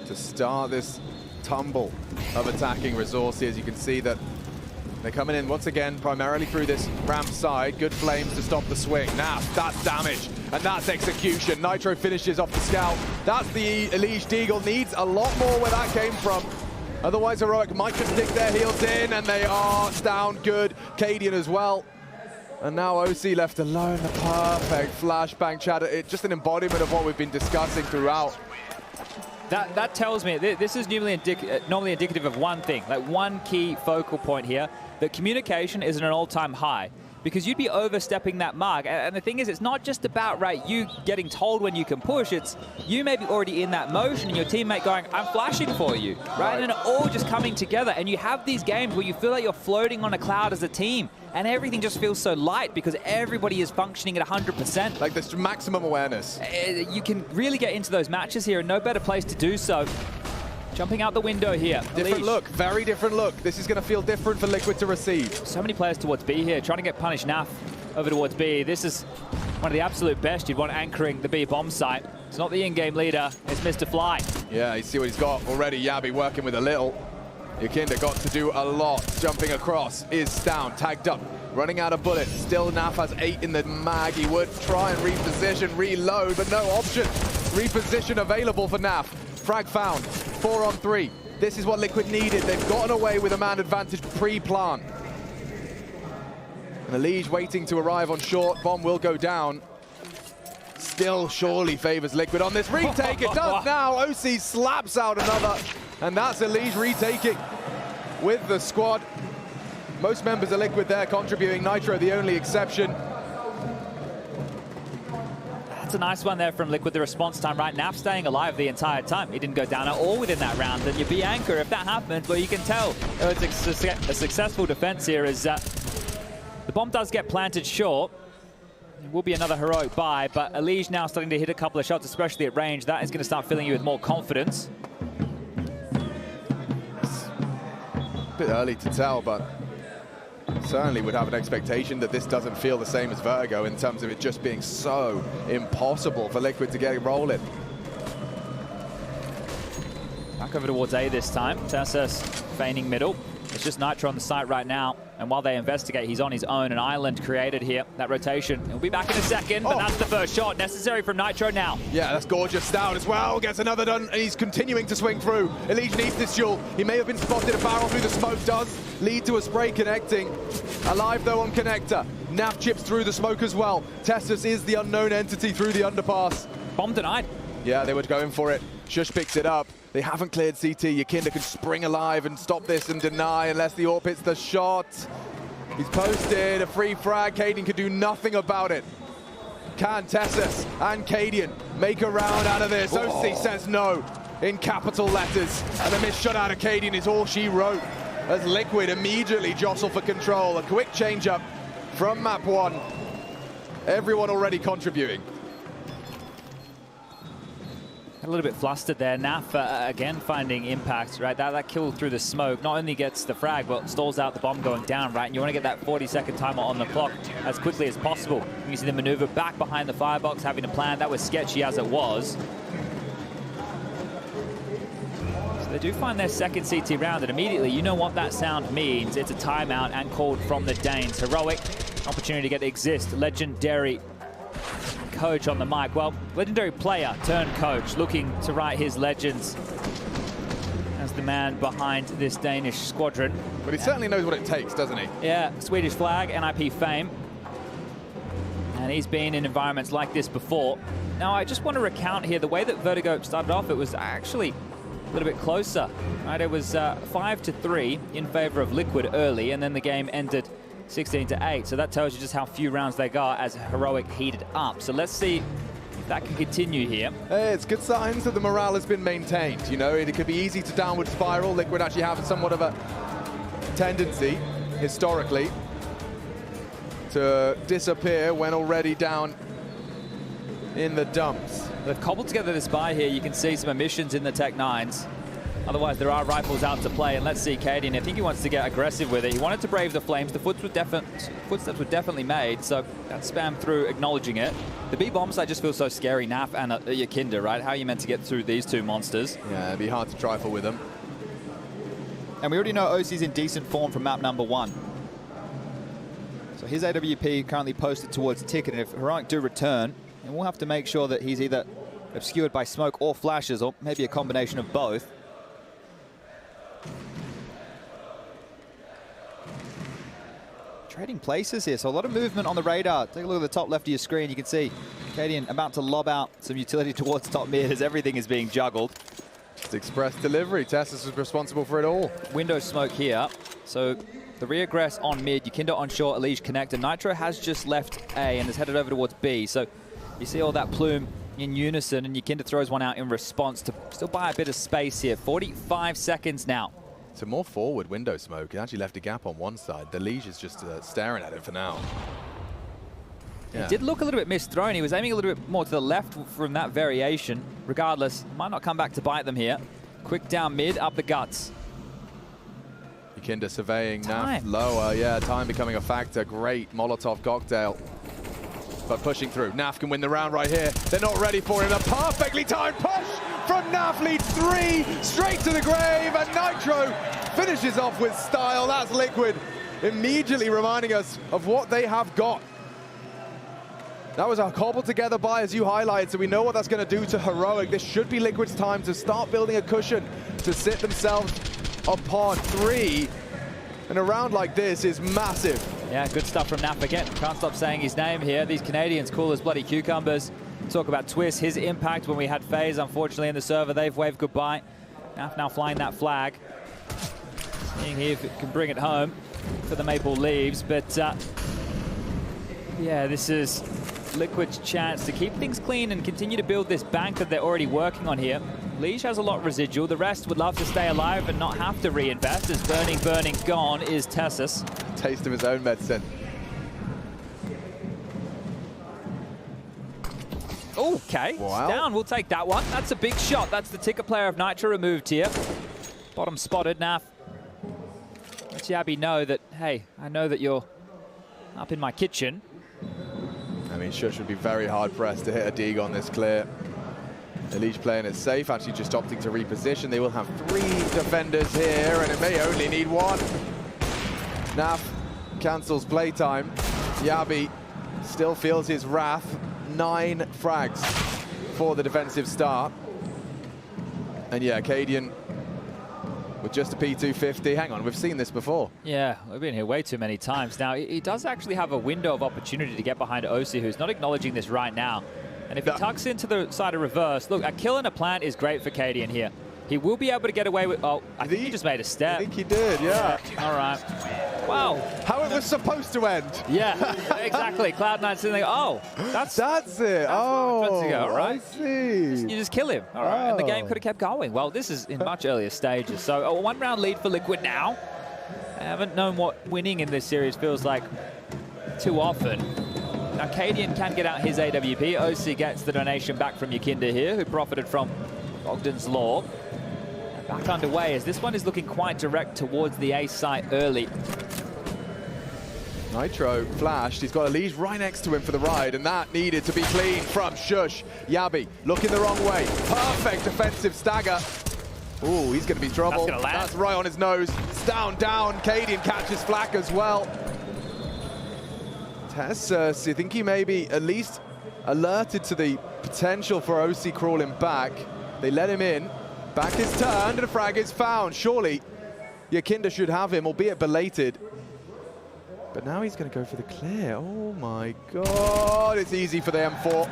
to start this tumble of attacking resources. You can see that they're coming in once again primarily through this ramp side. Good flames to stop the swing. Now that's damage and that's execution. Nitro finishes off the scout. That's the Elige Deagle. Needs a lot more where that came from. Otherwise Heroic might just dig their heels in, and they are down good. Cadian as well. And now OC left alone. The perfect flashbang chatter. It's just an embodiment of what we've been discussing throughout. That tells me this is normally indicative of one thing, like one key focal point here, that communication is at an all-time high, because you'd be overstepping that mark. And the thing is, it's not just about, right, you getting told when you can push. It's you maybe already in that motion and your teammate going, I'm flashing for you, right? And it all just coming together. And you have these games where you feel like you're floating on a cloud as a team, and everything just feels so light because everybody is functioning at 100%. Like this maximum awareness. You can really get into those matches here, and no better place to do so. Jumping out the window here. Different look, very different look. This is going to feel different for Liquid to receive. So many players towards B here, trying to get punished. Naf over towards B. This is one of the absolute best you'd want anchoring the B bomb site. It's not the in-game leader, it's Mr. Fly. Yeah, you see what he's got already. Yabi working with a little. Yakinda got to do a lot. Jumping across, is down, tagged up, running out of bullets. Still Naf has 8 in the mag. He would try and reposition, reload, but no option. Reposition available for Naf. Frag found, 4 on 3. This is what Liquid needed. They've gotten away with a man advantage pre-plant. And Elige waiting to arrive on short. Bomb will go down. Still surely favors Liquid on this retake. It does now. OC slaps out another. And that's Elige retaking with the squad. Most members of Liquid there contributing. Nitro the only exception. That's a nice one there from Liquid, the response time, right? Naf staying alive the entire time. He didn't go down at all within that round. And you be anchor if that happens, but you can tell it's a successful defense here as the bomb does get planted short. It will be another heroic buy, but Elige now starting to hit a couple of shots, especially at range. That is going to start filling you with more confidence. It's a bit early to tell, but certainly would have an expectation that this doesn't feel the same as Vertigo in terms of it just being so impossible for Liquid to get it rolling. Back over towards A this time. Tessus feigning middle. It's just Nitro on the site right now. And while they investigate, he's on his own. An island created here. That rotation. He'll be back in a second, but that's the first shot necessary from Nitro now. Yeah, that's gorgeous. Down as well. Gets another done, and he's continuing to swing through. Elige needs this duel. He may have been spotted. A barrel through the smoke does lead to a spray connecting. Alive, though, on connector. Naf chips through the smoke as well. Tessus is the unknown entity through the underpass. Bomb denied. Yeah, they were going for it. Shush picks it up. They haven't cleared CT. Yakinda can spring alive and stop this and deny unless the AWP hits the shot. He's posted a free frag. Cadian can do nothing about it. Can Tessus and Cadian make a round out of this? OC says no in capital letters. And the missed shot out of Cadian is all she wrote as Liquid immediately jostle for control. A quick change up from map 1. Everyone already contributing. A little bit flustered there. Naf again finding impact, right? That kill through the smoke not only gets the frag, but stalls out the bomb going down, right? And you want to get that 40-second timer on the clock as quickly as possible. You see the maneuver back behind the firebox, having a plan. That was sketchy as it was. So they do find their second CT round, and immediately you know what that sound means. It's a timeout and called from the Danes. Heroic opportunity to get exist. Legendary coach on the mic. Well, legendary player turned coach, looking to write his legends as the man behind this Danish squadron. But he certainly knows what it takes, doesn't he? Yeah, Swedish flag, NIP fame. And he's been in environments like this before. Now, I just want to recount here the way that Vertigo started off. It was actually a little bit closer, right? It was 5-3 in favor of Liquid early, and then the game ended 16-8. So that tells you just how few rounds they got as Heroic heated up. So let's see if that can continue here. Hey, it's good signs that the morale has been maintained. You know, it could be easy to downward spiral. Liquid actually have somewhat of a tendency, historically, to disappear when already down in the dumps. They've cobbled together this buy here. You can see some emissions in the Tech 9s. Otherwise, there are rifles out to play. And let's see Cadian. I think he wants to get aggressive with it. He wanted to brave the flames. The footsteps were definitely made. So that spam through, acknowledging it. The B-bomb side just feels so scary. Naf and Yakinda, right? How are you meant to get through these two monsters? Yeah, it'd be hard to trifle with them. And we already know OC's in decent form from map number 1. So his AWP currently posted towards Ticket. And if Heroic do return, then we'll have to make sure that he's either obscured by smoke or flashes, or maybe a combination of both. Trading places here, so a lot of movement on the radar. Take a look at the top left of your screen. You can see Cadian about to lob out some utility towards top mid as everything is being juggled. It's express delivery. Tessus was responsible for it all. Window smoke here. So the reaggress on mid, Yakinda on short, Elige connector. Nitro has just left A and is headed over towards B. So you see all that plume in unison, and Yakinda throws one out in response to still buy a bit of space here. 45 seconds now. So more forward window smoke. It actually left a gap on one side. The Liege is just staring at it for now. Yeah. It did look a little bit misthrown. He was aiming a little bit more to the left from that variation. Regardless, might not come back to bite them here. Quick down mid, up the guts. Yakinda surveying Naf lower. Yeah, time becoming a factor. Great Molotov cocktail. But pushing through. Naf can win the round right here. They're not ready for him. A perfectly timed push from Naf, leads 3, straight to the grave, and Nitro finishes off with style. That's Liquid, immediately reminding us of what they have got. That was a cobbled together buy, as you highlighted, so we know what that's going to do to Heroic. This should be Liquid's time to start building a cushion to sit themselves upon 3. And a round like this is massive. Yeah, good stuff from Naf again. Can't stop saying his name here. These Canadians cool as bloody cucumbers. Talk about Twist, his impact when we had FaZe, unfortunately, in the server. They've waved goodbye. Naf now flying that flag. Seeing here if it can bring it home for the Maple Leaves. But, yeah, this is Liquid's chance to keep things clean and continue to build this bank that they're already working on here. Liege has a lot residual. The rest would love to stay alive and not have to reinvest, as burning gone is Tessus. Taste of his own medicine. Okay, wow. Down, we'll take that one. That's a big shot. That's the ticket player of Nitro removed here. Bottom spotted, Naf. Lets Yabby know that, hey, I know that you're up in my kitchen. I mean, Shush would be very hard pressed to hit a dig on this clear. Elige playing it safe, actually just opting to reposition. They will have 3 defenders here, and it may only need 1. Naf cancels playtime. Yabby still feels his wrath. 9 frags for the defensive start. And yeah, Cadian with just a P250. Hang on, we've seen this before. Yeah, we've been here way too many times. Now, he does actually have a window of opportunity to get behind OC, who's not acknowledging this right now. And if he tucks into the side of reverse, look, a kill and a plant is great for Cadian here. He will be able to get away with... Oh, I think he just made a step. I think he did, yeah. All right. Wow. How it was supposed to end. Yeah, exactly. Cloud9 sitting there, oh, that's it. Oh, to go, right? I see. You just kill him, all right? And the game could have kept going. Well, this is in much earlier stages. So a 1-round lead for Liquid now. I haven't known what winning in this series feels like too often. Now, Cadian can get out his AWP. OC gets the donation back from Yakinda here, who profited from Ogden's Law. Back underway as this one is looking quite direct towards the A site early. Nitro flashed. He's got Elige right next to him for the ride, and that needed to be clean from Shush. Yabby looking the wrong way. Perfect defensive stagger. Ooh, he's going to be trouble. That's right on his nose. It's down. Cadian catches flak as well. Tessus, you think he may be at least alerted to the potential for OC crawling back. They let him in. Back is turned and a frag is found. Surely Yakinda should have him, albeit belated. But now he's going to go for the clear. Oh my God, it's easy for the M4.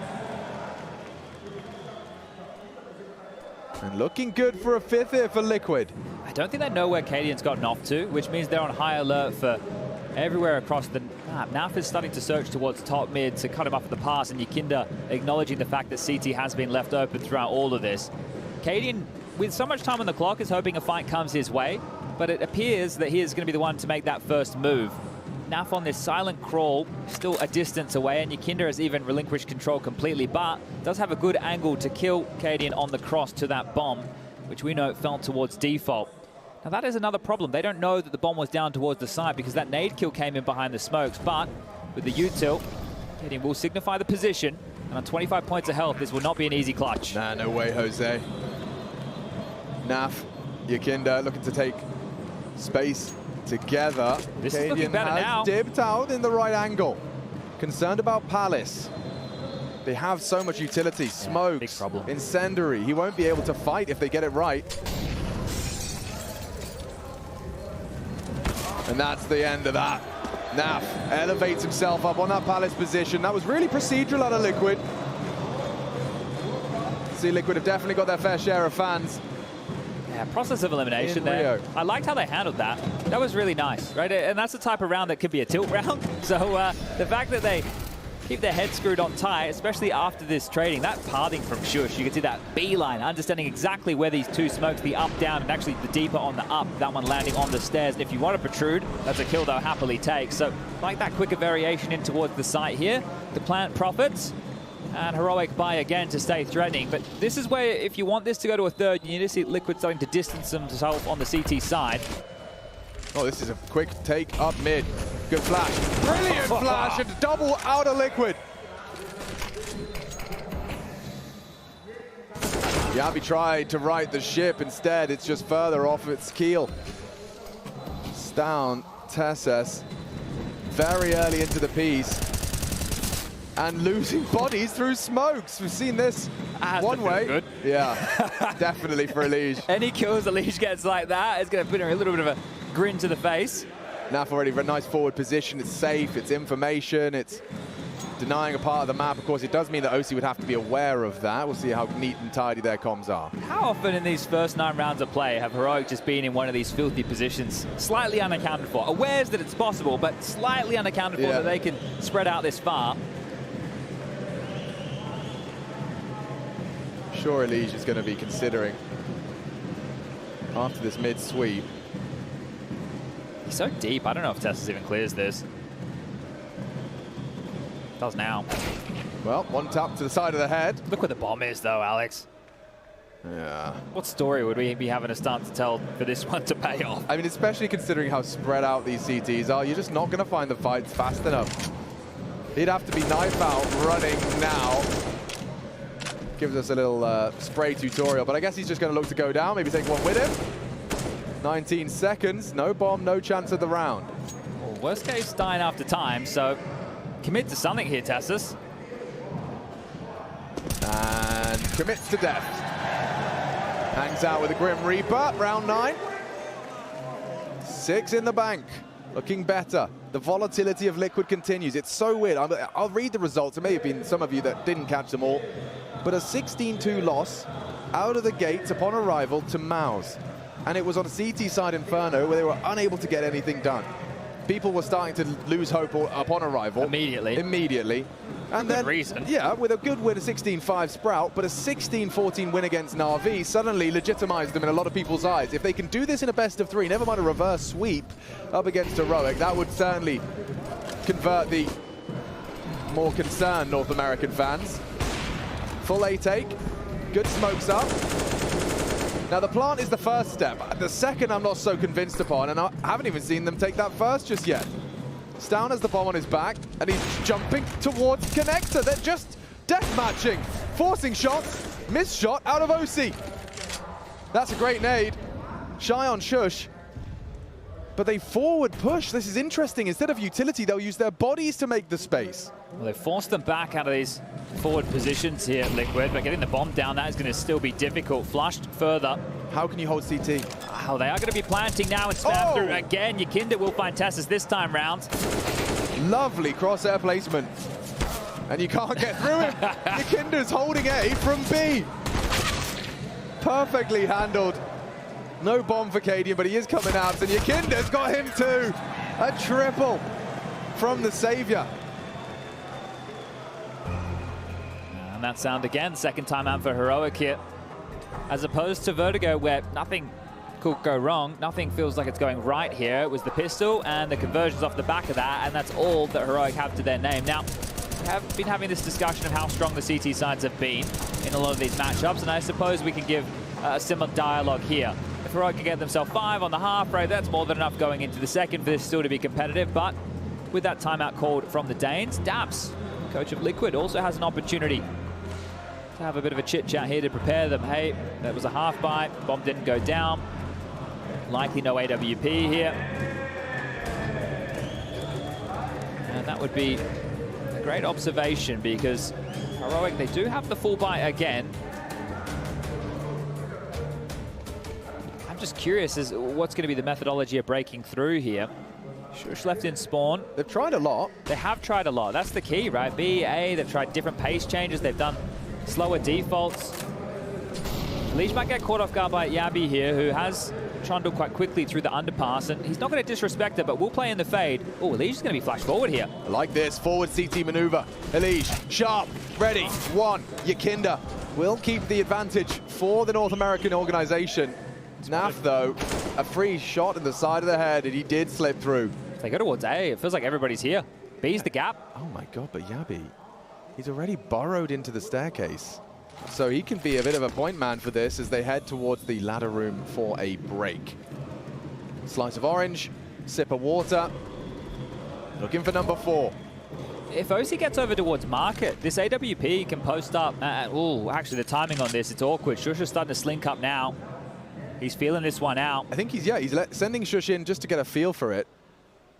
And looking good for a 5th here for Liquid. I don't think they know where Cadian's gotten off to, which means they're on high alert for everywhere across the Naf is starting to search towards top mid to cut him off at the pass, and Yakinda acknowledging the fact that CT has been left open throughout all of this. Cadian, with so much time on the clock, is hoping a fight comes his way, but it appears that he is going to be the one to make that first move. Naf on this silent crawl, still a distance away, and Yakinda has even relinquished control completely, but does have a good angle to kill Cadian on the cross to that bomb, which we know fell towards default. Now that is another problem. They don't know that the bomb was down towards the side because that nade kill came in behind the smokes, but with the util, Cadian will signify the position, and on 25 points of health, this will not be an easy clutch. Nah, no way, Jose. Naf, Yakinda looking to take space together. This is looking better now. Dipped out in the right angle. Concerned about Palace. They have so much utility. Smokes, big problem. Incendiary. He won't be able to fight if they get it right. And that's the end of that. Naf elevates himself up on that Palace position. That was really procedural out of Liquid. See, Liquid have definitely got their fair share of fans. Yeah, process of elimination there. Rio. I liked how they handled that. That was really nice, right? And that's the type of round that could be a tilt round. So the fact that they keep their head screwed on tight, especially after this trading, that pathing from Shush, you can see that beeline, understanding exactly where these two smokes, the up, down, and actually the deeper on the up, that one landing on the stairs. And if you want to protrude, that's a kill they'll happily take. So like that quicker variation in towards the site here, the plant profits, and Heroic buy again to stay threatening. But this is where, if you want this to go to a third, you need to see Liquid starting to distance themselves on the CT side. Oh, this is a quick take up mid. Good flash. Brilliant flash and double out of Liquid. Yabi tried to right the ship. Instead, it's just further off its keel. It's down Tesses very early into the piece. And losing bodies through smokes. We've seen this one way. Good. Yeah, definitely for Elige. Any kills Elige gets like that is going to put her a little bit of a grin to the face. Naf already a nice forward position. It's safe, it's information, it's denying a part of the map. Of course, it does mean that OC would have to be aware of that. We'll see how neat and tidy their comms are. How often in these first 9 rounds of play have Heroic just been in one of these filthy positions, slightly unaccounted for? Awares that it's possible, but slightly unaccounted for that they can spread out this far. Sure, Elige is going to be considering after this mid sweep. He's so deep. I don't know if Tessus even clears this. Does now. Well, one tap to the side of the head. Look where the bomb is, though, Alex. Yeah. What story would we be having to start to tell for this one to pay off? I mean, especially considering how spread out these CTs are, you're just not going to find the fights fast enough. He'd have to be knife out running now. Gives us a little spray tutorial, but I guess he's just going to look to go down, maybe take one with him. 19 seconds, no bomb, no chance of the round. Well, worst case, dying after time, so commit to something here, Tessus. And commits to death. Hangs out with a Grim Reaper, round 9. 6 in the bank, looking better. The volatility of Liquid continues. It's so weird. I'll read the results. There may have been some of you that didn't catch them all. But a 16-2 loss out of the gates upon arrival to Maus. And it was on CT side Inferno where they were unable to get anything done. People were starting to lose hope upon arrival. Immediately. And then, reason. Yeah, with a good win, a 16-5 Sprout, but a 16-14 win against Na'Vi suddenly legitimized them in a lot of people's eyes. If they can do this in a best of 3, never mind a reverse sweep up against Heroic, that would certainly convert the more concerned North American fans. Full A take, good smokes up. Now the plant is the first step. The second I'm not so convinced upon, and I haven't even seen them take that first just yet. Stown has the bomb on his back, and he's jumping towards Connector. They're just deathmatching, forcing shots, missed shot out of OC. That's a great nade. Shy on Shush. But they forward push. This is interesting. Instead of utility, they'll use their bodies to make the space. Well, they forced them back out of these forward positions here at Liquid, but getting the bomb down, that is going to still be difficult. Flushed further. How can you hold CT? Oh, they are going to be planting now and spam through again. Yakinda will find Tessus this time round. Lovely crosshair placement. And you can't get through him. Yakinda's holding A from B. Perfectly handled. No bomb for Cadian, but he is coming out, and Yakinda's got him too. A triple. from the Savior. And that sound again, second time out for Heroic here. As opposed to Vertigo, where nothing could go wrong, nothing feels like it's going right here. It was the pistol and the conversions off the back of that, and that's all that Heroic have to their name. Now, we have been having this discussion of how strong the CT sides have been in a lot of these matchups, and I suppose we can give a similar dialogue here. If Heroic can get themselves 5 on the half rate, that's more than enough going into the second for this still to be competitive, but with that timeout called from the Danes, Daps, coach of Liquid, also has an opportunity to have a bit of a chit-chat here to prepare them. Hey, that was a half buy, bomb didn't go down. Likely no AWP here. And that would be a great observation because Heroic, they do have the full buy again. I'm just curious as what's going to be the methodology of breaking through here. Shush left in spawn. They've tried a lot. They have tried a lot. That's the key, right? B, A, they've tried different pace changes. They've done slower defaults. Leash might get caught off guard by Yabi here, who has trundled quite quickly through the underpass, and he's not going to disrespect it, but will play in the fade. Oh, Leash is going to be flashed forward here. I like this forward CT maneuver. Leash, sharp, ready, one. Yakinda will keep the advantage for the North American organization. Naf, though, a free shot in the side of the head, and he did slip through. If they go towards A, it feels like everybody's here. B's the gap. Oh my God, but Yabi, he's already burrowed into the staircase. So he can be a bit of a point man for this as they head towards the ladder room for a break. Slice of orange, sip of water. Looking for number 4. If OC gets over towards market, this AWP can post up. Oh, actually the timing on this, it's awkward. Shush is starting to slink up now. He's feeling this one out. I think he's sending Shush in just to get a feel for it.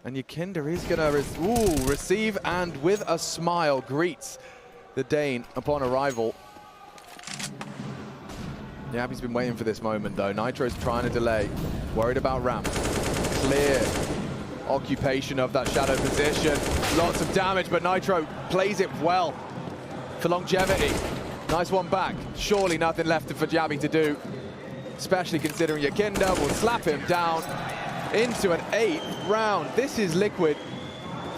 And Yakinda is going to receive and with a smile greets the Dane upon arrival. Yeah, he's been waiting for this moment though. Nitro's trying to delay. Worried about ramp. Clear occupation of that shadow position. Lots of damage, but Nitro plays it well for longevity. Nice one back. Surely nothing left for Jabi to do, especially considering Yakinda will slap him down into an 8th round. This is Liquid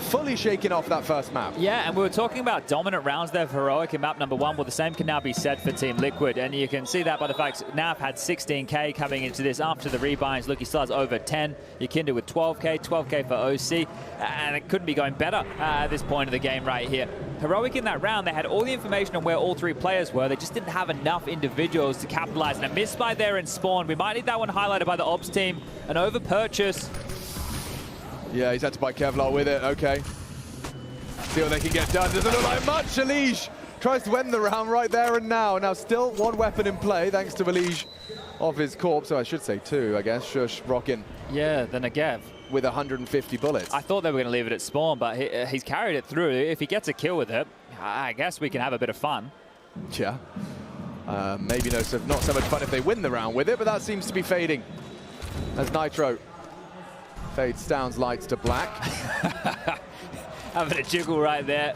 fully shaking off that first map. Yeah, and we were talking about dominant rounds there for Heroic in map number 1. Well, the same can now be said for Team Liquid, and you can see that by the fact Nav had 16k coming into this after the rebinds. Look, he still has over 10. Yakinda with 12k, 12k for OC, and it couldn't be going better at this point of the game right here. Heroic in that round, they had all the information on where all 3 players were. They just didn't have enough individuals to capitalize, and a miss by there in spawn. We might need that one highlighted by the ops team. An over purchase. Yeah, he's had to buy Kevlar with it. Okay. See what they can get done. Doesn't look like much. Aliege tries to end the round right there and now. Now still 1 weapon in play thanks to Aliege off his corpse. So I should say 2, I guess. Shush rocking. Yeah, then Agev. With 150 bullets. I thought they were going to leave it at spawn, but he's carried it through. If he gets a kill with it, I guess we can have a bit of fun. Yeah. Maybe not so much fun if they win the round with it, but that seems to be fading as Nitro fades Stoun's lights to black. Having a jiggle right there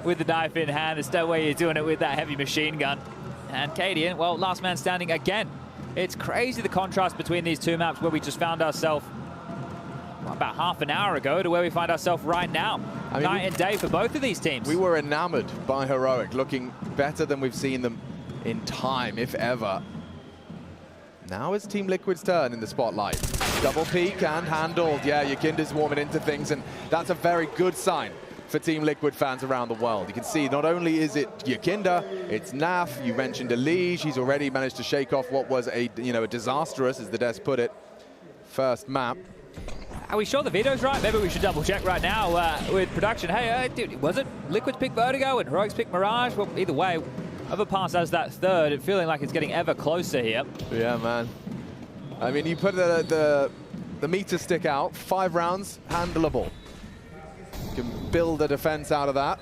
with the knife in hand. It's no way you're doing it with that heavy machine gun. And Cadian, well, last man standing again. It's crazy the contrast between these 2 maps where we just found ourselves about half an hour ago to where we find ourselves right now. I mean, night and day for both of these teams. We were enamored by Heroic, looking better than we've seen them in time, if ever. Now it's Team Liquid's turn in the spotlight. Double peek and handled. Yeah, Yakinda's warming into things, and that's a very good sign for Team Liquid fans around the world. You can see not only is it Yakinda, it's Naf. You mentioned Aliege. He's already managed to shake off what was a disastrous, as the desk put it, first map. Are we sure the veto's right? Maybe we should double check right now with production. Hey, dude, was it Liquid's pick Vertigo and Heroic's pick Mirage? Well, either way, Overpass as that 3rd, and feeling like it's getting ever closer here. Yeah, man. I mean, you put the meter stick out, 5 rounds, handleable. You can build a defense out of that.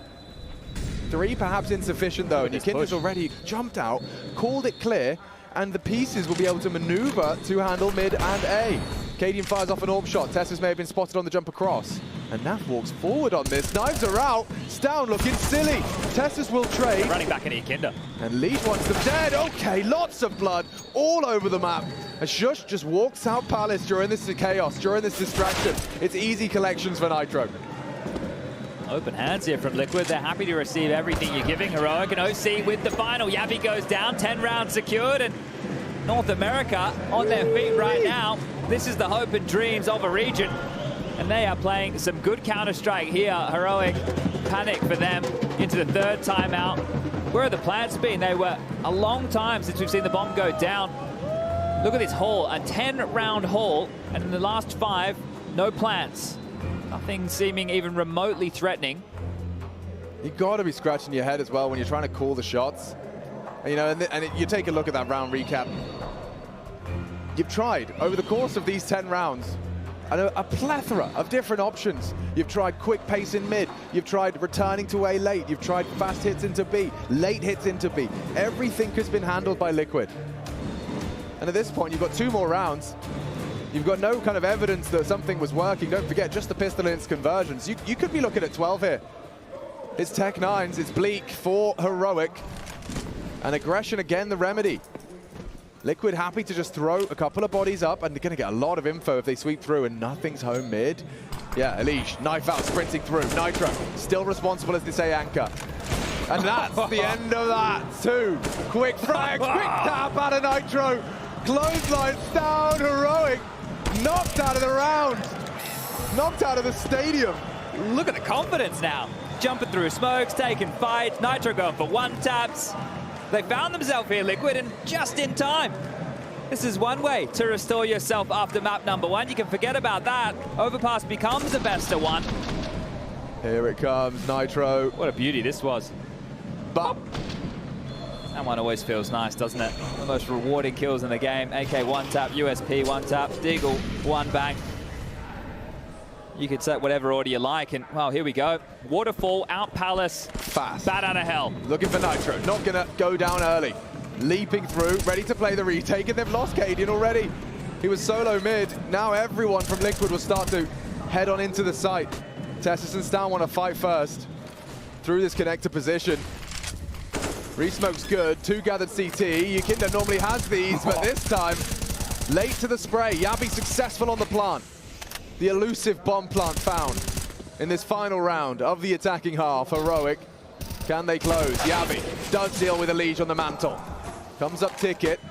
3 perhaps insufficient though, and Yakinda's already jumped out, called it clear, and the pieces will be able to maneuver to handle mid and A. Cadian fires off an orb shot. Tessus may have been spotted on the jump across. And Naf walks forward on this. Knives are out. Stoun looking silly. Tessus will trade. Running back into Yakinda. And Leash wants them dead. Okay, lots of blood all over the map. As Shush just walks out Palace during this chaos, during this distraction. It's easy collections for Nitro. Open hands here from Liquid. They're happy to receive everything you're giving. Heroic and OC with the final. Yabi goes down, 10 rounds secured, and North America on their feet right now. This is the hope and dreams of a region, and they are playing some good Counter-Strike here. Heroic, panic for them into the third timeout. Where are the plants been? They were a long time since we've seen the bomb go down. Look at this haul, a 10-round haul, and in the last 5, no plants. Nothing seeming even remotely threatening. You got to be scratching your head as well when you're trying to call the shots. You know, and you take a look at that round recap. You've tried over the course of these 10 rounds a plethora of different options. You've tried quick pace in mid. You've tried returning to A late. You've tried fast hits into B, late hits into B. Everything has been handled by Liquid. And at this point, you've got 2 more rounds. You've got no kind of evidence that something was working. Don't forget, just the pistol and its conversions. You could be looking at 12 here. It's Tech 9s, it's Bleak for Heroic. And aggression again, the remedy. Liquid happy to just throw a couple of bodies up, and they're going to get a lot of info if they sweep through, and nothing's home mid. Yeah, Elish, knife out, sprinting through. Nitro, still responsible as they say anchor. And that's the end of that, too. Quick frag, quick tap out of Nitro. Clotheslines down, Heroic. Knocked out of the round. Knocked out of the stadium. Look at the confidence now. Jumping through smokes, taking fights. Nitro going for 1-taps. They found themselves here, Liquid, and just in time. This is one way to restore yourself after map number 1. You can forget about that. Overpass becomes the best of 1. Here it comes, Nitro. What a beauty this was. Bop. That one always feels nice, doesn't it? The most rewarding kills in the game. AK 1-tap, USP 1-tap, Deagle 1-bang. You could set whatever order you like, and well, here we go. Waterfall, out Palace, fast. Bat out of hell. Looking for Nitro, not gonna go down early. Leaping through, ready to play the retake, and they've lost Cadian already. He was solo mid. Now everyone from Liquid will start to head on into the site. Tessus and Stan want to fight first. Through this connector position. Resmoke's good, 2 gathered CT. Yukinda normally has these, but this time, late to the spray. Yabi successful on the plant. The elusive bomb plant found in this final round of the attacking half. Heroic, can they close? Yabi does deal with a Liege on the mantle. Comes up Ticket,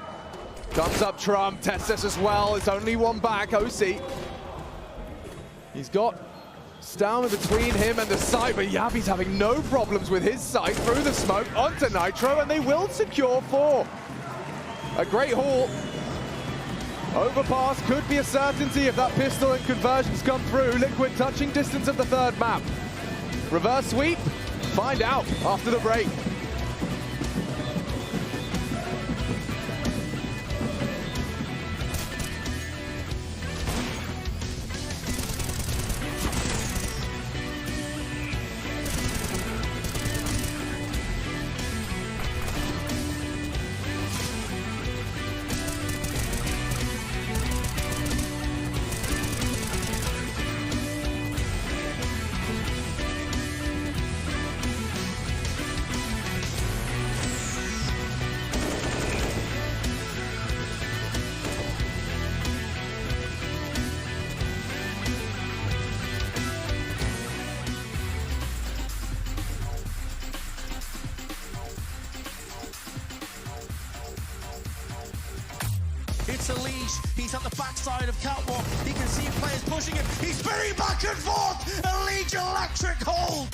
comes up Trump, Tessus as well. It's only one back, OC. He's got Stan between him and the site, but Yabi's having no problems with his sight through the smoke onto Nitro, and they will secure 4. A great haul. Overpass could be a certainty if that pistol and conversions come through. Liquid touching distance of the 3rd map. Reverse sweep? Find out after the break. It's Elish. He's at the backside of Catwalk. He can see players pushing him. He's spinning back and forth. Elish electric hold.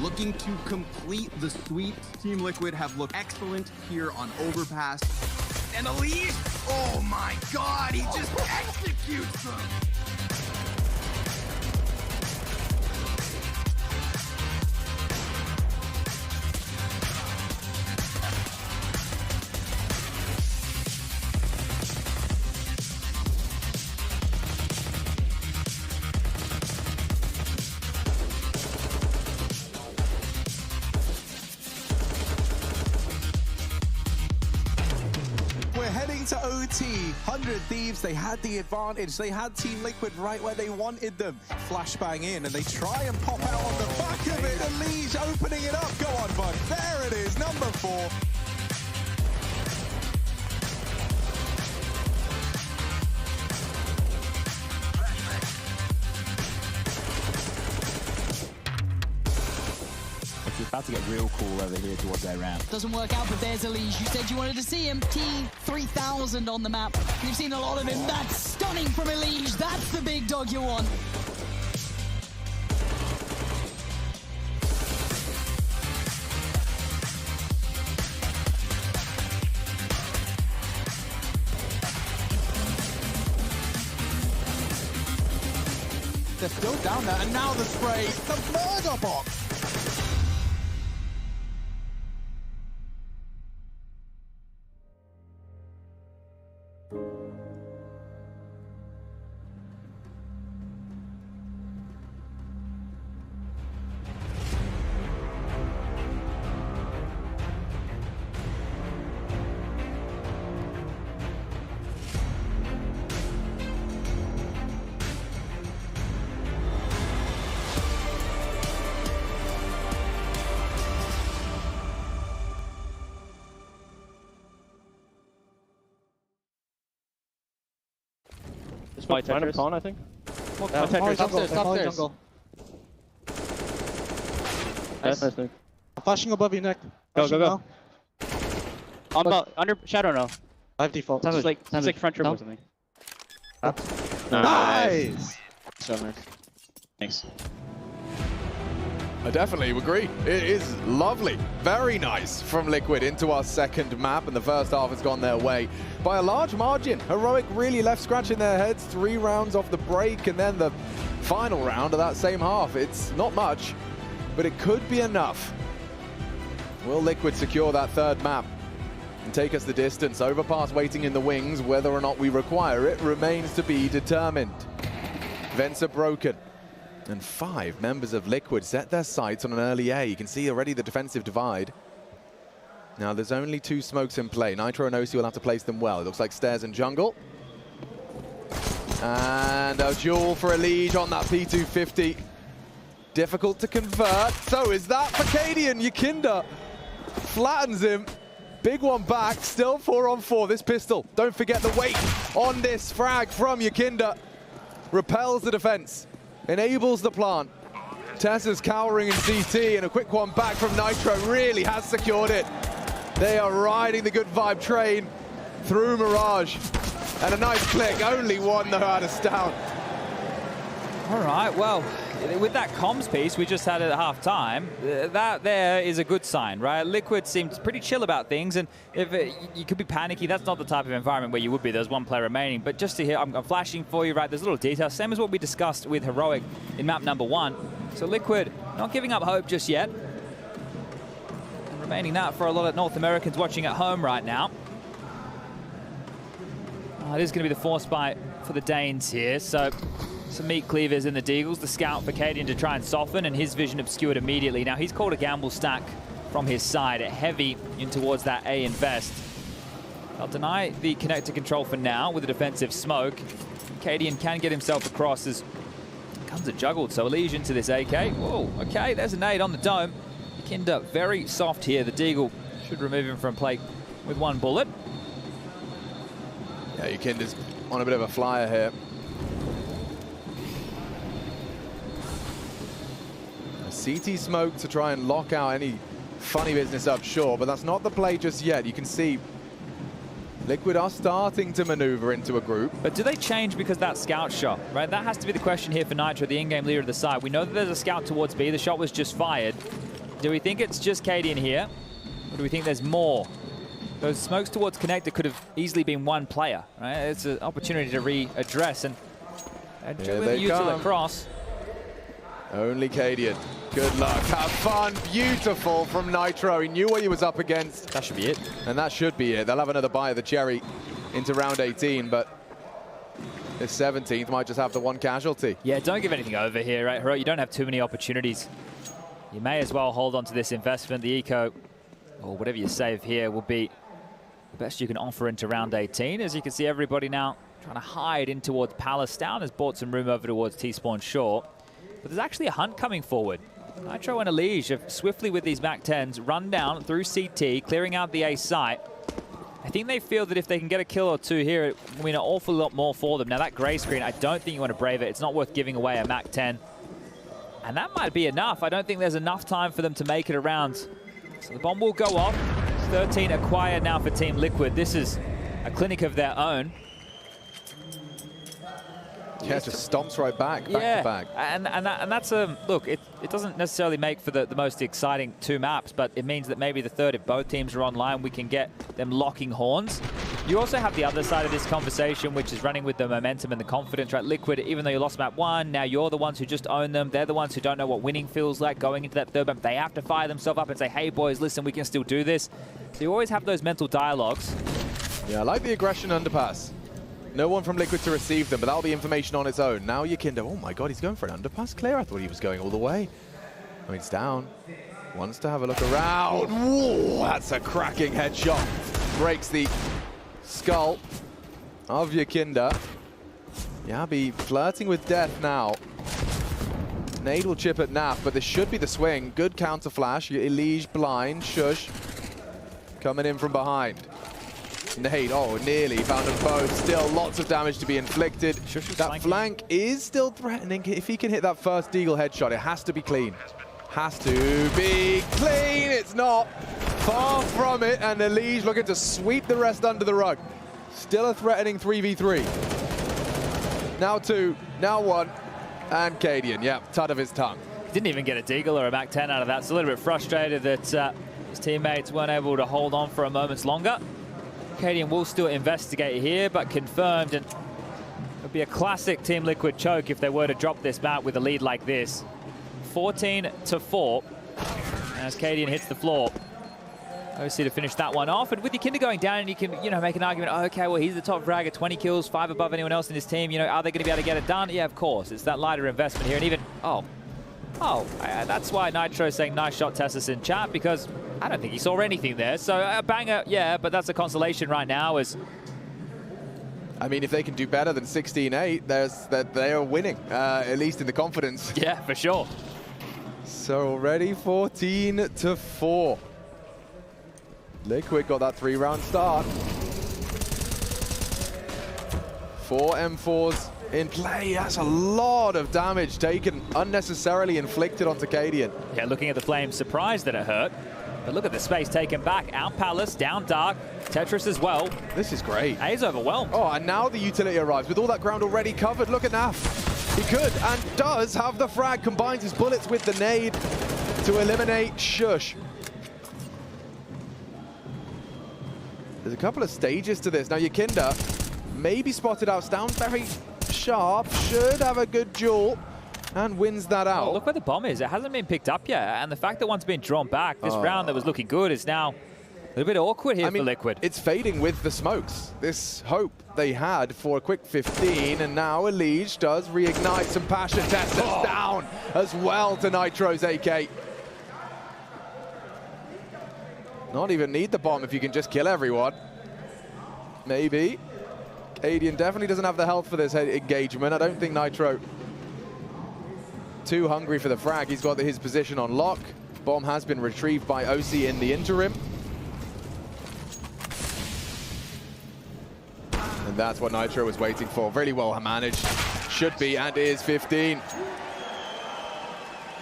Looking to complete the sweep. Team Liquid have looked excellent here on Overpass. And Elish, oh my God, he just executes them. To OT, 100 Thieves, they had the advantage. They had Team Liquid right where they wanted them. Flashbang in, and they try and pop out on the back of it. Elish opening it up. Go on, bud. There it is, number 4. About to get real cool over here towards A ramp. Doesn't work out, but there's Elige. You said you wanted to see him. T3000 on the map. You've seen a lot of him. That's stunning from Elige. That's the big dog you want. They're still down there, and now the spray, the murder box. It's my Con, I think. Upstairs. Nice. Nice. I'm flashing above you, Nick. Go. I'm under shadow now. I have default. Sounds like front trip or something. Nice! So nice. Thanks. I definitely agree. It is lovely. Very nice from Liquid into our second map, and the first half has gone their way by a large margin. Heroic really left scratching their heads 3 rounds off the break, and then the final round of that same half. It's not much, but it could be enough. Will Liquid secure that third map and take us the distance? Overpass waiting in the wings. Whether or not we require it remains to be determined. Vents are broken. And 5 members of Liquid set their sights on an early A. You can see already the defensive divide. Now there's only 2 smokes in play. Nitro and OC will have to place them well. It looks like stairs and jungle. And a duel for Elige on that P250. Difficult to convert. So is that for Cadian. Yakinda flattens him. Big one back. Still 4-on-4. This pistol. Don't forget the weight on this frag from Yakinda. Repels the defense. Enables the plant. Tessa's cowering in CT, and a quick one back from Nitro really has secured it. They are riding the good vibe train through Mirage. And a nice click, only one though out of Stout. All right, well, with that comms piece we just had at half-time, that there is a good sign, right? Liquid seems pretty chill about things, and if you could be panicky, that's not the type of environment where you would be. There's 1 player remaining, but just to hear, I'm flashing for you, right? There's little details, same as what we discussed with Heroic in map number 1. So Liquid not giving up hope just yet. And remaining that for a lot of North Americans watching at home right now. It is going to be the force fight for the Danes here, so some meat cleavers in the Deagles. The scout for Cadian to try and soften, and his vision obscured immediately. Now he's called a gamble stack from his side, heavy in towards that A invest. They'll deny the connector control for now with a defensive smoke. Cadian can get himself across as comes a juggled, so Elige into this AK. Whoa, okay, there's a nade on the dome. Yakinda very soft here. The Deagle should remove him from play with 1 bullet. Yeah, Yakinda's on a bit of a flyer here. CT smoke to try and lock out any funny business up short, but that's not the play just yet. You can see Liquid are starting to maneuver into a group. But do they change because that scout shot, right? That has to be the question here for Nitro, the in-game leader of the side. We know that there's a scout towards B. The shot was just fired. Do we think it's just Cadian here, or do we think there's more? Those smokes towards connector could have easily been 1 player, right? It's an opportunity to readdress, and juggling util across. Only Cadian. Good luck. Have fun. Beautiful from Nitro. He knew what he was up against. That should be it. And that should be it. They'll have another bite of the cherry into round 18, but this 17th might just have the 1 casualty. Yeah, don't give anything over here, right? Hero, you don't have too many opportunities. You may as well hold on to this investment. The eco, or whatever you save here, will be the best you can offer into round 18. As you can see, everybody now trying to hide in towards Palace. Down has bought some room over towards T-Spawn Shore. But there's actually a hunt coming forward. Nitro and Elige have swiftly, with these MAC-10s, run down through CT, clearing out the A site. I think they feel that if they can get a kill or 2 here, it will mean an awful lot more for them. Now, that grey screen, I don't think you want to brave it. It's not worth giving away a MAC-10. And that might be enough. I don't think there's enough time for them to make it around. So the bomb will go off. 13 acquired now for Team Liquid. This is a clinic of their own. Yeah, just stomps right back to back. And that's look, it doesn't necessarily make for the most exciting 2 maps, but it means that maybe the third, if both teams are online, we can get them locking horns. You also have the other side of this conversation, which is running with the momentum and the confidence, right? Liquid, even though you lost map 1, now you're the ones who just own them. They're the ones who don't know what winning feels like going into that third map. They have to fire themselves up and say, hey boys, listen, we can still do this. So you always have those mental dialogues. Yeah, I like the aggression underpass. No one from Liquid to receive them, but that'll be information on its own. Now Yakindo, oh my god, he's going for an underpass clear. I thought he was going all the way. I mean, it's down. Wants to have a look around. Ooh, that's a cracking headshot. Breaks the skull of Yakindo. Yabi flirting with death now. Nade will chip at Naf, but this should be the swing. Good counter flash. Elige blind. Shush coming in from behind. Nade, oh, nearly found them both. Still lots of damage to be inflicted. That flank is still threatening. If he can hit that first Deagle headshot, it has to be clean. Has to be clean. It's not. Far from it, and Elige looking to sweep the rest under the rug. Still a threatening 3v3. Now 2, now 1, and Cadian, yeah, tud of his tongue. Didn't even get a Deagle or a Mac 10 out of that. It's a little bit frustrated that his teammates weren't able to hold on for a moment longer. Cadian will still investigate here, but confirmed, and it would be a classic Team Liquid choke if they were to drop this map with a lead like this. 14-4 as Cadian hits the floor. OC to finish that one off, and with Yakindo going down, and you can, make an argument, oh, okay, well, he's the top fragger, 20 kills, 5 above anyone else in his team, are they going to be able to get it done? Yeah, of course. It's that lighter investment here, and even, that's why Nitro is saying nice shot, Tessus, in chat, because I don't think he saw anything there. So a banger, yeah, but that's a consolation right now. I mean, if they can do better than 16-8, they are winning, at least in the confidence. Yeah, for sure. So already 14-4. Liquid got that 3-round start. 4 M4s in play. That's a lot of damage taken, unnecessarily inflicted onto Cadian. Yeah, looking at the flames, surprised that it hurt. But look at the space taken back. Out Palace, down Dark, Tetris as well. This is great. A's overwhelmed. Oh, and now the utility arrives with all that ground already covered. Look at Naf. He could and does have the frag, combines his bullets with the nade to eliminate Shush. There's a couple of stages to this. Now Yakindo maybe spotted out, down very sharp, should have a good duel, and wins that out. Oh, look where the bomb is. It hasn't been picked up yet, and the fact that one's been drawn back, this round that was looking good is now a little bit awkward here for Liquid. It's fading with the smokes. This hope they had for a quick 15, and now Elige does reignite some passion. Tessus down as well to Nitro's AK. Not even need the bomb if you can just kill everyone. Maybe. Cadian definitely doesn't have the health for this engagement. I don't think Nitro too hungry for the frag. He's got his position on lock. Bomb has been retrieved by OC in the interim. And that's what Nitro was waiting for. Really well managed. Should be, and is 15.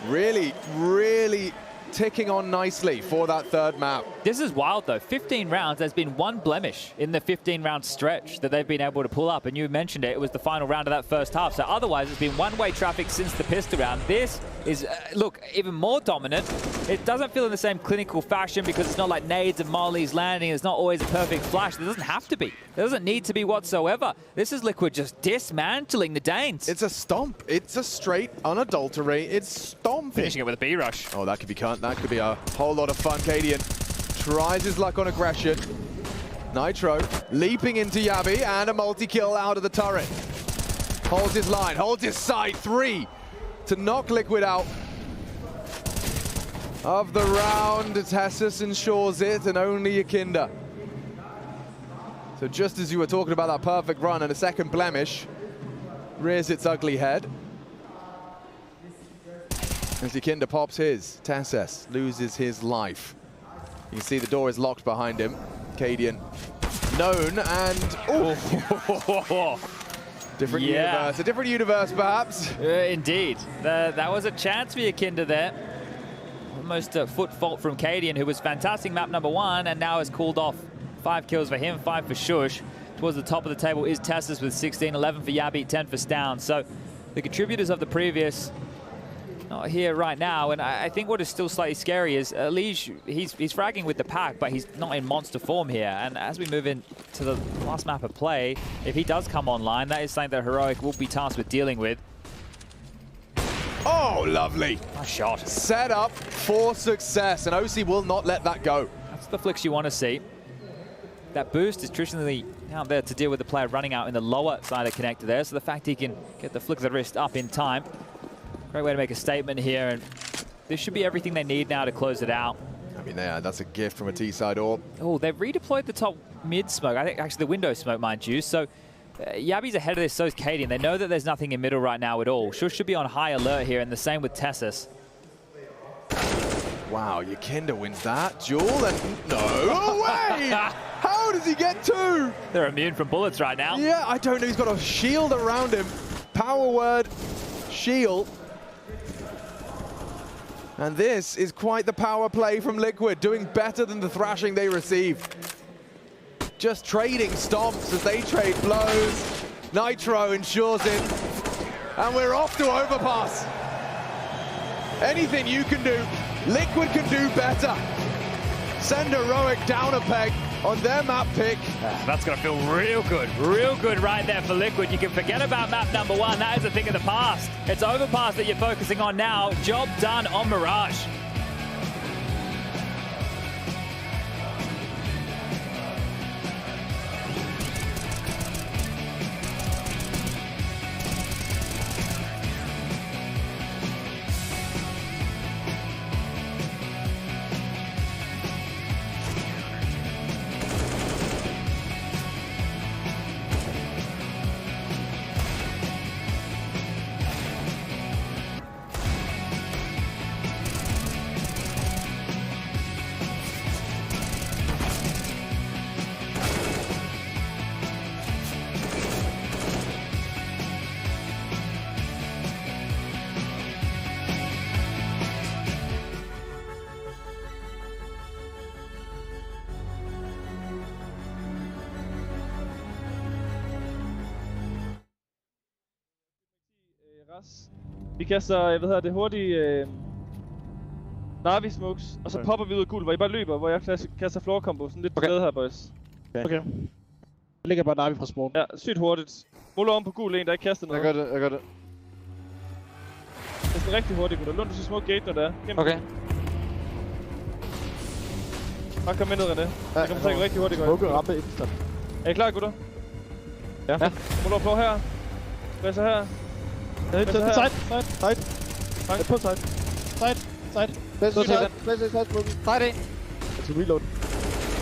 Really, really ticking on nicely for that third map. This is wild, though. 15 rounds. There's been one blemish in the 15-round stretch that they've been able to pull up, and you mentioned it. It was the final round of that first half. So otherwise, it's been one-way traffic since the pistol round. This is, look, even more dominant. It doesn't feel in the same clinical fashion because it's not like nades and mollies landing. It's not always a perfect flash. There doesn't have to be. There doesn't need to be whatsoever. This is Liquid just dismantling the Danes. It's a stomp. It's a straight, unadulterated stomping. Finishing it with a B-rush. Oh, that could be a whole lot of fun. Cadian tries his luck on aggression. Nitro leaping into Yabi, and a multi-kill out of the turret. Holds his line, holds his side. 3 to knock Liquid out of the round. Tessus ensures it, and only Yakindo. So just as you were talking about that perfect run, and a second blemish rears its ugly head. As Yakindo pops his, Tessus loses his life. You can see the door is locked behind him. Cadian known, and Different universe, a different universe, perhaps. Indeed. That was a chance for Yakinda there. Almost a foot fault from Cadian, who was fantastic map number 1, and now has cooled off. 5 kills for him, 5 for Shush. Towards the top of the table is Tessus with 16, 11 for Yabi, 10 for Stown. So the contributors of the previous not here right now, and I think what is still slightly scary is Lige, he's fragging with the pack, but he's not in monster form here. And as we move into the last map of play, if he does come online, that is something that Heroic will be tasked with dealing with. Oh, lovely. Nice shot. Set up for success, and OC will not let that go. That's the flicks you want to see. That boost is traditionally out there to deal with the player running out in the lower side of the connector there, so the fact he can get the flick of the wrist up in time. Great way to make a statement here, and this should be everything they need now to close it out. I mean, yeah, that's a gift from a T-side orb. Oh, they've redeployed the top mid smoke. I think actually the window smoke, mind you. So Yabi's ahead of this, so is Cadian. They know that there's nothing in middle right now at all. Shush should be on high alert here, and the same with Tessus. Wow, Yakinda wins that duel, and no way! How does he get 2? They're immune from bullets right now. Yeah, I don't know. He's got a shield around him. Power word, shield. And this is quite the power play from Liquid, doing better than the thrashing they receive. Just trading stomps as they trade blows. Nitro ensures it. And we're off to overpass. Anything you can do, Liquid can do better. Send Heroic down a peg on their map pick. That's going to feel real good right there for Liquid. You can forget about map number 1. That is a thing of the past. It's Overpass that you're focusing on now. Job done on Mirage. Vi kaster, hurtigt Navi smokes, og så popper vi ud af gul, hvor I bare løber, hvor jeg kaster floor combo. Sådan lidt bedre her, boys. Okay. Jeg ligger bare Navi fra spawn. Ja, sygt hurtigt. Måler om på gul, en der ikke kaster noget. Jeg gør det. Det er sådan rigtig hurtigt, gutter. Lund, du skal smoke gate, når det er. Gennem. Okay. Bare kom med ned, René. Jeg kommer til at gå rigtig hurtigt, gutter. Smoke rappe instant. Er I klar, gutter? Ja. Måler floor her. Presser her. Side. På side. Side en. Jeg skal reload.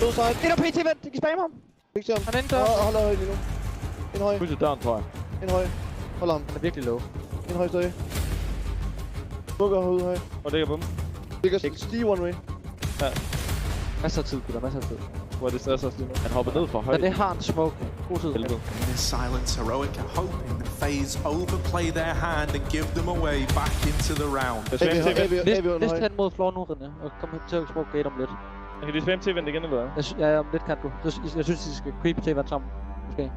To side. Det er PT vent. De kan spamme ham. Ikke ham. Han er inde dør. Hold høj lige nu. En høj. Push it down, tror jeg. En høj. Hold ham. Han er virkelig low. En høj stadig. Smukker hovedet høj. Og det er bum. Det kan stige one way. Ja. Masser af tid, gutter. Masser af tid. Hvor er det stresser os lige nu? Han hopper ned for højt. Men det har en smoke. God tid. In this silence, Heroic are hoping that FaZe overplay their hand and give them away back into the round. List hen mod floor nu, René. Og kom hen til at smoke gate om lidt. Kan de spamme T-vent igen, eller hvad? Ja, om lidt kan du. Jeg synes, de skal creep T-vent sammen. Måske.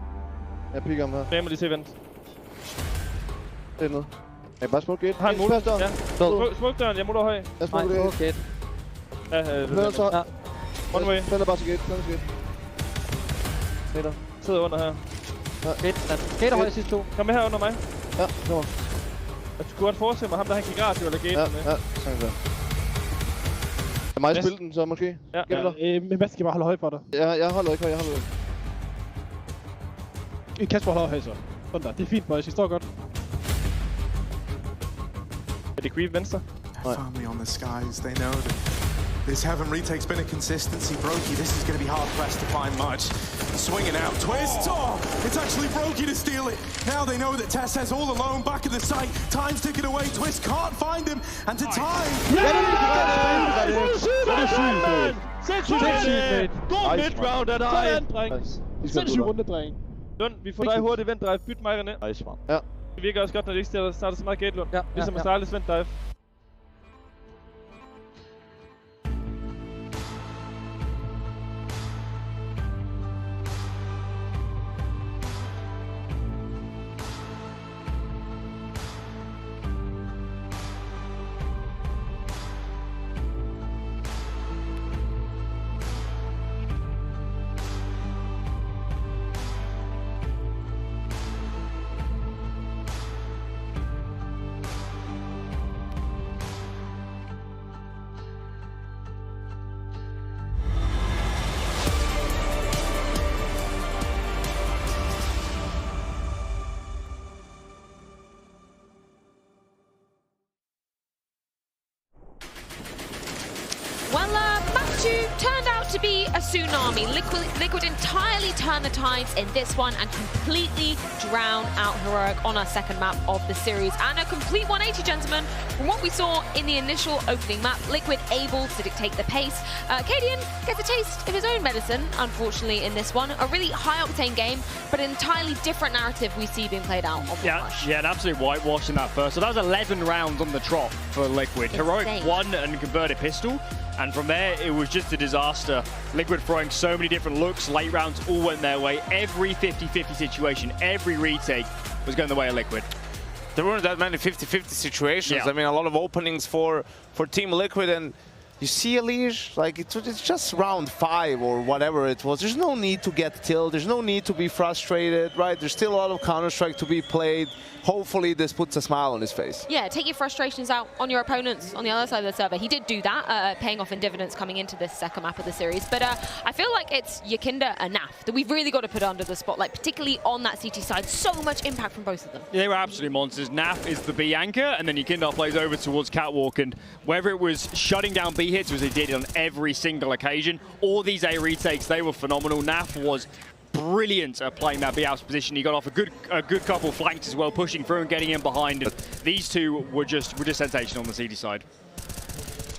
Jeg picker ham her. Spammer de T-vent. Det er noget. Jeg bare smoke gate. Har en mulighed. Ja. Smoke døren, jeg mutter høj. Jeg smoke gate. Ja, ja. One way. Spiller bare til gate. Netter. Sidder under her. Ja. Gate høj sidste 2. Kom med her under mig. Ja, så. Jeg skulle godt forestille mig ham, der han gik radio eller gate med. Ja, sådan der. Jeg må spille den så måske. Ja. Men Mads skal bare holde højt for dig. Ja, jeg holder ikke højt, Kasper holder højt så. Sådan der. Det er fint, boys. I står godt. Er det creep venstre? Firmly on the skies, they know that this Heaven retake's been a consistency. Brokey, this is going to be hard pressed to find much. Swinging out, twist! Oh, it's actually Brokey to steal it. Now they know that Tess has all alone back at the site. Time's ticking away, Twist can't find him, and to time... Sindssygt, God mid-round af dig! Sindssygt runde, dreng. Lund, vi får dig hurtigt vendt dive. Byt mig, René. Nice, man. Ja. Det virker også godt, når de ikke starter så meget gate, Lund. Ja, ligesom at starte lidt vendt dive. Well, Map 2 turned out to be a tsunami. Liquid entirely turned the tides in this one and completely drown out Heroic on our second map of the series. And a complete 180, gentlemen, from what we saw in the initial opening map. Liquid able to dictate the pace. Cadian gets a taste of his own medicine, unfortunately, in this one. A really high-octane game, but an entirely different narrative we see being played out on the Rush. Yeah, an absolute whitewash in that first. So that was 11 rounds on the trot for Liquid. Insane. Heroic won and converted pistol. And from there, it was just a disaster. Liquid throwing so many different looks. Late rounds all went their way. Every 50-50 situation, every retake was going the way of Liquid. There weren't that many 50-50 situations. Yeah. I mean, a lot of openings for Team Liquid, and you see Elige, like it's just round 5 or whatever it was. There's no need to get killed. There's no need to be frustrated, right? There's still a lot of Counter-Strike to be played. Hopefully this puts a smile on his face. Yeah, take your frustrations out on your opponents on the other side of the server. He did do that, paying off in dividends coming into this second map of the series. But I feel like it's Yakinda and Naf that we've really got to put under the spotlight, particularly on that CT side. So much impact from both of them. Yeah, they were absolutely monsters. Naf is the B anchor, and then Yakinda plays over towards Catwalk, and whether it was shutting down B hits, as they did on every single occasion, or these A retakes, they were phenomenal. Naf was brilliant at playing that B-house position. He got off a good couple flanks as well, pushing through and getting in behind. And these two were just sensational on the CD side.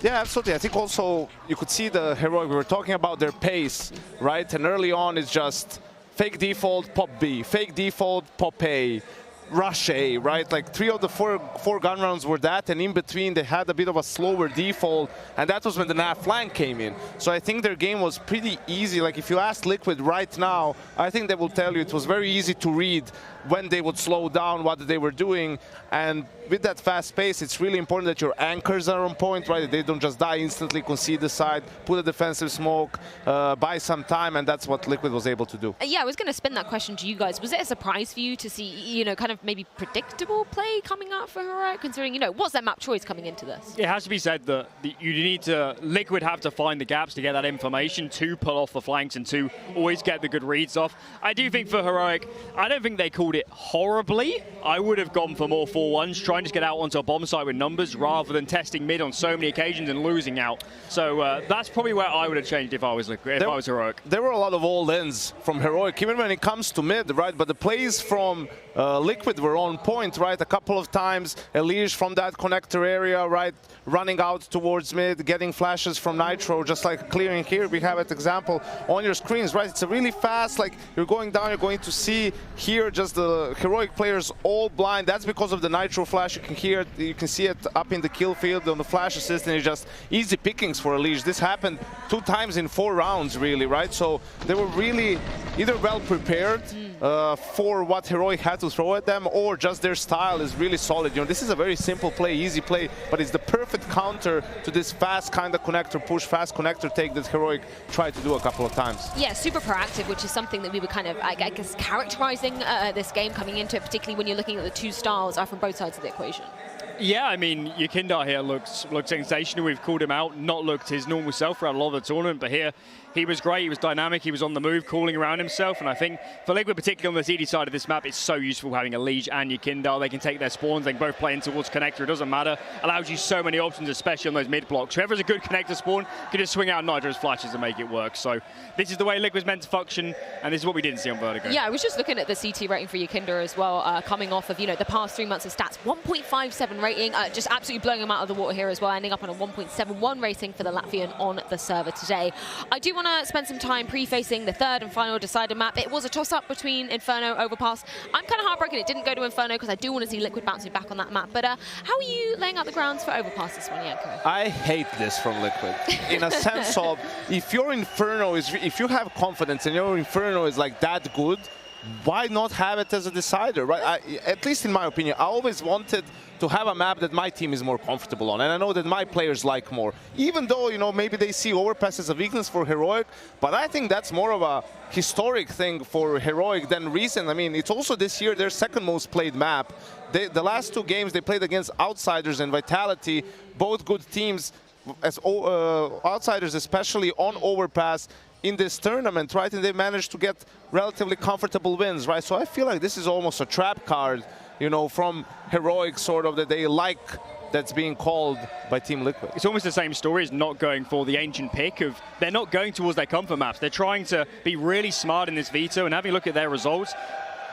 Yeah, absolutely. I think also you could see the Heroic, we were talking about their pace, right? And early on it's just fake default, pop B, fake default, pop A, rush A, right? Like 3 of the 4 gun rounds were that, and in between they had a bit of a slower default, and that was when the Naf flank came in. So I think their game was pretty easy. Like if you ask Liquid right now, I think they will tell you it was very easy to read when they would slow down what they were doing. And with that fast pace, it's really important that your anchors are on point, right? They don't just die instantly, concede the side, put a defensive smoke, buy some time, and that's what Liquid was able to do. Yeah, I was going to spin that question to you guys. Was it a surprise for you to see, you know, kind of maybe predictable play coming out for Heroic, considering, you know, what's their map choice coming into this? It has to be said that you need to, Liquid have to find the gaps to get that information, to pull off the flanks and to always get the good reads off. I do think for Heroic, I don't think they called it horribly. I would have gone for more 4-1s, trying to get out onto a bomb site with numbers rather than testing mid on so many occasions and losing out. So that's probably where I would have changed if I was Liquid, if I was Heroic. There were a lot of all-ins from Heroic, even when it comes to mid, right? But the plays from Liquid were on point, right? A couple of times, Elige from that connector area, right? Running out towards mid, getting flashes from Nitro, just like clearing here. We have an example on your screens, right? It's a really fast, like you're going down, you're going to see here just the Heroic players all blind. That's because of the Nitro flash. You can hear it, you can see it up in the kill field on the flash assist, and it's just easy pickings for Elige. This happened 2 times in 4 rounds, really, right? So they were really either well prepared for what Heroic had to throw at them, or just their style is really solid. You know, this is a very simple play, easy play, but it's the perfect counter to this fast kind of connector push, fast connector take that Heroic tried to do a couple of times. Yeah, super proactive, which is something that we were kind of, I guess, characterizing this game coming into it, particularly when you're looking at the 2 styles from both sides of the equation. Yeah, I mean, Yakinda here looks sensational. We've called him out, not looked his normal self throughout a lot of the tournament, but here he was great, he was dynamic, he was on the move, calling around himself, and I think for Liquid, particularly on the CD side of this map, it's so useful having Elige and Yakinda. They can take their spawns, they can both play in towards connector, it doesn't matter. Allows you so many options, especially on those mid blocks. Whoever's a good connector spawn can just swing out Nitro's flashes and make it work. So this is the way Liquid's meant to function, and this is what we didn't see on Vertigo. Yeah, I was just looking at the CT rating for Yakinda as well, coming off of, you know, the past 3 months of stats. 1.57 rating, just absolutely blowing him out of the water here as well, ending up on a 1.71 rating for the Latvian on the server today. I do want want to spend some time prefacing the third and final decider map. It was a toss-up between Inferno, Overpass. I'm kind of heartbroken it didn't go to Inferno because I do want to see Liquid bouncing back on that map. But how are you laying out the grounds for Overpass this one, Janko? I hate this from Liquid. In a sense of, if your Inferno is, if you have confidence and your Inferno is like that good, why not have it as a decider, right? At least in my opinion, I always wanted to have a map that my team is more comfortable on, and I know that my players like more. Even though, you know, maybe they see Overpass as a weakness for Heroic, but I think that's more of a historic thing for Heroic than recent. I mean, it's also this year their second most played map. The last 2 games they played against Outsiders and Vitality, both good teams, as Outsiders especially on Overpass in this tournament, right? And they managed to get relatively comfortable wins, right? So I feel like this is almost a trap card, you know, from Heroic, sort of, that they like, that's being called by Team Liquid. It's almost the same story as not going for the ancient pick of, they're not going towards their comfort maps. They're trying to be really smart in this veto, and having a look at their results,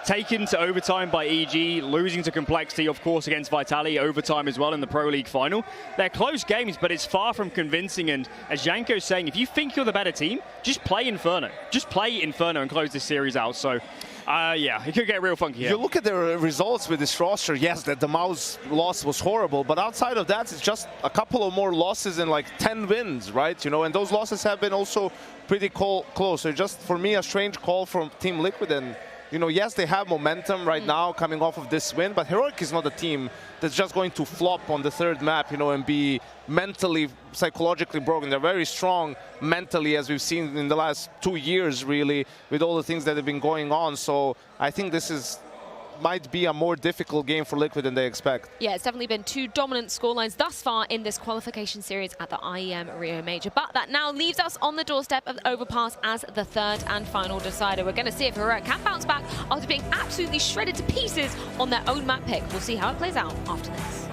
taken to overtime by EG, losing to Complexity, of course, against Vitality, overtime as well in the Pro League final. They're close games, but it's far from convincing. And as Janko's saying, if you think you're the better team, just play Inferno. Just play Inferno and close this series out. So, yeah, it could get real funky here. You look at their results with this roster, yes, that the Mouse loss was horrible, but outside of that, it's just a couple of more losses and like 10 wins, right? You know, and those losses have been also pretty close. So just, for me, a strange call from Team Liquid. And you know, yes, they have momentum right now coming off of this win, but Heroic is not a team that's just going to flop on the third map, you know, and be mentally, psychologically broken. They're very strong mentally, as we've seen in the last 2 years, really, with all the things that have been going on. So I think this might be a more difficult game for Liquid than they expect. Yeah, it's definitely been 2 dominant scorelines thus far in this qualification series at the IEM RIO Major. But that now leaves us on the doorstep of Overpass as the third and final decider. We're going to see if Heroic can bounce back after being absolutely shredded to pieces on their own map pick. We'll see how it plays out after this.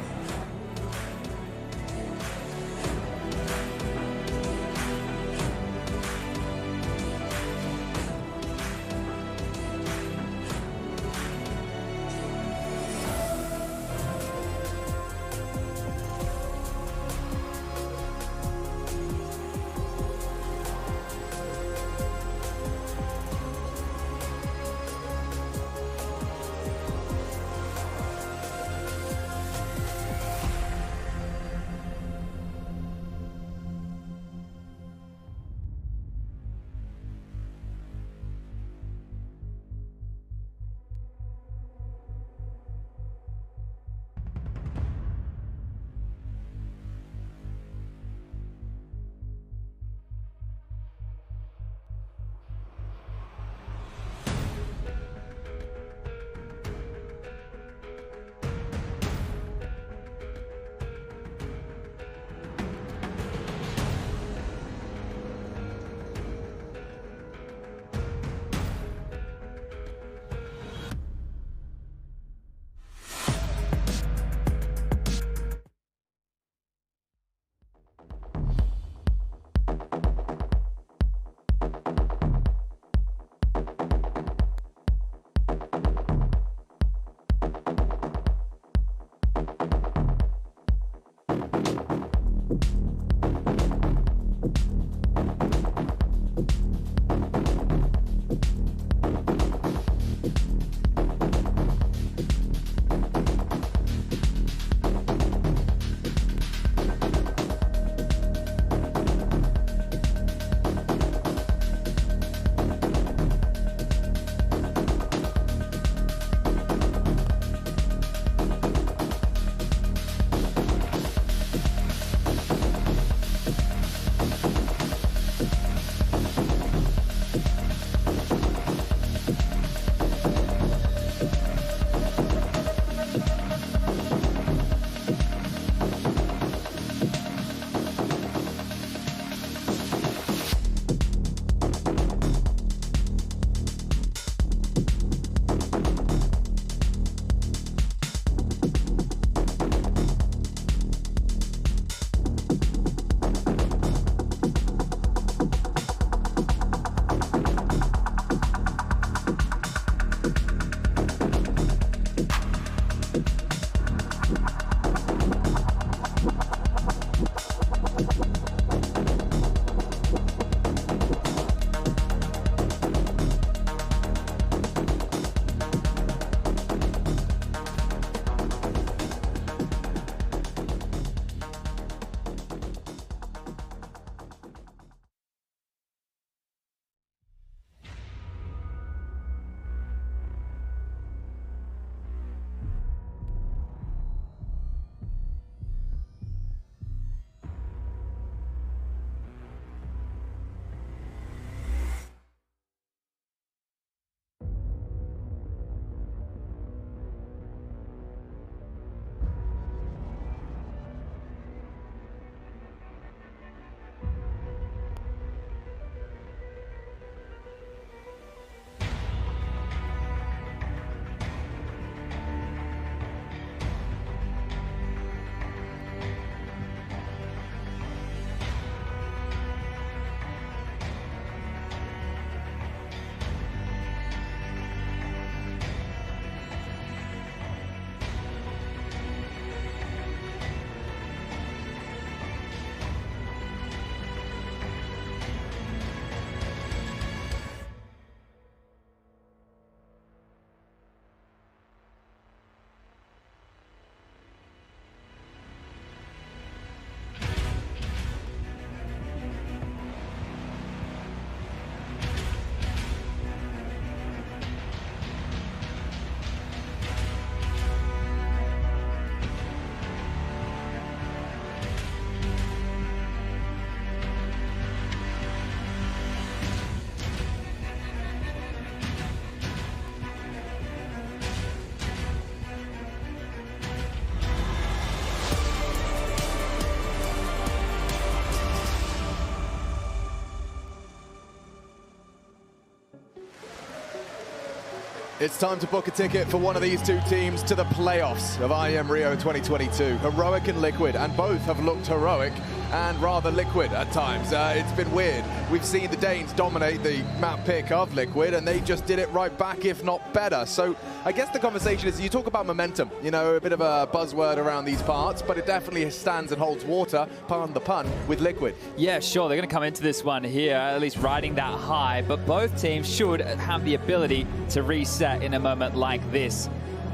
It's time to book a ticket for one of these two teams to the playoffs of IEM Rio 2022. Heroic and Liquid, and both have looked heroic and rather Liquid at times. It's been weird. We've seen the Danes dominate the map pick of Liquid, and they just did it right back, if not better. So I guess the conversation is, you talk about momentum, you know, a bit of a buzzword around these parts, but it definitely stands and holds water, pardon the pun, with Liquid. Yeah, sure, they're going to come into this one here, at least riding that high, but both teams should have the ability to reset in a moment like this.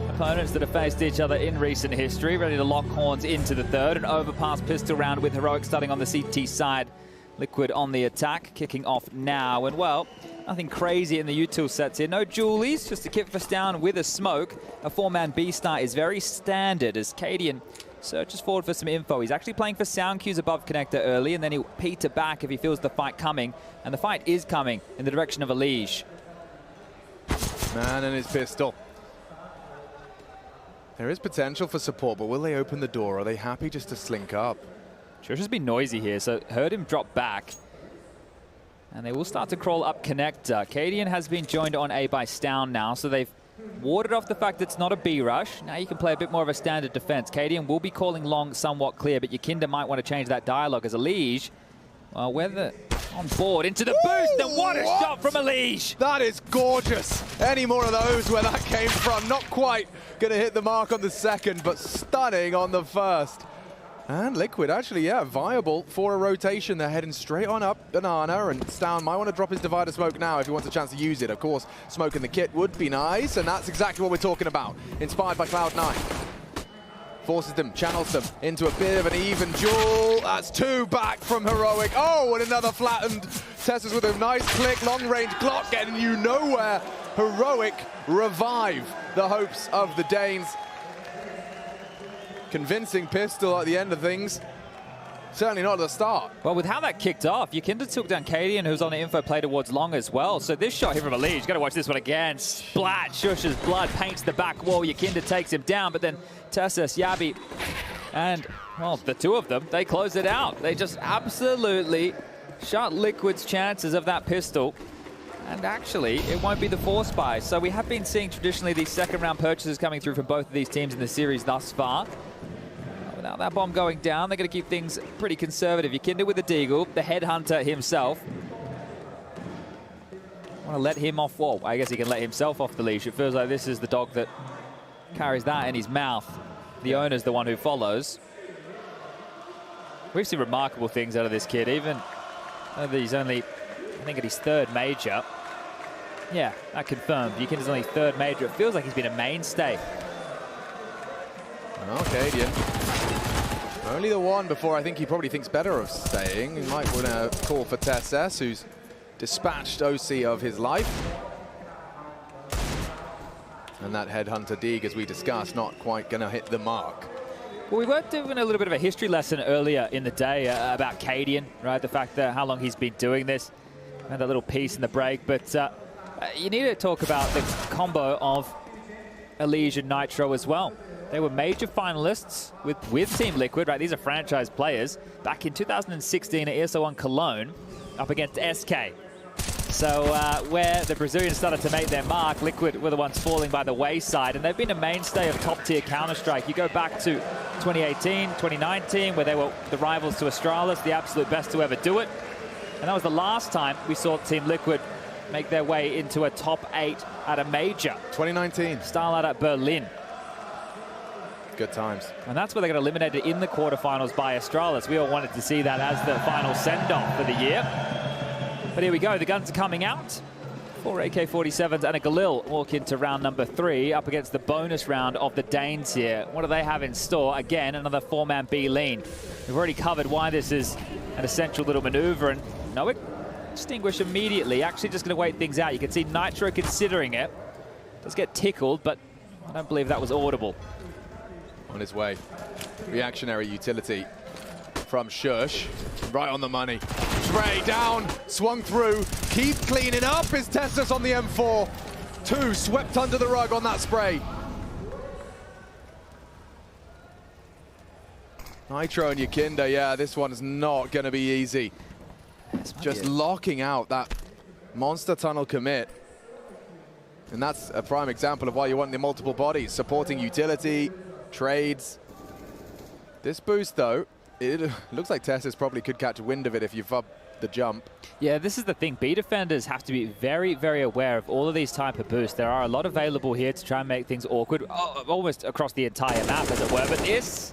Opponents that have faced each other in recent history, ready to lock horns into the third. An overpass pistol round with Heroic starting on the CT side. Liquid on the attack, kicking off now. And well, nothing crazy in the util sets here. No Julies, just a kit for down with a smoke. A 4-man B start is very standard as Cadian searches forward for some info. He's actually playing for sound cues above connector early, and then he'll peter back if he feels the fight coming. And the fight is coming in the direction of Elige. Man and his pistol. There is potential for support, but will they open the door? Are they happy just to slink up? Sure, has been noisy here, so heard him drop back. And they will start to crawl up connector. Cadian has been joined on A by Stown now, so they've warded off the fact that it's not a B rush. Now you can play a bit more of a standard defense. Cadian will be calling long somewhat clear, but Yakinda might want to change that dialogue as Elige. Well, whether on board into the boost, and what a shot from Elige! That is gorgeous. Any more of those where that came from? Not quite going to hit the mark on the second, but stunning on the first. And Liquid actually, yeah, viable for a rotation. They're heading straight on up Banana, and Stown might want to drop his divider smoke now if he wants a chance to use it. Of course, smoke in the kit would be nice, and that's exactly what we're talking about. Inspired by Cloud9. Forces them, channels them into a bit of an even duel. That's two back from Heroic. Oh, and another flattened. Tessers with a nice click, long-range Glock getting you nowhere. Heroic revive the hopes of the Danes. Convincing pistol at the end of things. Certainly not at the start. Well, with how that kicked off, Yakinda took down Cadian, who's on the info play towards long as well. So this shot here from Elige, got to watch this one again. Splat, Shush's blood paints the back wall. Yakinda takes him down, but then Tessus, Yabi, and, well, the two of them, they close it out. They just absolutely shut Liquid's chances of that pistol. And actually, it won't be the force buy. So we have been seeing traditionally these second-round purchases coming through from both of these teams in the series thus far. Without that bomb going down, they're going to keep things pretty conservative. Yakinda with the Deagle, the headhunter himself. Want to let him off, well, I guess he can let himself off the leash. It feels like this is the dog that carries that in his mouth. The owner's the one who follows. We've seen remarkable things out of this kid, even though he's only, I think, at his third major. Yeah, that confirmed. Yakinda's only third major. It feels like he's been a mainstay. Cadian. Only the one before I think he probably thinks better of staying. He might want to call for Tessus, who's dispatched OC of his life. And that headhunter Deeg, as we discussed, not quite going to hit the mark. Well, we were doing a little bit of a history lesson earlier in the day about Cadian, right? The fact that how long he's been doing this, and that little piece in the break. But you need to talk about the combo of Elige and Nitro as well. They were major finalists with Team Liquid, right? These are franchise players. Back in 2016 at ESL1 Cologne, up against SK. So where the Brazilians started to make their mark, Liquid were the ones falling by the wayside, and they've been a mainstay of top-tier Counter-Strike. You go back to 2018, 2019, where they were the rivals to Astralis, the absolute best to ever do it. And that was the last time we saw Team Liquid make their way into a top 8 at a major. 2019. Style out at Berlin. Good times. And that's where they got eliminated in the quarterfinals by Astralis. We all wanted to see that as the final send-off for the year. But here we go, the guns are coming out. 4 AK-47s and a Galil walk into round number 3 up against the bonus round of the Danes here. What do they have in store? Again, another 4-man B lean. We've already covered why this is an essential little maneuver, and no extinguish immediately. Actually just going to wait things out. You can see Nitro considering it. Does get tickled, but I don't believe that was audible. On his way. Reactionary utility from Shush. Right on the money. Trey down, swung through, keep cleaning up his Tessus on the M4. 2 swept under the rug on that spray. Nitro and Yakinda, yeah, this one's not going to be easy. Just locking out that monster tunnel commit. And that's a prime example of why you want the multiple bodies, supporting utility, trades. This boost, though, it looks like Tessus probably could catch wind of it if you've up the jump. Yeah, this is the thing. B defenders have to be very, very aware of all of these type of boosts. There are a lot available here to try and make things awkward, almost across the entire map, as it were. But this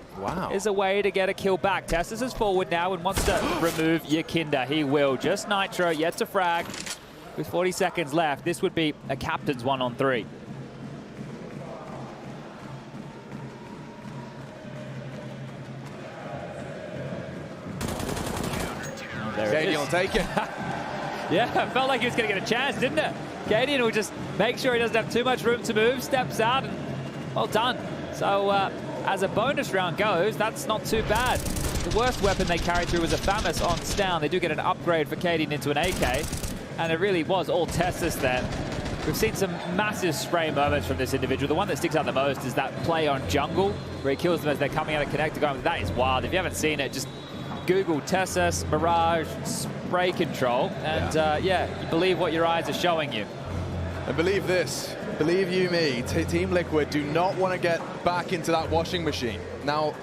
is a way to get a kill back. Tessus is forward now and wants to remove Yakinda. He will. Just Nitro, yet to frag. With 40 seconds left, this would be a captain's 1-on-3. Cadian will take it. Yeah, it felt like he was going to get a chance, didn't it? Cadian will just make sure he doesn't have too much room to move, steps out, and well done. So as a bonus round goes, that's not too bad. The worst weapon they carried through was a Famus on Stown. They do get an upgrade for Cadian into an AK, and it really was all Tessus there. We've seen some massive spray moments from this individual. The one that sticks out the most is that play on jungle, where he kills them as they're coming out of connector going. That is wild. If you haven't seen it, just Google Tessus, Mirage, spray control, and yeah, you believe what your eyes are showing you. And believe this, believe you me, Team Liquid do not want to get back into that washing machine. Now,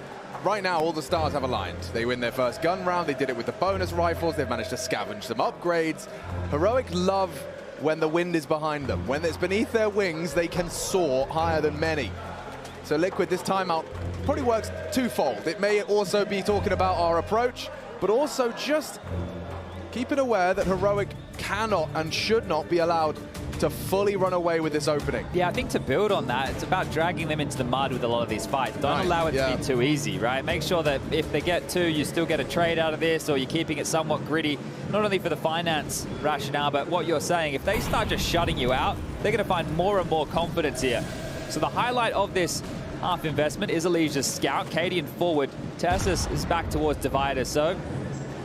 right now, all the stars have aligned. They win their first gun round, they did it with the bonus rifles, they've managed to scavenge some upgrades. Heroic love when the wind is behind them. When it's beneath their wings, they can soar higher than many. So Liquid, this timeout probably works twofold. It may also be talking about our approach, but also just keeping aware that Heroic cannot and should not be allowed to fully run away with this opening. Yeah, I think to build on that, it's about dragging them into the mud with a lot of these fights. Don't allow it to be too easy, right? Make sure that if they get two, you still get a trade out of this, or you're keeping it somewhat gritty, not only for the finance rationale, but what you're saying. If they start just shutting you out, they're going to find more and more confidence here. So the highlight of this half investment is Alicia's scout. Cadian forward. Tessus is back towards Divider, so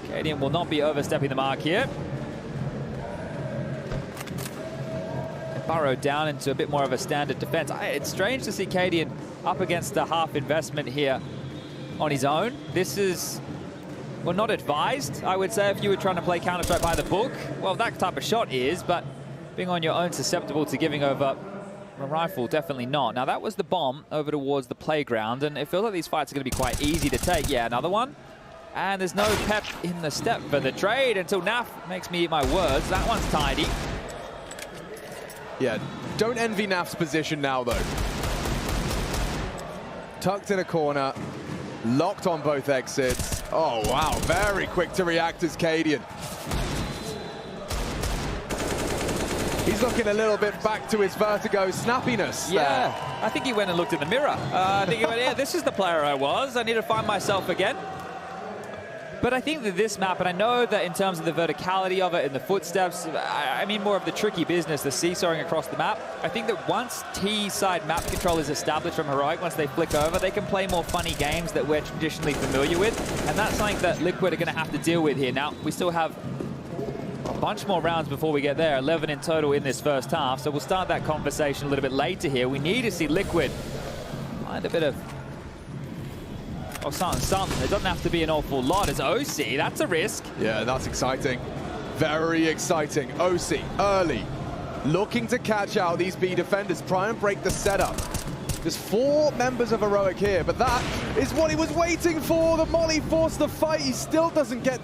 Cadian will not be overstepping the mark here. Burrowed down into a bit more of a standard defense. It's strange to see Cadian up against the half investment here on his own. This is, well, not advised, I would say, if you were trying to play Counter-Strike by the book. Well, that type of shot is, but being on your own susceptible to giving over a rifle, definitely not. Now, that was the bomb over towards the playground, and it feels like these fights are going to be quite easy to take. Yeah, another one. And there's no pep in the step for the trade until Naf makes me eat my words. That one's tidy. Yeah, don't envy Naf's position now, though. Tucked in a corner, locked on both exits. Oh, wow, very quick to react as Cadian. He's looking a little bit back to his Vertigo snappiness. Yeah, there. I think he went and looked in the mirror. I think he went, yeah, this is the player I was. I need to find myself again. But I think that this map, and I know that in terms of the verticality of it and the footsteps, I mean more of the tricky business, the seesawing across the map. I think that once T-side map control is established from Heroic, once they flick over, they can play more funny games that we're traditionally familiar with. And that's something that Liquid are going to have to deal with here. Now, we still have a bunch more rounds before we get there, 11 in total in this first half. So we'll start that conversation a little bit later here. We need to see Liquid find a bit of something. There doesn't have to be an awful lot. As OC, that's a risk. Yeah, that's exciting. Very exciting. OC, early, looking to catch out these B defenders, try and break the setup. There's 4 members of Heroic here, but that is what he was waiting for. The molly forced the fight. He still doesn't get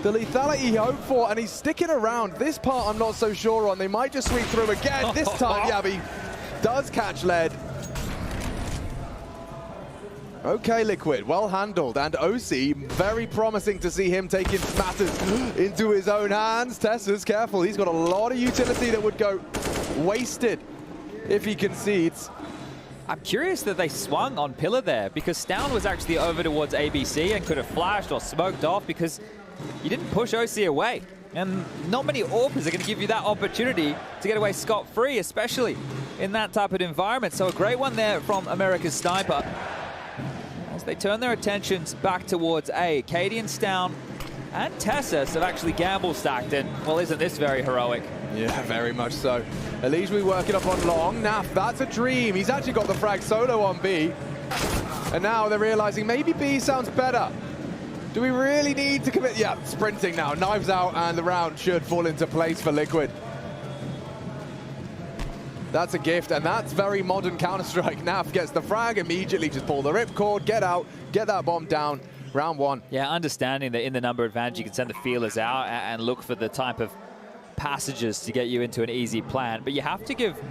the lethality he hoped for, and he's sticking around. This part I'm not so sure on. They might just sweep through again. This time, yeah, but he does catch lead. Okay, Liquid, well handled, and OC, very promising to see him taking matters into his own hands. Tessus, careful, he's got a lot of utility that would go wasted if he concedes. I'm curious that they swung on Pillar there, because Stown was actually over towards ABC and could have flashed or smoked off because you didn't push OC away. And not many AWPers are going to give you that opportunity to get away scot-free, especially in that type of environment. So a great one there from America's Sniper. As they turn their attentions back towards A, Cadian, Stown, and Tessus have actually gamble stacked, and well, isn't this very heroic? Yeah, very much so. Elige will be working up on long. Naf, that's a dream. He's actually got the frag solo on B. And now they're realizing maybe B sounds better. Do we really need to commit? Yeah, sprinting now. Knives out, and the round should fall into place for Liquid. That's a gift, and that's very modern Counter-Strike. Naf gets the frag, immediately just pull the ripcord, get out, get that bomb down. Round one. Yeah, understanding that in the number advantage, you can send the feelers out and look for the type of passages to get you into an easy plan. But you have to give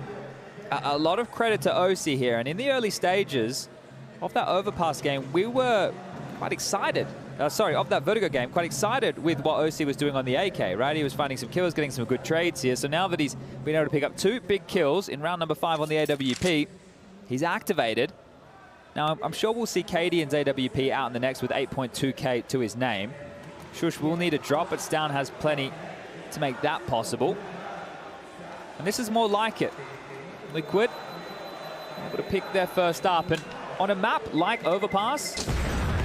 a lot of credit to OC here. And in the early stages of that overpass game, we were quite excited. Of that Vertigo game, quite excited with what OC was doing on the AK, right? He was finding some kills, getting some good trades here. So now that he's been able to pick up 2 big kills in round number 5 on the AWP, he's activated. Now, I'm sure we'll see Cadian's AWP out in the next with 8.2k to his name. Shush will need a drop, but Stown has plenty to make that possible. And this is more like it. Liquid able to pick their first up. And on a map like Overpass,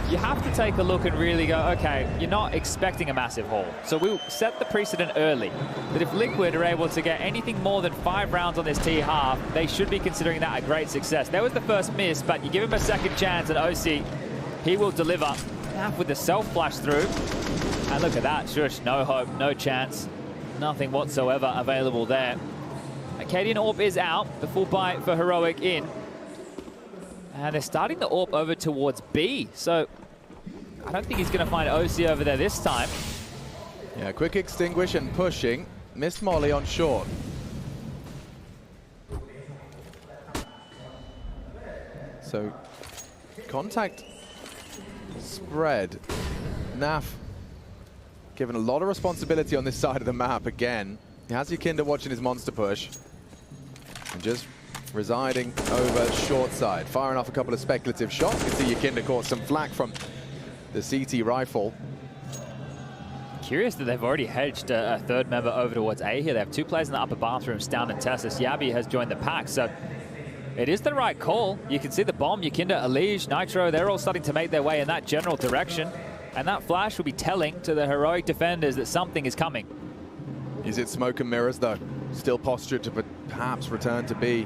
you have to take a look and really go, okay, you're not expecting a massive haul. So we'll set the precedent early that if Liquid are able to get anything more than 5 rounds on this T half, they should be considering that a great success. There was the first miss, but you give him a second chance, and OC, he will deliver. Now with the self-flash through. And look at that, Shush, no hope, no chance. Nothing whatsoever available there. Cadian AWP is out, the full buy for Heroic in. And they're starting the AWP over towards B, so I don't think he's going to find OC over there this time. Yeah, quick extinguish and pushing. Missed Molly on short. So, contact spread. Naf given a lot of responsibility on this side of the map again. He has Yakinda watching his monster push. And just residing over short side, firing off a couple of speculative shots. You can see Yakinda caught some flak from the CT rifle. Curious that they've already hedged a third member over towards A here. They have 2 players in the upper bathroom, Stown and Tessus. Yabi has joined the pack, so it is the right call. You can see the bomb, Yakinda, Elige, Nitro, they're all starting to make their way in that general direction. And that flash will be telling to the Heroic defenders that something is coming. Is it smoke and mirrors, though? Still postured to perhaps return to B.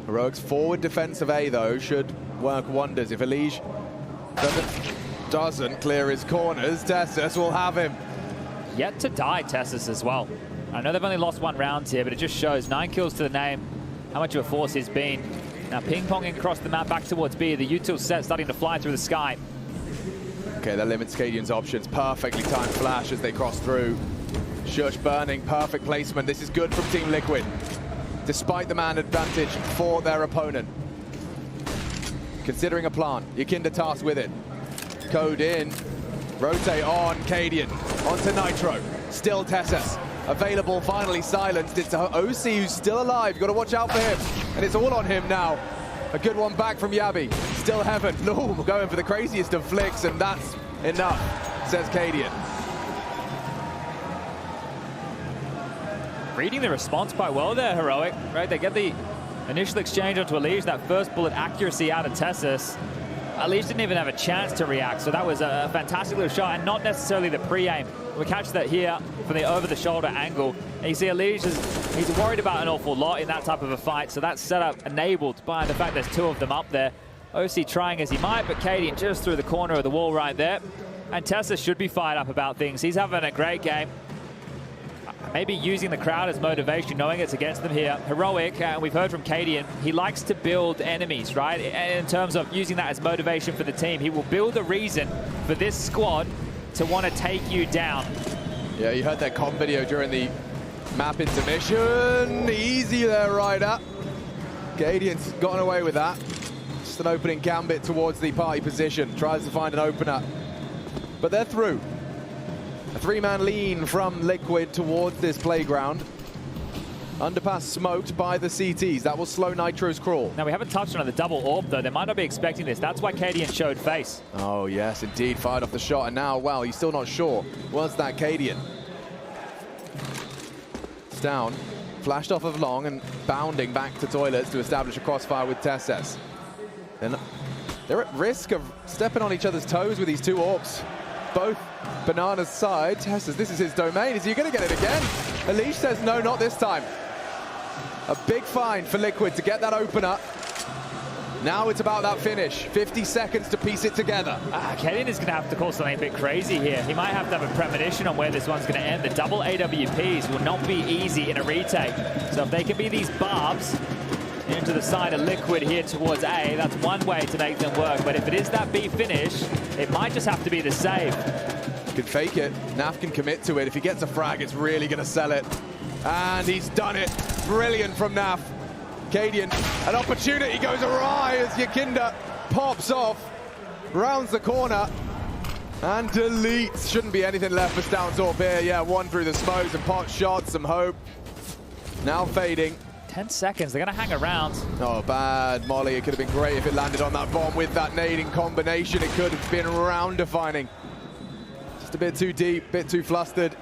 Heroic's forward defense of A, though, should work wonders. If Elige doesn't clear his corners, Tessus will have him. Yet to die, Tessus, as well. I know they've only lost 1 round here, but it just shows 9 kills to the name, how much of a force he's been. Now ping-ponging across the map back towards B, the util set starting to fly through the sky. Okay, that limits Cadian's options. Perfectly timed flash as they cross through. Shush burning, perfect placement. This is good from Team Liquid, despite the man advantage for their opponent. Considering a plant, Yakinda tasked with it. Code in, rotate on, Cadian, onto Nitro. Still Tessus, available, finally silenced. It's OC who's still alive, you've got to watch out for him. And it's all on him now. A good one back from Yabi. Still Heaven, no, going for the craziest of flicks, and that's enough, says Cadian. Reading the response quite well there, Heroic, right? They get the initial exchange onto Elige, that first bullet accuracy out of Tessus. Elige didn't even have a chance to react, so that was a fantastic little shot, and not necessarily the pre-aim. We catch that here from the over-the-shoulder angle. And you see Elige, he's worried about an awful lot in that type of a fight, so that's set up enabled by the fact there's 2 of them up there. OC trying as he might, but Cadian just through the corner of the wall right there. And Tessus should be fired up about things. He's having a great game. Maybe using the crowd as motivation, knowing it's against them here. Heroic, we've heard from Cadian, he likes to build enemies, right? In terms of using that as motivation for the team. He will build a reason for this squad to want to take you down. Yeah, you heard that comm video during the map intermission. Easy there, Ryder. Cadian's gotten away with that. Just an opening gambit towards the party position. Tries to find an opener. But they're through. A 3-man lean from Liquid towards this playground. Underpass smoked by the CTs. That will slow Nitro's crawl. Now, we haven't touched on the double AWP, though. They might not be expecting this. That's why Cadian showed face. Oh, yes, indeed. Fired off the shot. And now, well, he's still not sure. Was that Cadian? It's down. Flashed off of long and bounding back to toilets to establish a crossfire with Tessus. Then they're at risk of stepping on each other's toes with these 2 AWPs. Both Banana's side. Tessus, this is his domain. Is he going to get it again? Elige says no, not this time. A big find for Liquid to get that opener. Now it's about that finish. 50 seconds to piece it together. Kadian is going to have to call something a bit crazy here. He might have to have a premonition on where this one's going to end. The double AWPs will not be easy in a retake. So if they can be these barbs into the side of Liquid here towards A, that's one way to make them work. But if it is that B finish, it might just have to be the save. He can fake it. Naf can commit to it. If he gets a frag, it's really going to sell it. And he's done it. Brilliant from Naf. Kadian, an opportunity goes awry as Yakinda pops off, rounds the corner, and deletes. Shouldn't be anything left for Stounsdorf here. Yeah, one through the smokes and pot shots, some hope. Now fading. 10 seconds, they're going to hang around. Oh, bad molly. It could have been great if it landed on that bomb with that nading combination. It could have been round defining. Just a bit too deep, bit too flustered.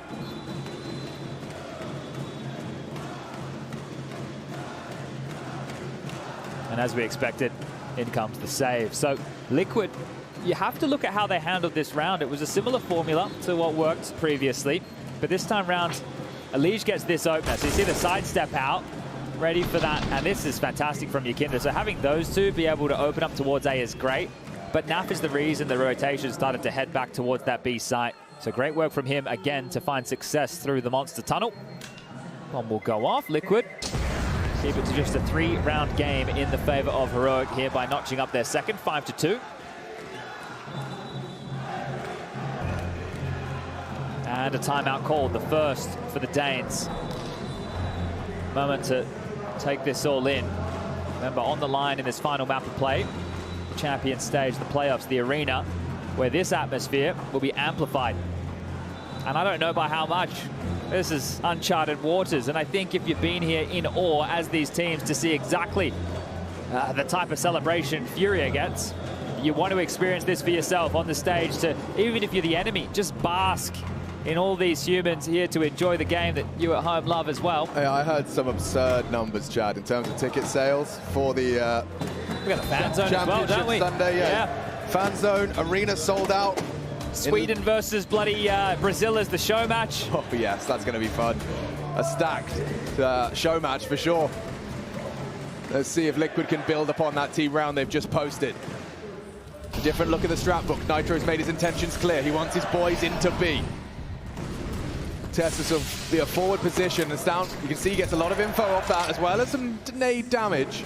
And as we expected, in comes the save. So Liquid, you have to look at how they handled this round. It was a similar formula to what worked previously, but this time round, Elige gets this opener. So you see the sidestep out, ready for that, and this is fantastic from Yakinda. So having those two be able to open up towards A is great, but Naf is the reason the rotation started to head back towards that B site. So great work from him again to find success through the monster tunnel. Bomb will go off. Liquid keep it to just a 3-round game in the favor of Heroic here by notching up their second, 5-2. And a timeout called, the first for the Danes. Moment to take this all in. Remember, on the line in this final map of play, the champion stage, the playoffs, the arena, where this atmosphere will be amplified. And I don't know by how much. This is uncharted waters, and I think if you've been here in awe as these teams to see exactly the type of celebration Furia gets, you want to experience this for yourself on the stage to, even if you're the enemy, just bask in all these humans here to enjoy the game that you at home love as well. Yeah, I heard some absurd numbers, Chad, in terms of ticket sales for the we got the fan zone as well, don't we? Sunday, yeah. Fan zone, arena sold out. Sweden versus bloody Brazil as the show match. Oh yes, that's going to be fun. A stacked show match for sure. Let's see if Liquid can build upon that team round they've just posted. A different look at the strat book. Nitro's made his intentions clear. He wants his boys into B. Tessus will be a forward position, and down. You can see he gets a lot of info off that, as well as some nade damage.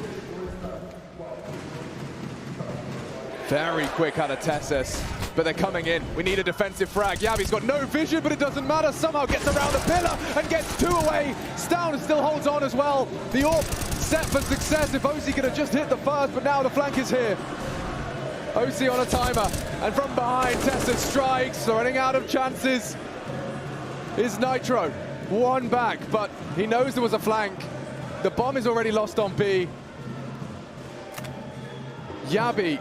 Very quick out of Tessus, but they're coming in. We need a defensive frag. Yabi's got no vision, but it doesn't matter. Somehow gets around the pillar and gets 2 away. Stown still holds on as well. The AWP set for success if OC could have just hit the first, but now the flank is here. OC on a timer, and from behind, Tessus strikes, running out of chances. Is Nitro. One back, but he knows there was a flank. The bomb is already lost on B. Yabi,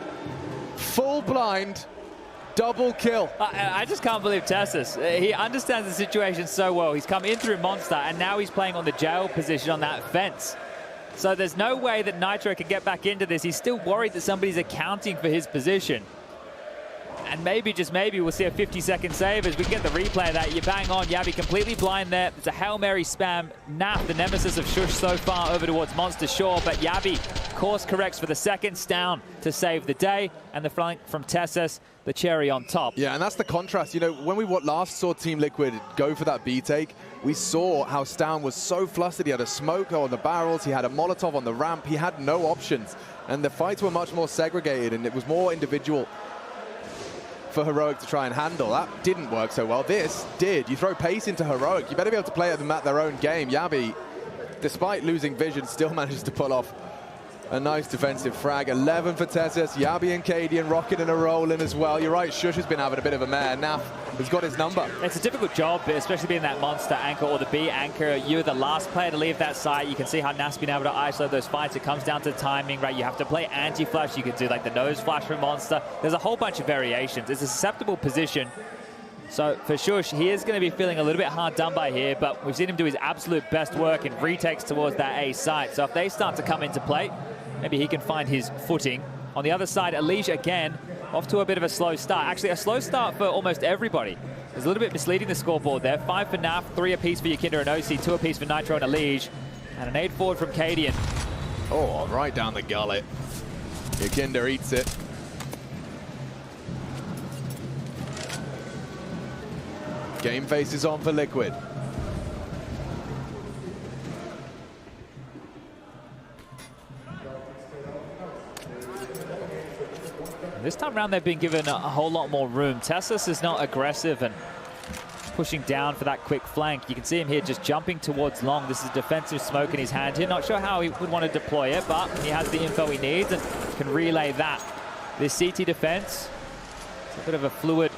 full blind, double kill. I just can't believe Tessus. He understands the situation so well. He's come in through Monster, and now he's playing on the jail position on that fence. So there's no way that Nitro can get back into this. He's still worried that somebody's accounting for his position. And maybe, just maybe, we'll see a 50-second save as we get the replay of that. You bang on, Yabi completely blind there. It's a Hail Mary spam. Naf, the nemesis of Shush so far, over towards Monster Shore, but Yabi course corrects for the second down to save the day, and the flank from Tessus, the cherry on top. Yeah, and that's the contrast. You know, when we last saw Team Liquid go for that B take, we saw how Stown was so flustered. He had a smoke on the barrels, he had a Molotov on the ramp, he had no options. And the fights were much more segregated, and it was more individual for Heroic to try and handle. That didn't work so well. This did. You throw pace into Heroic, you better be able to play them at their own game. Yabi, despite losing vision, still manages to pull off a nice defensive frag. 11 for Tessus. Yabi and Kadian rocking and a rolling as well. You're right, Shush has been having a bit of a mare. Naf has got his number. It's a difficult job, especially being that Monster anchor or the B anchor. You're the last player to leave that site. You can see how Naf's been able to isolate those fights. It comes down to timing, right? You have to play anti-flash. You can do like the nose flash from Monster. There's a whole bunch of variations. It's a susceptible position. So for Shush, he is going to be feeling a little bit hard done by here, but we've seen him do his absolute best work in retakes towards that A site. So if they start to come into play, maybe he can find his footing. On the other side, Elige again, off to a bit of a slow start. Actually, a slow start for almost everybody. It's a little bit misleading, the scoreboard there. 5 for Naf, 3 apiece for Yakinda and OC, 2 apiece for Nitro and Elige. And an 8 forward from Kadian. Oh, right down the gullet. Yakinda eats it. Game face is on for Liquid. This time around, they've been given a whole lot more room. Tessus is not aggressive and pushing down for that quick flank. You can see him here just jumping towards long. This is defensive smoke in his hand here. Not sure how he would want to deploy it, but he has the info he needs and can relay that. This CT defense, it's a bit of a fluid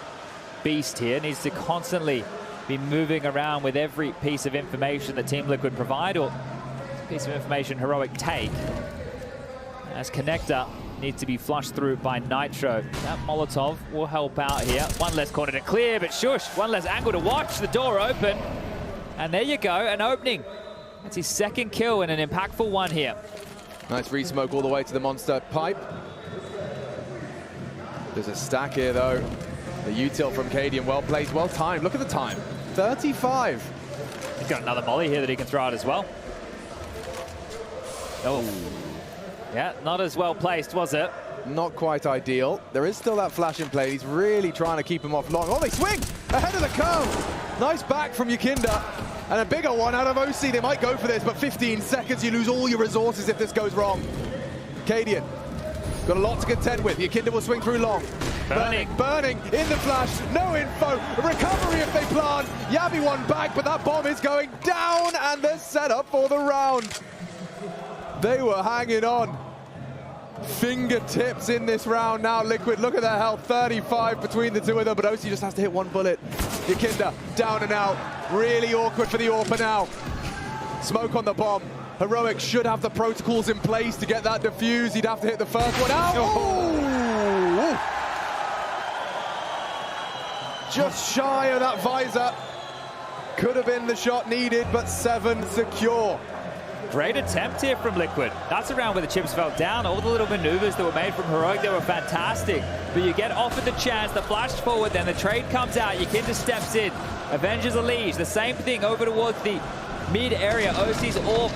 beast here. Needs to constantly be moving around with every piece of information that Team Liquid provide or piece of information Heroic take. As Connector needs to be flushed through by Nitro. That Molotov will help out here. One less corner to clear, but shush, one less angle to watch. The door open. And there you go, an opening. That's his second kill and an impactful one here. Nice re-smoke all the way to the monster pipe. There's a stack here, though. The util from Cadian, well placed, well timed. Look at the time, 35. He's got another molly here that he can throw out as well. Oh. Yeah, not as well placed, was it? Not quite ideal. There is still that flash in play. He's really trying to keep him off long. Oh, they swing! Ahead of the curve! Nice back from Yakinda. And a bigger one out of OC. They might go for this, but 15 seconds, you lose all your resources if this goes wrong. Cadian, got a lot to contend with. Yakinda will swing through long. Burning in the flash, no info. Recovery if they plant. Yabi one back, but that bomb is going down, and the setup for the round. They were hanging on. Fingertips in this round now, Liquid. Look at their health, 35 between the two of them, but OC just has to hit one bullet. Yakinda down and out. Really awkward for the AWPer now. Smoke on the bomb. Heroic should have the protocols in place to get that defuse. He'd have to hit the first one out. Oh! Just shy of that visor. Could have been the shot needed, but 7 secure. Great attempt here from Liquid. That's a round where the chips fell down. All the little maneuvers that were made from Heroic, they were fantastic. But you get offered the chance, the flash forward, then the trade comes out. Yakinda steps in, avenges a lead. The same thing over towards the mid area. OC's AWP.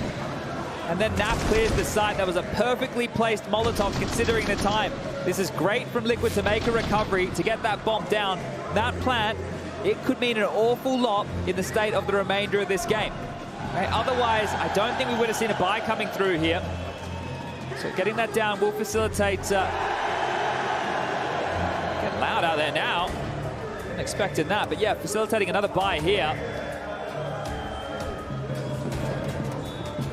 And then Nap clears the site. That was a perfectly placed Molotov considering the time. This is great from Liquid to make a recovery, to get that bomb down. That plant, it could mean an awful lot in the state of the remainder of this game. Okay, otherwise, I don't think we would have seen a buy coming through here. So getting that down will facilitate... getting loud out there now. Wasn't expecting that, but yeah, facilitating another buy here.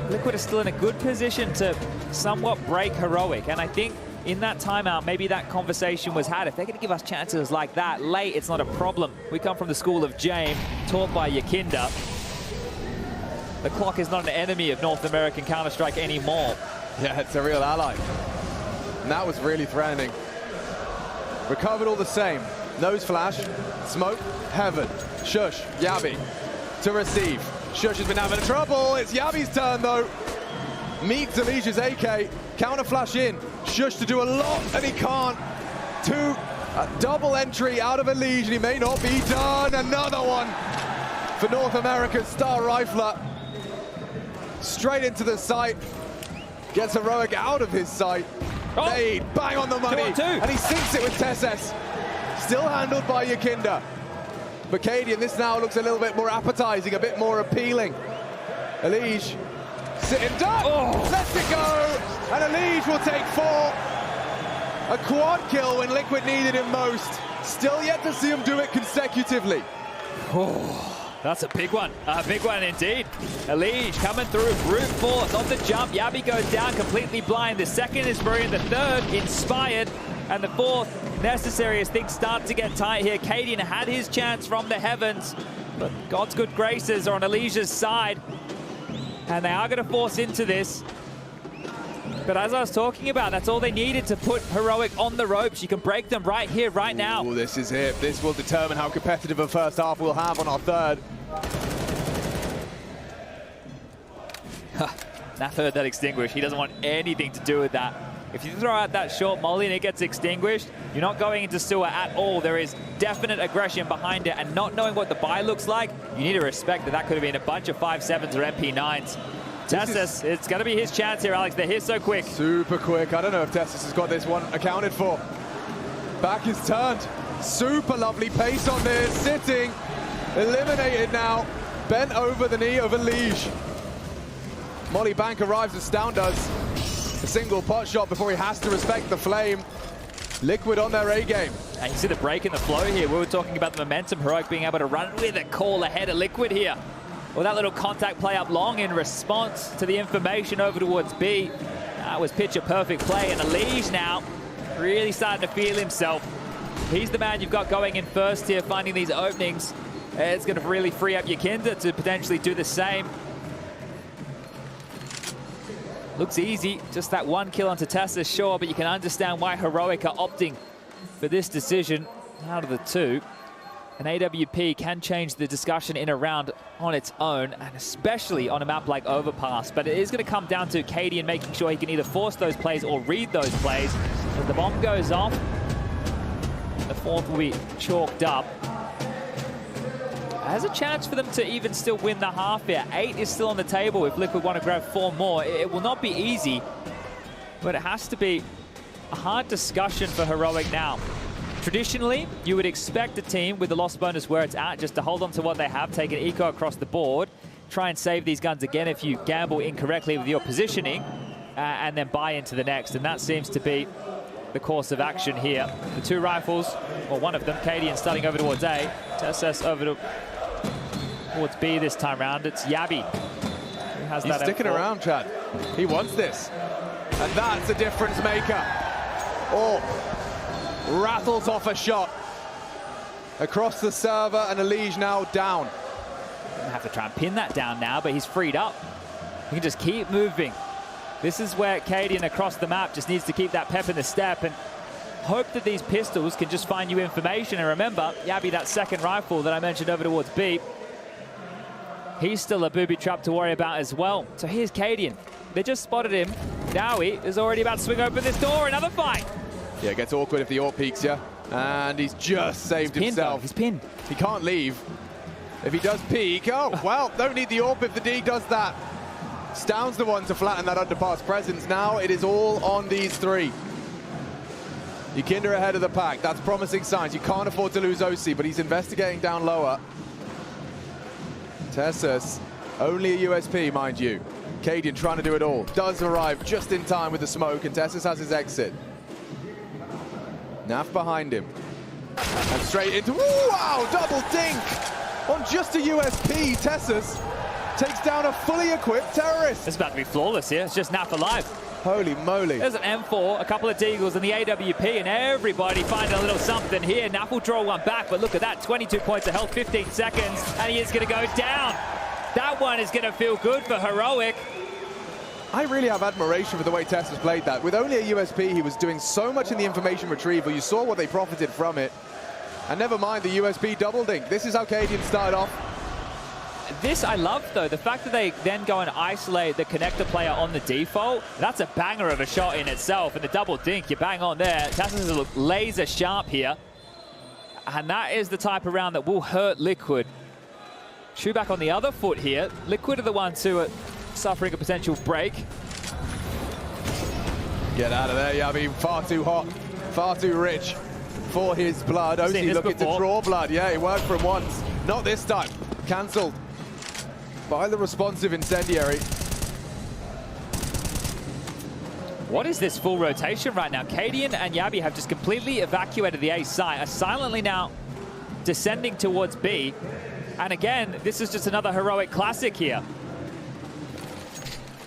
Liquid is still in a good position to somewhat break Heroic, and I think in that timeout, maybe that conversation was had. If they're going to give us chances like that late, it's not a problem. We come from the school of James, taught by Yakinda. The clock is not an enemy of North American Counter-Strike anymore. Yeah, it's a real ally. And that was really threatening. Recovered all the same. Nose flash, smoke, heaven. Shush, Yabi to receive. Shush has been having trouble. It's Yabi's turn though. Meets Alicia's AK. Counter flash in. Shush to do a lot and he can't. Double entry out of Alicia and he may not be done. Another one for North America's star rifler. Straight into the sight. Gets Heroic out of his sight. Oh. Nade, bang on the money. And he sinks it with Tessus. Still handled by Yakinda. For Cadian, this now looks a little bit more appetizing, a bit more appealing. Elige sitting duck, lets it go, and Elige will take 4. A quad kill when Liquid needed him most. Still yet to see him do it consecutively. That's a big one indeed. Elige coming through, brute force on the jump. Yabi goes down completely blind. The second is brilliant, the third inspired, and the fourth necessary as things start to get tight here. Cadian had his chance from the heavens, but God's good graces are on Alicia's side, and they are going to force into this. But as I was talking about, that's all they needed to put Heroic on the ropes. You can break them right here, right now. Ooh, this is it. This will determine how competitive a first half we'll have on our third. Naf heard that extinguish. He doesn't want anything to do with that. If you throw out that short molly and it gets extinguished, you're not going into sewer at all. There is definite aggression behind it, and not knowing what the buy looks like, you need to respect that that could have been a bunch of 5.7s or MP9s. Tessus, it's going to be his chance here, Alex. They're here so quick. Super quick. I don't know if Tessus has got this one accounted for. Back is turned. Super lovely pace on this. Sitting. Eliminated now. Bent over the knee over Liege. Molly Bank arrives as Stown does. A single pot shot before he has to respect the flame. Liquid on their A game. And you see the break in the flow here. We were talking about the momentum. Heroic being able to run with a call ahead of Liquid here. Well, that little contact play up long in response to the information over towards B. That was picture perfect play. And Liege now really starting to feel himself. He's the man you've got going in first here, finding these openings. It's going to really free up Yakinda to potentially do the same. Looks easy, just that one kill onto Tessus, sure, but you can understand why Heroic are opting for this decision out of the two. An AWP can change the discussion in a round on its own, and especially on a map like Overpass. But it is going to come down to Cadian making sure he can either force those plays or read those plays. When the bomb goes off, the fourth will be chalked up. Has a chance for them to even still win the half here. 8 is still on the table if Liquid want to grab 4 more. It will not be easy, but it has to be a hard discussion for Heroic now. Traditionally, you would expect a team with the loss bonus where it's at just to hold on to what they have, take an eco across the board, try and save these guns again if you gamble incorrectly with your positioning, and then buy into the next. And that seems to be the course of action here. The 2 rifles, or one of them, Cadian starting over towards A, Tessus over towards B this time round. It's Yabi who has He's that sticking M4. around, Chad. He wants this. And that's a difference maker. Oh, rattles off a shot. Across the server, and Liege now down. Gonna have to try and pin that down now, but he's freed up. He can just keep moving. This is where Cadian across the map just needs to keep that pep in the step and hope that these pistols can just find you information. And remember, Yabi, that second rifle that I mentioned over towards B, he's still a booby trap to worry about as well. So here's Cadian. They just spotted him. Dowie is already about to swing open this door. Another fight. Yeah, it gets awkward if the AWP peeks you. And he's just saved himself. He's pinned. He can't leave. If he does peek, oh, well, don't need the AWP if the D does that. Stown's the one to flatten that underpass presence. Now it is all on these 3. Yakinda ahead of the pack. That's promising signs. You can't afford to lose OC, but he's investigating down lower. Tessus, only a USP, mind you. Cadian trying to do it all. Does arrive just in time with the smoke, and Tessus has his exit. Naf behind him. And straight into, ooh, wow, double dink on just a USP. Tessus takes down a fully equipped terrorist. It's about to be flawless here. It's just Naf alive. Holy moly. There's an M4, a couple of Deagles, and the AWP, and everybody finding a little something here. Naf will draw one back, but look at that, 22 points of health, 15 seconds, and he is going to go down. That one is going to feel good for Heroic. I really have admiration for the way Tessus played that. With only a USP, he was doing so much in the information retrieval. You saw what they profited from it. And never mind the USP double dink. This is how Cadian started off. This I love, though. The fact that they then go and isolate the connector player on the default, that's a banger of a shot in itself. And the double dink, you bang on there. Tessus is laser sharp here. And that is the type of round that will hurt Liquid. Shoe back on the other foot here. Liquid are the ones who are suffering a potential break. Get out of there, Yabi. Far too hot, far too rich for his blood. OC looking to draw blood. Yeah, it worked for him once. Not this time. Cancelled by the responsive incendiary. What is this full rotation right now? Cadian and Yabi have just completely evacuated the A site, are silently now descending towards B. And again, this is just another Heroic classic here.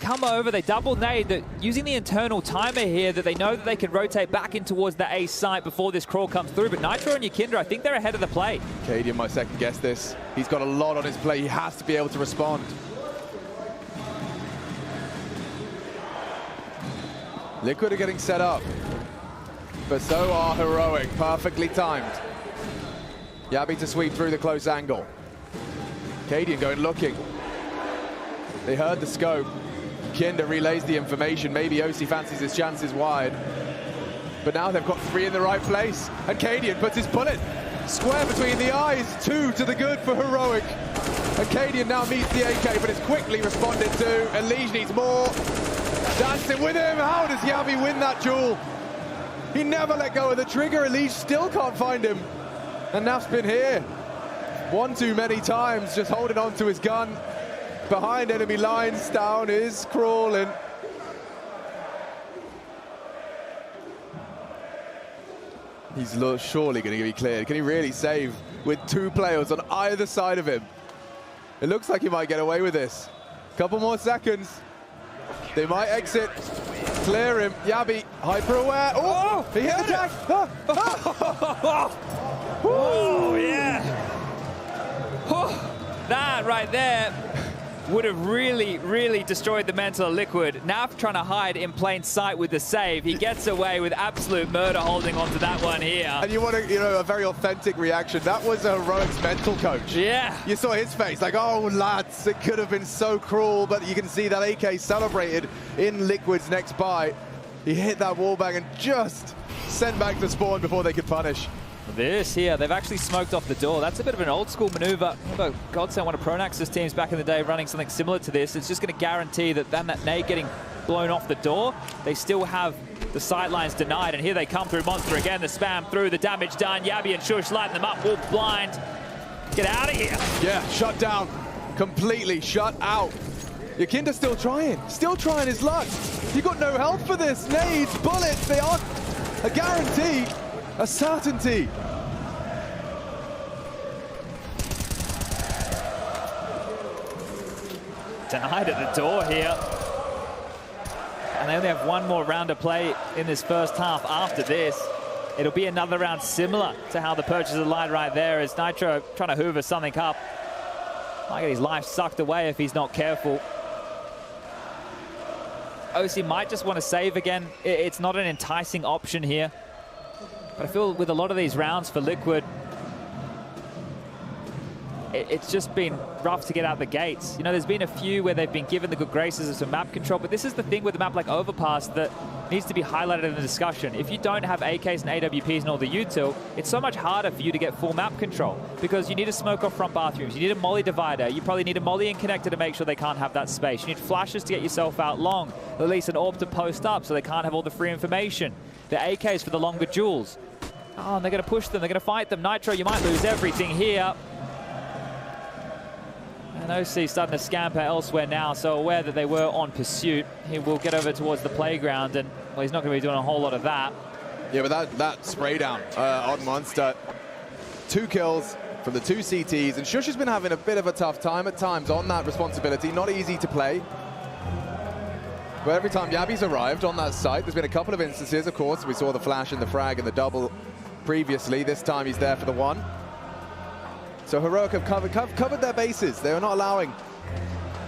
Come over, they double nade, that using the internal timer here that they know that they can rotate back in towards the A site before this crawl comes through. But Nitro and Yakinda, I think they're ahead of the play. Cadian might second guess this. He's got a lot on his plate. He has to be able to respond. Liquid are getting set up, but so are Heroic. Perfectly timed. Yabi to sweep through the close angle. Cadian going looking. They heard the scope. Yakinda relays the information. Maybe OC fancies his chances wide. But now they've got 3 in the right place. And Cadian puts his bullet square between the eyes. 2 to the good for Heroic. Acadian now meets the AK, but it's quickly responded to. Elige needs more. Dancing with him. How does Yabi win that duel? He never let go of the trigger. Elige still can't find him. And Naf's been here one too many times, just holding on to his gun. Behind enemy lines, down is crawling. He's surely going to be cleared. Can he really save with 2 players on either side of him? It looks like he might get away with this. Couple more seconds. They might exit. Clear him. Yabi, hyper aware. Oh, he hit the tag. Oh, yeah. That right there would have really destroyed the mental of Liquid. Now trying to hide in plain sight with the save. He gets away with absolute murder holding on to that one here. And you want a very authentic reaction. That was a Heroic's mental coach. Yeah. You saw his face like, oh, lads, it could have been so cruel, but you can see that AK celebrated in Liquid's next buy. He hit that wallbang and just sent back to spawn before they could punish. This here, they've actually smoked off the door. That's a bit of an old school maneuver. Remember, Godsend, one of Pronax's teams back in the day, running something similar to this. It's just going to guarantee that then that nade getting blown off the door, they still have the sightlines denied. And here they come through Monster again. The spam through, the damage done. Yabi and Shush lighting them up, all blind. Get out of here. Yeah, shut down. Completely shut out. Yakinda's still trying his luck. You got no help for this. Nades, bullets, they aren't a guarantee. A certainty. Denied at the door here. And they only have one more round to play in this first half after this. It'll be another round similar to how the purchaser lied right there as Nitro trying to hoover something up. Might get his life sucked away if he's not careful. OC might just want to save again. It's not an enticing option here. But I feel with a lot of these rounds for Liquid, it's just been rough to get out the gates. You know, there's been a few where they've been given the good graces of some map control, but this is the thing with a map like Overpass that needs to be highlighted in the discussion. If you don't have AKs and AWPs and all the util, it's so much harder for you to get full map control because you need to smoke off front bathrooms, you need a molly divider, you probably need a molly and connector to make sure they can't have that space. You need flashes to get yourself out long, at least an orb to post up so they can't have all the free information. The AKs for the longer duels. Oh, and they're going to push them, they're going to fight them. Nitro, you might lose everything here. And OC starting to scamper elsewhere now, so aware that they were on pursuit. He will get over towards the playground, and well, he's not going to be doing a whole lot of that. Yeah, but that spray down on Monster. 2 kills from the 2 CTs, and Shush has been having a bit of a tough time at times on that responsibility. Not easy to play. But every time Yabi's arrived on that site, there's been a couple of instances, of course. We saw the flash and the frag and the double previously. This time he's there for the 1. So Heroic have covered their bases. They are not allowing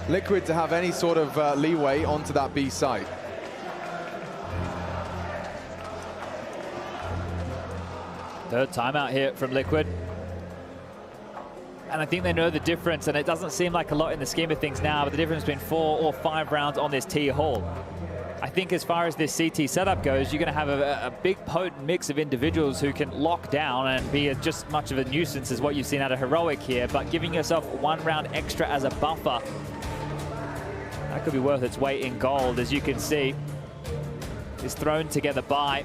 Liquid to have any sort of leeway onto that B side. Third timeout here from Liquid. And I think they know the difference, and it doesn't seem like a lot in the scheme of things now, but the difference between 4 or 5 rounds on this T Hall. I think as far as this CT setup goes, you're going to have a big potent mix of individuals who can lock down and be just much of a nuisance as what you've seen out of Heroic here, but giving yourself 1 round extra as a buffer, that could be worth its weight in gold. As you can see, is thrown together by,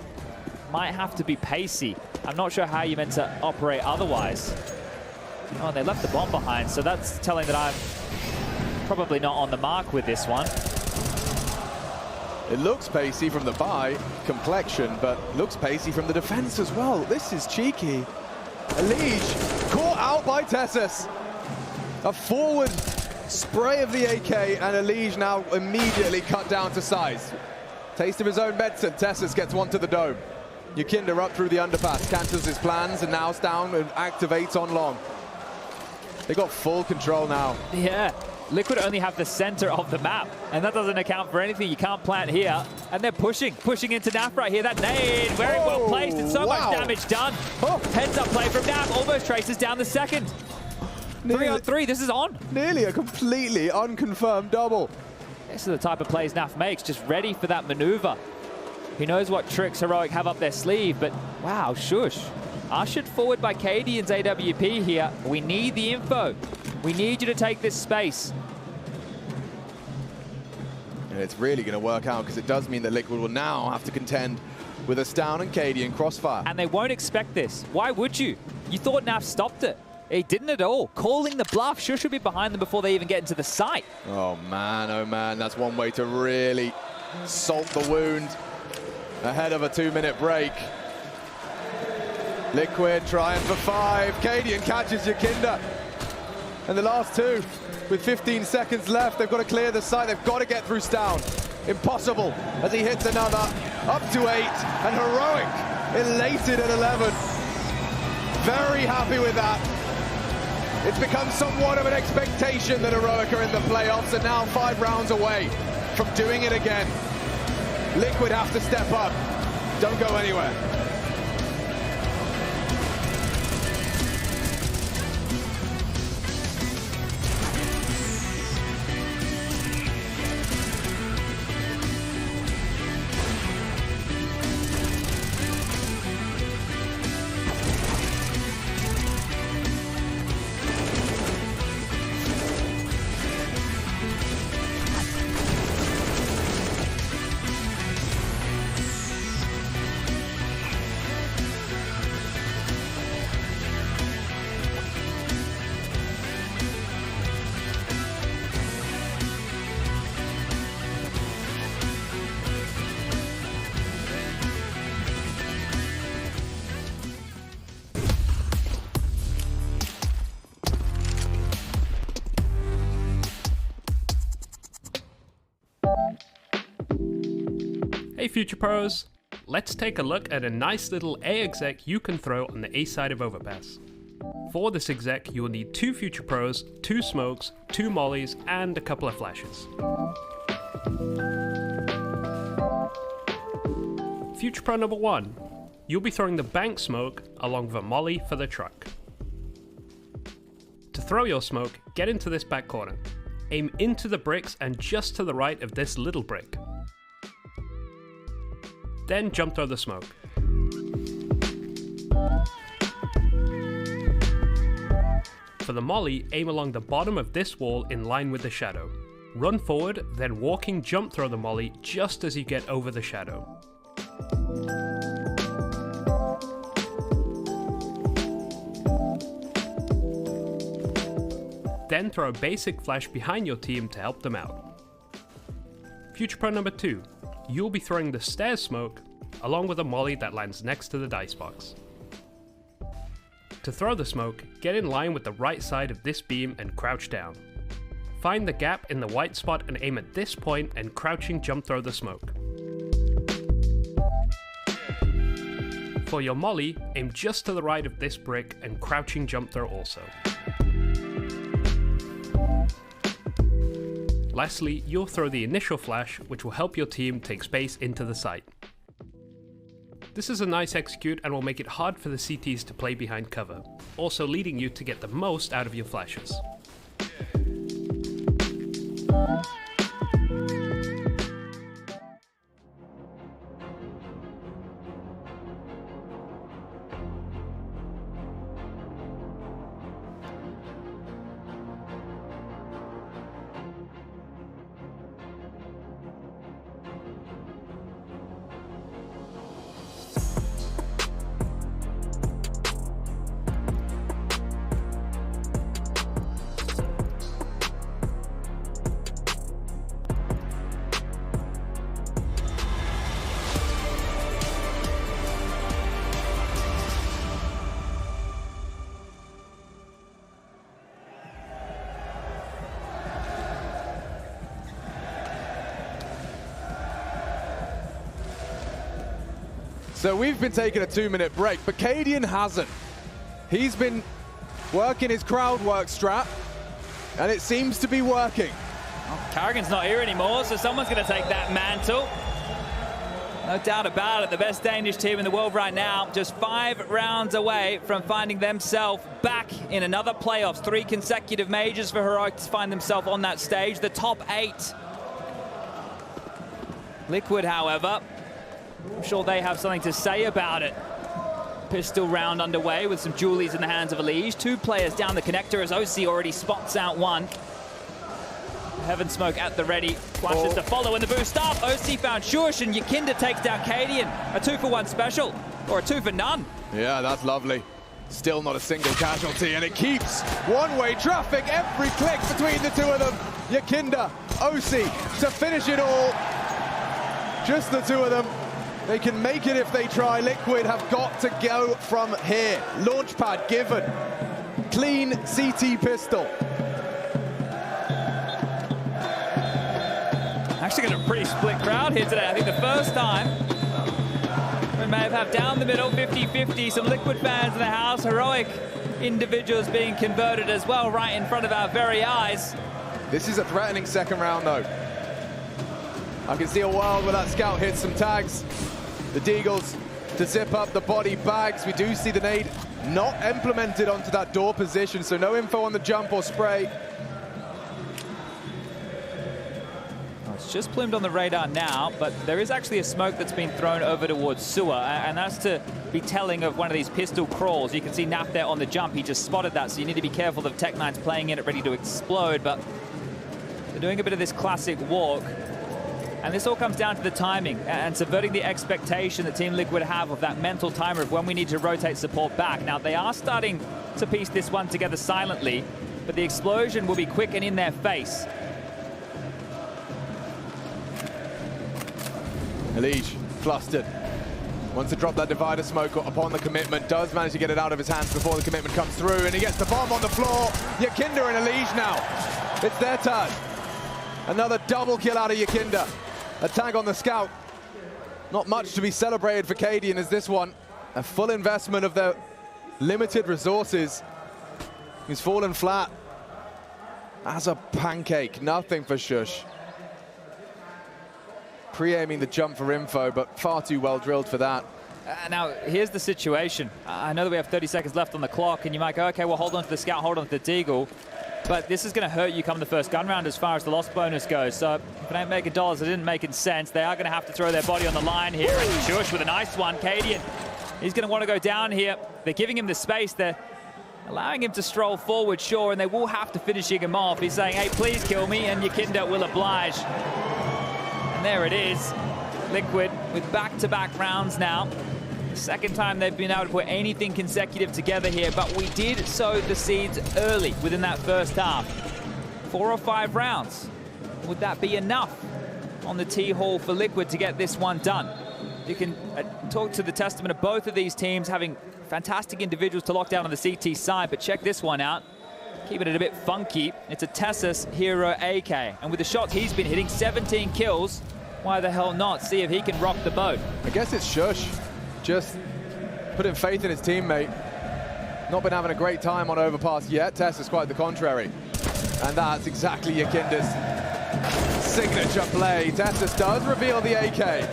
might have to be pacey. I'm not sure how you're meant to operate otherwise. Oh, and they left the bomb behind, so that's telling that I'm probably not on the mark with this one. It looks pacey from the buy complexion, but looks pacey from the defense as well. This is cheeky. Elige caught out by Tessus. A forward spray of the AK, and Elige now immediately cut down to size. Taste of his own medicine. Tessus gets one to the dome. Yakinda up through the underpass, cancels his plans, and now down and activates on long. They got full control now. Yeah. Liquid only have the center of the map, and that doesn't account for anything. You can't plant here, and they're pushing into Naf right here. That nade, very well placed, and so much damage done. Heads up play from Naf, almost traces down the second. 3 on 3, this is on. Nearly a completely unconfirmed double. This is the type of plays Naf makes, just ready for that maneuver. He knows what tricks Heroic have up their sleeve, but wow, Shush. Ushered forward by Cadian's AWP here. We need the info. We need you to take this space. And it's really going to work out because it does mean that Liquid will now have to contend with Astound and KD and Crossfire. And they won't expect this. Why would you? You thought Naf stopped it. He didn't at all. Calling the bluff. Shush will be behind them before they even get into the site. Oh man, that's one way to really salt the wound ahead of a 2-minute break. Liquid trying for 5. Cadian catches Yakinda. And the last 2 with 15 seconds left. They've got to clear the site. They've got to get through Stound. Impossible as he hits another. Up to 8. And Heroic elated at 11. Very happy with that. It's become somewhat of an expectation that Heroic are in the playoffs and now 5 rounds away from doing it again. Liquid have to step up. Don't go anywhere. Hey Future Pros, let's take a look at a nice little A exec you can throw on the A side of Overpass. For this exec you will need 2 Future Pros, 2 smokes, 2 mollies and a couple of flashes. Future Pro number 1, you'll be throwing the bank smoke along with a molly for the truck. To throw your smoke, get into this back corner. Aim into the bricks and just to the right of this little brick. Then jump throw the smoke. For the molly, aim along the bottom of this wall in line with the shadow. Run forward, then walking jump throw the molly just as you get over the shadow. Then throw a basic flash behind your team to help them out. Future Pro number 2. You'll be throwing the stairs smoke along with a molly that lands next to the dice box. To throw the smoke, get in line with the right side of this beam and crouch down. Find the gap in the white spot and aim at this point and crouching jump throw the smoke. For your molly, aim just to the right of this brick and crouching jump throw also. Lastly, you'll throw the initial flash, which will help your team take space into the site. This is a nice execute and will make it hard for the CTs to play behind cover, also leading you to get the most out of your flashes. So we've been taking a 2-minute break, but Cadian hasn't. He's been working his crowd work strat, and it seems to be working. Oh, Carrigan's not here anymore, so someone's going to take that mantle. No doubt about it, the best Danish team in the world right now, just 5 rounds away from finding themselves back in another playoffs. 3 consecutive majors for Heroic to find themselves on that stage, the top 8. Liquid, however, I'm sure they have something to say about it. pistol round underway with some Julies in the hands of Elige. 2 players down the connector as OC already spots out one. Heaven Smoke at the ready, flashes to follow in the boost up. OC found Shush and Yakinda takes down Cadian. A 2-for-1 special, or a 2-for-none. Yeah, that's lovely. Still not a single casualty, and it keeps one-way traffic every click between the 2 of them. Yakinda, OC to finish it all. Just the 2 of them. They can make it if they try. Liquid have got to go from here. Launchpad given. Clean CT pistol. Actually got a pretty split crowd here today. I think the first time we may have had down the middle, 50-50, some Liquid fans in the house, heroic individuals being converted as well right in front of our very eyes. This is a threatening second round though. I can see a world where that scout hits some tags. The Deagles to zip up the body bags. We do see the nade not implemented onto that door position, so no info on the jump or spray. It's just plumed on the radar now, but there is actually a smoke that's been thrown over towards Sewer, and that's to be telling of one of these pistol crawls. You can see Naf there on the jump. He just spotted that, so you need to be careful that Tech9's playing in it, ready to explode, but they're doing a bit of this classic walk. And this all comes down to the timing and subverting the expectation that Team Liquid have of that mental timer of when we need to rotate support back. Now, they are starting to piece this one together silently, but the explosion will be quick and in their face. Elige, flustered. Wants to drop that divider smoke upon the commitment. Does manage to get it out of his hands before the commitment comes through, and he gets the bomb on the floor. Yakinda and Elige now. It's their turn. Another double kill out of Yakinda. A tag on the scout. Not much to be celebrated for Cadian as this one. A full investment of their limited resources. He's fallen flat as a pancake. Nothing for Shush. Pre-aiming the jump for info, but far too well drilled for that. Now, here's the situation. I know that we have 30 seconds left on the clock, and you might go, okay, well, hold on to the scout, hold on to the Deagle. But this is going to hurt you come the first gun round as far as the loss bonus goes. So if it ain't making dollars, it didn't making sense. They are going to have to throw their body on the line here. And Shush with a nice one. Cadian, he's going to want to go down here. They're giving him the space. They're allowing him to stroll forward, sure, and they will have to finishing him off. He's saying, hey, please kill me, and Yakinda will oblige. And there it is. Liquid with back-to-back rounds now. The second time they've been able to put anything consecutive together here, but we did sow the seeds early within that first half. 4 or 5 rounds. Would that be enough on the T-Hall for Liquid to get this one done? You can talk to the testament of both of these teams having fantastic individuals to lock down on the CT side, but check this one out. Keeping it a bit funky. It's a Tessus Hero AK, and with the shots he's been hitting, 17 kills. Why the hell not? See if he can rock the boat. I guess it's Shush. Just putting faith in his teammate. Not been having a great time on overpass yet. Tess is quite the contrary. And that's exactly Yakinda's signature play. Tessus does reveal the AK.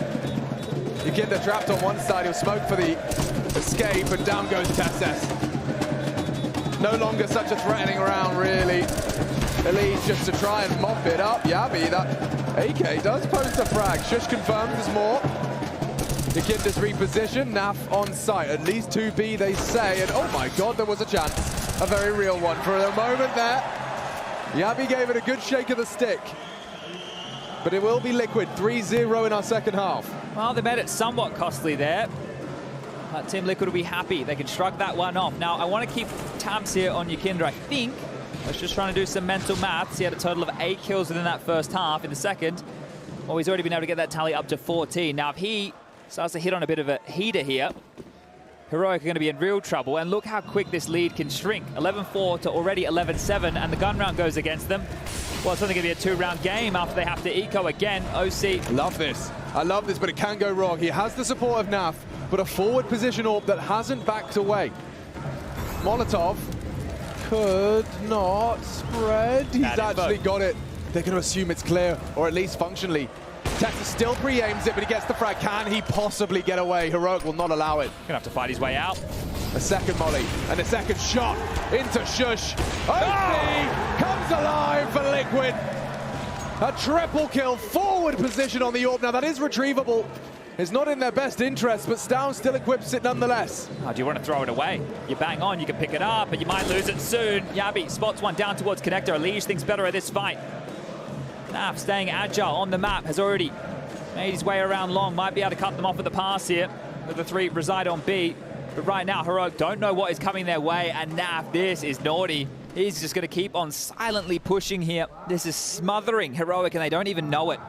Yakinda trapped on one side. He'll smoke for the escape, and down goes Tessus. No longer such a threatening round, really. Elige just to try and mop it up. Yabi, that AK does post a frag. Shush confirms there's more. Yakinda's reposition, Naf on site. At least 2B, they say. And oh my God, there was a chance. A very real one. For a moment there, Yabi gave it a good shake of the stick. But it will be Liquid, 3-0 in our second half. Well, they made it somewhat costly there. Team Liquid will be happy. They can shrug that one off. Now, I want to keep tabs here on Yakinda, I think. I was just trying to do some mental maths. He had a total of 8 kills within that first half. In the second, well, he's already been able to get that tally up to 14. Now, if he starts to hit on a bit of a heater here, Heroic are going to be in real trouble. And look how quick this lead can shrink. 11-4 to already 11-7, and the gun round goes against them. Well, it's only going to be a 2-round game after they have to eco again. OC. Love this. I love this, but it can go wrong. He has the support of Naf, but a forward position AWP that hasn't backed away. Molotov could not spread. He's actually got it. They're going to assume it's clear, or at least functionally. Texas still pre-aims it, but he gets the frag. Can he possibly get away? Heroic will not allow it. Gonna have to fight his way out. A second molly and a second shot into Shush. OC comes alive for Liquid. A triple kill, forward position on the AWP. Now that is retrievable. It's not in their best interest, but Stown still equips it nonetheless. Oh, do you want to throw it away? You bang on, you can pick it up, but you might lose it soon. Yabi spots one down towards Connector. Elige thinks better of this fight. Naf staying agile on the map, has already made his way around long. Might be able to cut them off at the pass here. But the 3 reside on B. But right now, Heroic don't know what is coming their way. And Naf, this is naughty. He's just going to keep on silently pushing here. This is smothering Heroic, and they don't even know it.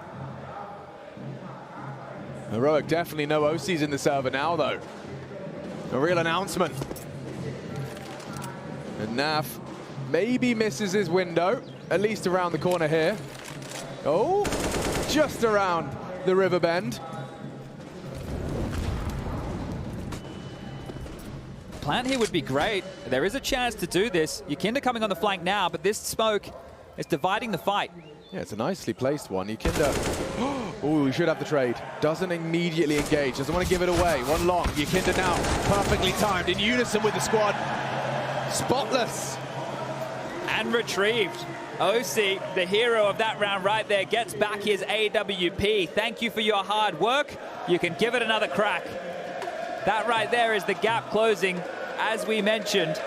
Heroic definitely know OC's in the server now, though. A real announcement. And Naf maybe misses his window, at least around the corner here. Oh, just around the river bend. Plant here would be great. There is a chance to do this. Yukinda coming on the flank now, but this smoke is dividing the fight. Yeah, it's a nicely placed one. Yukinda, oh, he should have the trade. Doesn't immediately engage, doesn't want to give it away. One long, Yukinda now, perfectly timed, in unison with the squad. Spotless. And retrieved. OC, the hero of that round right there, gets back his AWP. Thank you for your hard work. You can give it another crack. That right there is the gap closing, as we mentioned.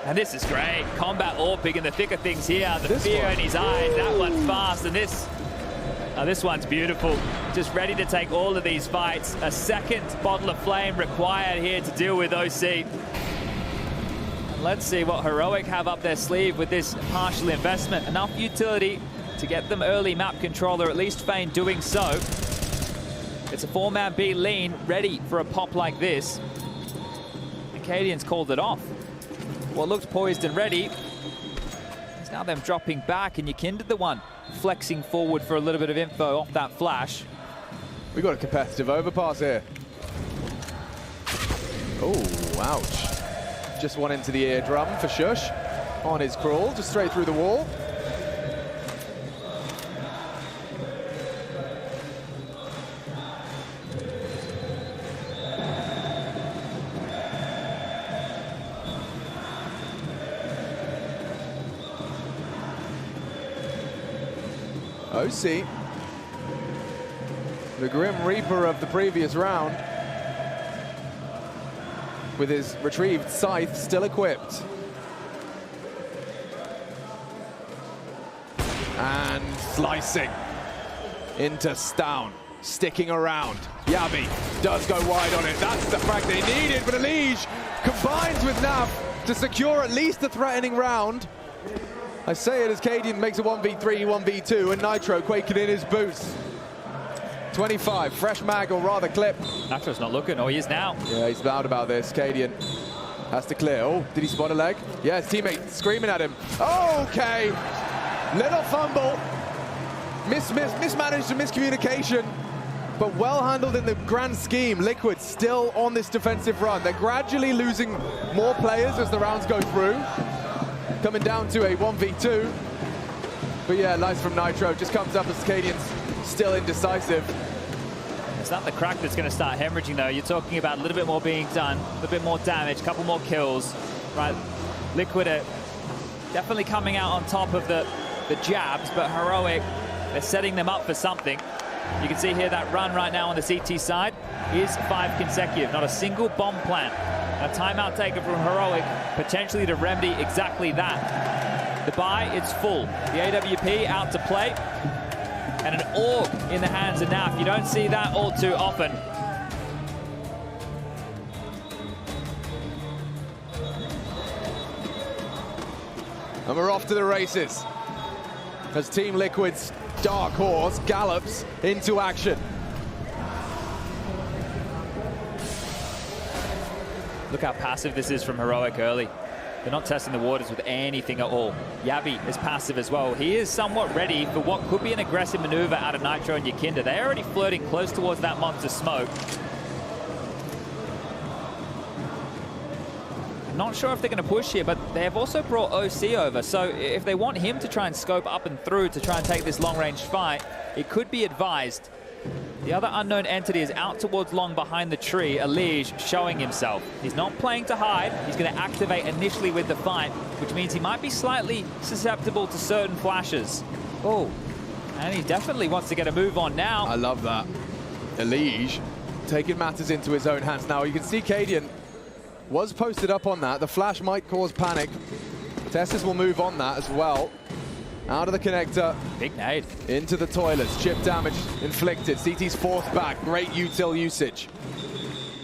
And this is great. Combat Orpig in the thick of things here. The fear in his eyes. That one's fast. And this one's beautiful. Just ready to take all of these fights. A second bottle of flame required here to deal with OC. Let's see what Heroic have up their sleeve with this partial investment. Enough utility to get them early map control, or at least feign doing so. It's a 4-man B lean, ready for a pop like this. Acadians called it off. What looked poised and ready is now them dropping back, and Yukinda the one flexing forward for a little bit of info off that flash. We got a competitive overpass here. Oh, ouch. Just one into the eardrum for Shush on his crawl, just straight through the wall. OC, the Grim Reaper of the previous round, with his retrieved scythe still equipped. And slicing into Stown, sticking around. Yabi does go wide on it. That's the frag they needed, but Elige combines with Nav to secure at least a threatening round. I say it as Cadian makes a 1v3, 1v2, and Nitro quaking in his boots. 25, fresh mag, or rather clip. Nitro's not looking, or he is now. Yeah, he's loud about this. Cadian has to clear. Oh, did he spot a leg? Yeah, his teammate screaming at him. Okay, little fumble. Mismanaged and miscommunication, but well handled in the grand scheme. Liquid still on this defensive run. They're gradually losing more players as the rounds go through. Coming down to a 1v2. But yeah, nice from Nitro. Just comes up as Cadian's still indecisive. It's not the crack that's going to start hemorrhaging, though. You're talking about a little bit more being done, a little bit more damage, a couple more kills. Right, Liquid are definitely coming out on top of the jabs, but Heroic, they're setting them up for something. You can see here that run right now on the CT side is 5 consecutive. Not a single bomb plant. A timeout taken from Heroic, potentially to remedy exactly that. The buy, it's full. The AWP out to play. And an orb in the hands of Naf. You don't see that all too often. And we're off to the races as Team Liquid's Dark Horse gallops into action. Look how passive this is from Heroic early. They're not testing the waters with anything at all. Yabi is passive as well. He is somewhat ready for what could be an aggressive maneuver out of Nitro and Yukinda. They're already flirting close towards that monster smoke. I'm not sure if they're going to push here, but they have also brought OC over. So if they want him to try and scope up and through to try and take this long-range fight, it could be advised. The other unknown entity is out towards long behind the tree. Elige showing himself. He's not playing to hide. He's going to activate initially with the fight, which means he might be slightly susceptible to certain flashes. Oh, and he definitely wants to get a move on now. I love that. Elige taking matters into his own hands now. You can see Cadian was posted up on that. The flash might cause panic. Tessus will move on that as well. Out of the connector. Big nade. Into the toilets. Chip damage inflicted. CT's fourth back. Great util usage.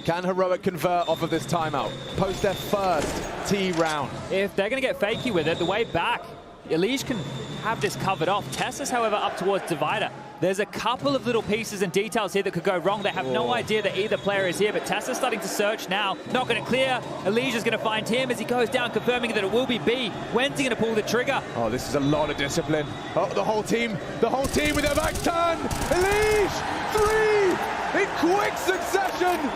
Can Heroic convert off of this timeout? Post their first T round. If they're going to get fakey with it, the way back, Elige can have this covered off. Tessus, however, up towards Divider. There's a couple of little pieces and details here that could go wrong. They have no idea that either player is here, but Tessus starting to search now. Not going to clear. Elige is going to find him as he goes down, confirming that it will be B. When's he going to pull the trigger? Oh, this is a lot of discipline. Oh, the whole team with their back turn. Elige, 3 in quick succession.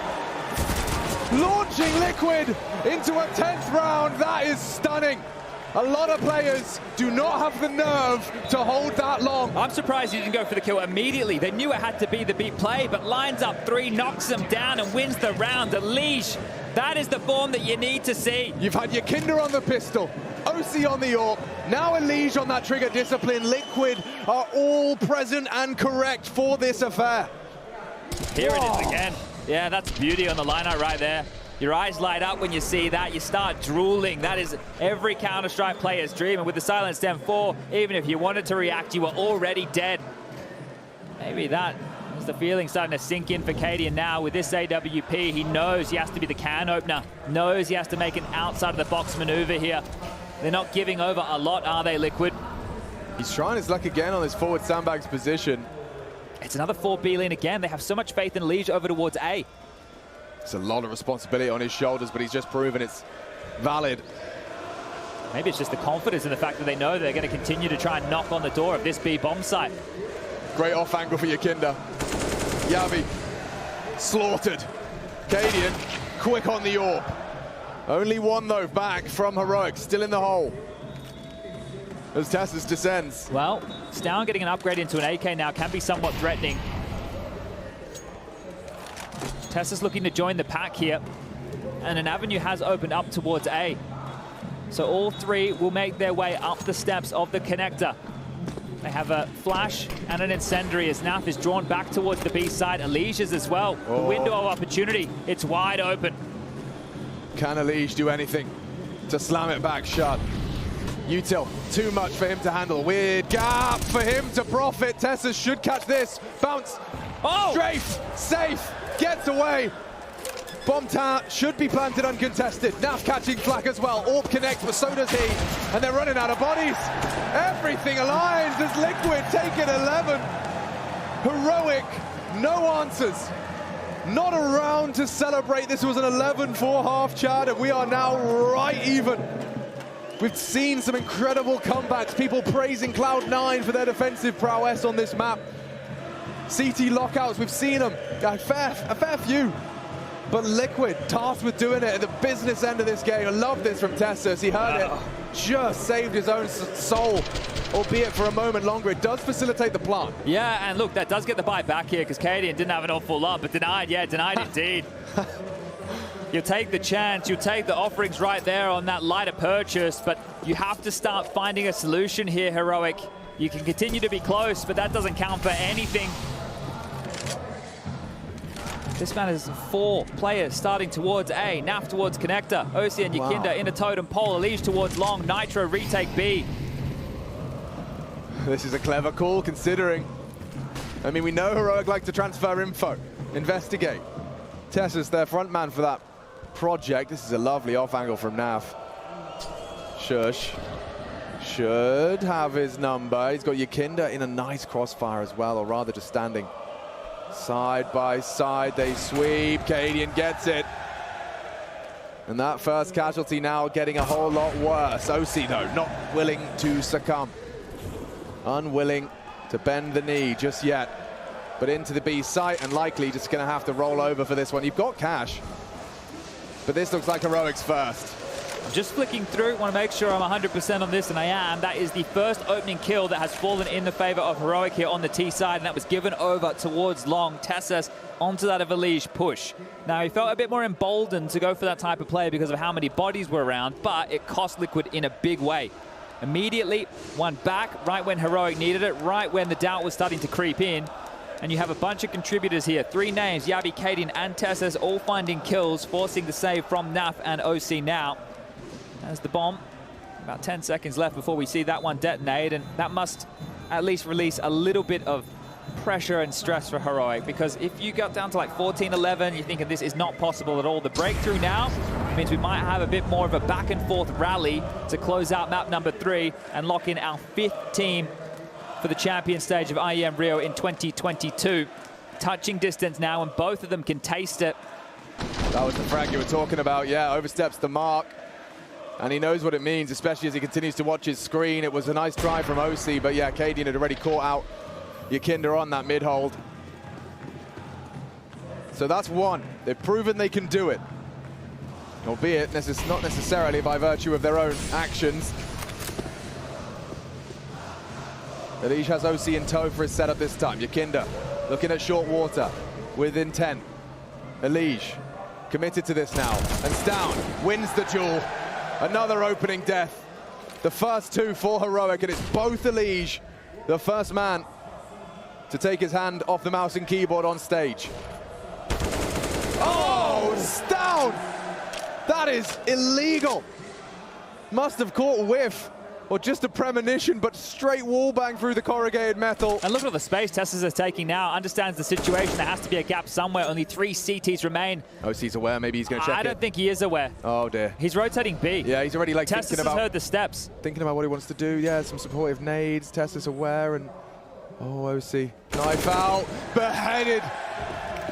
Launching Liquid into a 10th round. That is stunning. A lot of players do not have the nerve to hold that long. I'm surprised he didn't go for the kill immediately. They knew it had to be the beat play, but lines up 3, knocks them down and wins the round. Elige, that is the form that you need to see. You've had your Kinder on the pistol, OC on the AWP, now Elige on that trigger discipline. Liquid are all present and correct for this affair. Here it is again. Yeah, that's beauty on the lineout right there. Your eyes light up when you see that. You start drooling. That is every Counter-Strike player's dream. And with the Silence Stem 4, even if you wanted to react, you were already dead. Maybe that is the feeling starting to sink in for Cadian now. With this AWP, he knows he has to be the can opener. Knows he has to make an outside-of-the-box maneuver here. They're not giving over a lot, are they, Liquid? He's trying his luck again on this forward sandbags position. It's another 4B lane again. They have so much faith in Elige over towards A. It's a lot of responsibility on his shoulders, but he's just proven it's valid. Maybe it's just the confidence in the fact that they know they're going to continue to try and knock on the door of this B bomb site. Great off angle for your Kinder. Yavi slaughtered. Cadian quick on the AWP. Only one though back from Heroic, still in the hole. As Tessus descends. Well, Stown getting an upgrade into an AK now can be somewhat threatening. Tessus looking to join the pack here, and an avenue has opened up towards A. So all 3 will make their way up the steps of the connector. They have a flash and an incendiary as Naf is drawn back towards the B side. Elige's as well. The window of opportunity, it's wide open. Can Elige do anything to slam it back shut? Util, too much for him to handle. Weird gap for him to profit. Tessus should catch this. Bounce. Oh! Strafe. Safe. Gets away. Bomb should be planted uncontested. Naf catching flak as well. AWP connects, but so does he. And they're running out of bodies. Everything aligns as Liquid take it 11. Heroic, no answers. Not around to celebrate. This was an 11-4 half chart, and we are now right even. We've seen some incredible comebacks. People praising Cloud9 for their defensive prowess on this map. CT lockouts, we've seen them. A fair few. But Liquid tasked with doing it at the business end of this game. I love this from Tessus. He heard it. Just saved his own soul, albeit for a moment longer. It does facilitate the plant. Yeah, and look, that does get the buy back here because Cadian didn't have an awful lot, but denied. Yeah, denied indeed. You take the chance, you take the offerings right there on that lighter purchase, but you have to start finding a solution here, Heroic. You can continue to be close, but that doesn't count for anything. This man is 4 players starting towards A, Naf towards connector, OC and Yakinda in a totem pole, Elige towards long, Nitro retake B. This is a clever call considering. I mean, we know Heroic like to transfer info, investigate. Tessus, their front man for that project. This is a lovely off angle from Naf. Shush. Should have his number. He's got Yakinda in a nice crossfire as well, or rather just standing side by side. They sweep. Cadian gets it. And that first casualty now getting a whole lot worse. OC, though, not willing to succumb. Unwilling to bend the knee just yet. But into the B site and likely just going to have to roll over for this one. You've got cash. But this looks like Heroic's first. I'm just flicking through, want to make sure I'm 100% on this, and I am. That is the first opening kill that has fallen in the favor of Heroic here on the T side, and that was given over towards long. Tessus onto that of Elige push. Now, he felt a bit more emboldened to go for that type of play because of how many bodies were around, but it cost Liquid in a big way. Immediately, one back, right when Heroic needed it, right when the doubt was starting to creep in. And you have a bunch of contributors here. 3 names, Yabi, Cadian, and Tessas, all finding kills, forcing the save from Naf and OC now. As the bomb, about 10 seconds left before we see that one detonate, and that must at least release a little bit of pressure and stress for Heroic, because if you got down to like 14-11, you're thinking this is not possible at all. The breakthrough now means we might have a bit more of a back and forth rally to close out map number 3 and lock in our 5th team for the champion stage of IEM Rio in 2022. Touching distance now, and both of them can taste it. That was the frag you were talking about. Yeah, oversteps the mark. And he knows what it means, especially as he continues to watch his screen. It was a nice try from OC, but yeah, Cadian had already caught out Yakinder on that mid-hold. So that's one. They've proven they can do it. Albeit not necessarily by virtue of their own actions. Elige has OC in tow for his setup this time. Yakinder looking at short water with intent. Elige committed to this now. And Stown wins the duel. Another opening death. The first 2 for Heroic, and it's both Elige, the first man to take his hand off the mouse and keyboard on stage. Oh, Stown! That is illegal. Must have caught a whiff. Or just a premonition, but straight wall bang through the corrugated metal. And look at the space Tessas is taking now. Understands the situation. There has to be a gap somewhere. Only 3 CTs remain. OC's aware. Maybe he's going to check it. I don't think he is aware. Oh, dear. He's rotating B. Yeah, he's already like Tessas thinking about... has heard the steps. Thinking about what he wants to do. Yeah, some supportive nades. Tessas aware and... Oh, OC. Knife out. Beheaded.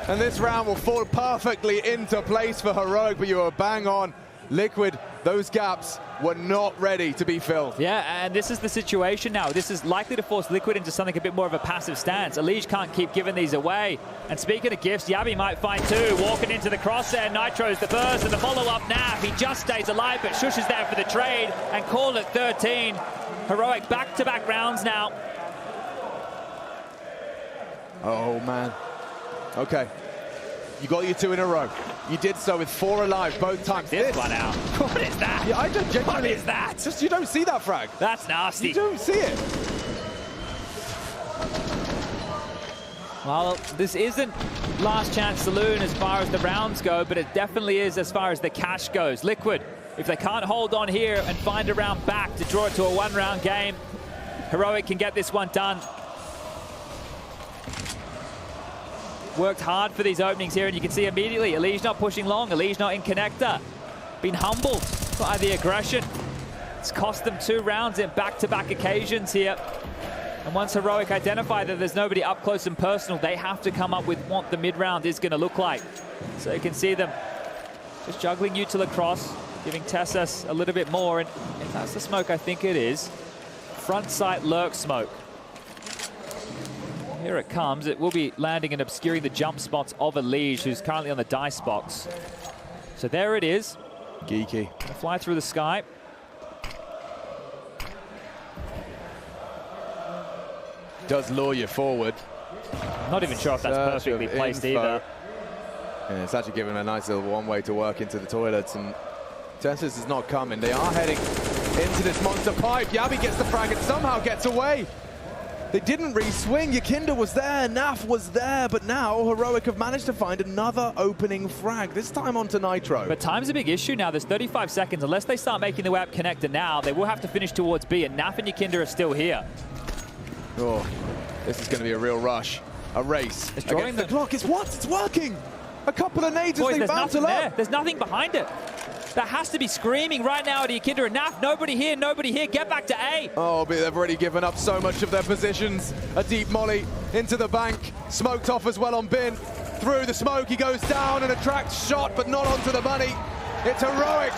And this round will fall perfectly into place for Heroic, but you are bang on. Liquid, those gaps were not ready to be filled. Yeah, and this is the situation now. This is likely to force Liquid into something a bit more of a passive stance. Elige can't keep giving these away. And speaking of gifts, Yabi might find 2. Walking into the crosshair, Nitro's the burst and the follow-up Naf. He just stays alive, but Shush is there for the trade and call it 13. Heroic back-to-back rounds now. Oh, man. Okay. You got your 2 in a row. You did so with 4 alive both times. This one out. What is that? Yeah, I don't genuinely... What is that? Just, you don't see that frag. That's nasty. You don't see it. Well, this isn't last chance saloon as far as the rounds go, but it definitely is as far as the cash goes. Liquid, if they can't hold on here and find a round back to draw it to a 1-round game, Heroic can get this one done. Worked hard for these openings here, and you can see immediately Elige not pushing long, Elige not in connector. Been humbled by the aggression. It's cost them 2 rounds in back-to-back occasions here. And once Heroic identify that there's nobody up close and personal, they have to come up with what the mid-round is going to look like. So you can see them just juggling util across, giving Tessas a little bit more, and if that's the smoke, I think it is. Front sight lurk smoke. Here it comes. It will be landing and obscuring the jump spots of Elige, who's currently on the dice box. So there it is. Geeky. Gonna fly through the sky. Does lure you forward. Not even sure if that's perfectly placed either. Yeah, it's actually giving him a nice little one-way to work into the toilets, and Tessas is not coming. They are heading into this monster pipe. Yabi gets the frag and somehow gets away. They didn't re-swing. Yakinder was there, Naf was there, but now Heroic have managed to find another opening frag, this time onto Nitro. But time's a big issue now. There's 35 seconds. Unless they start making the way up connector now, they will have to finish towards B, and Naf and Yakinder are still here. Oh, this is going to be a real rush. A race. It's drawing the clock. It's what? It's working. A couple of nades as they bounce along. There's nothing behind it. That has to be screaming right now at Yakinder and Naf. Nobody here, nobody here. Get back to A. Oh, but they've already given up so much of their positions. A deep molly into the bank. Smoked off as well on Bin. Through the smoke, he goes down and attracts shot, but not onto the money. It's Heroic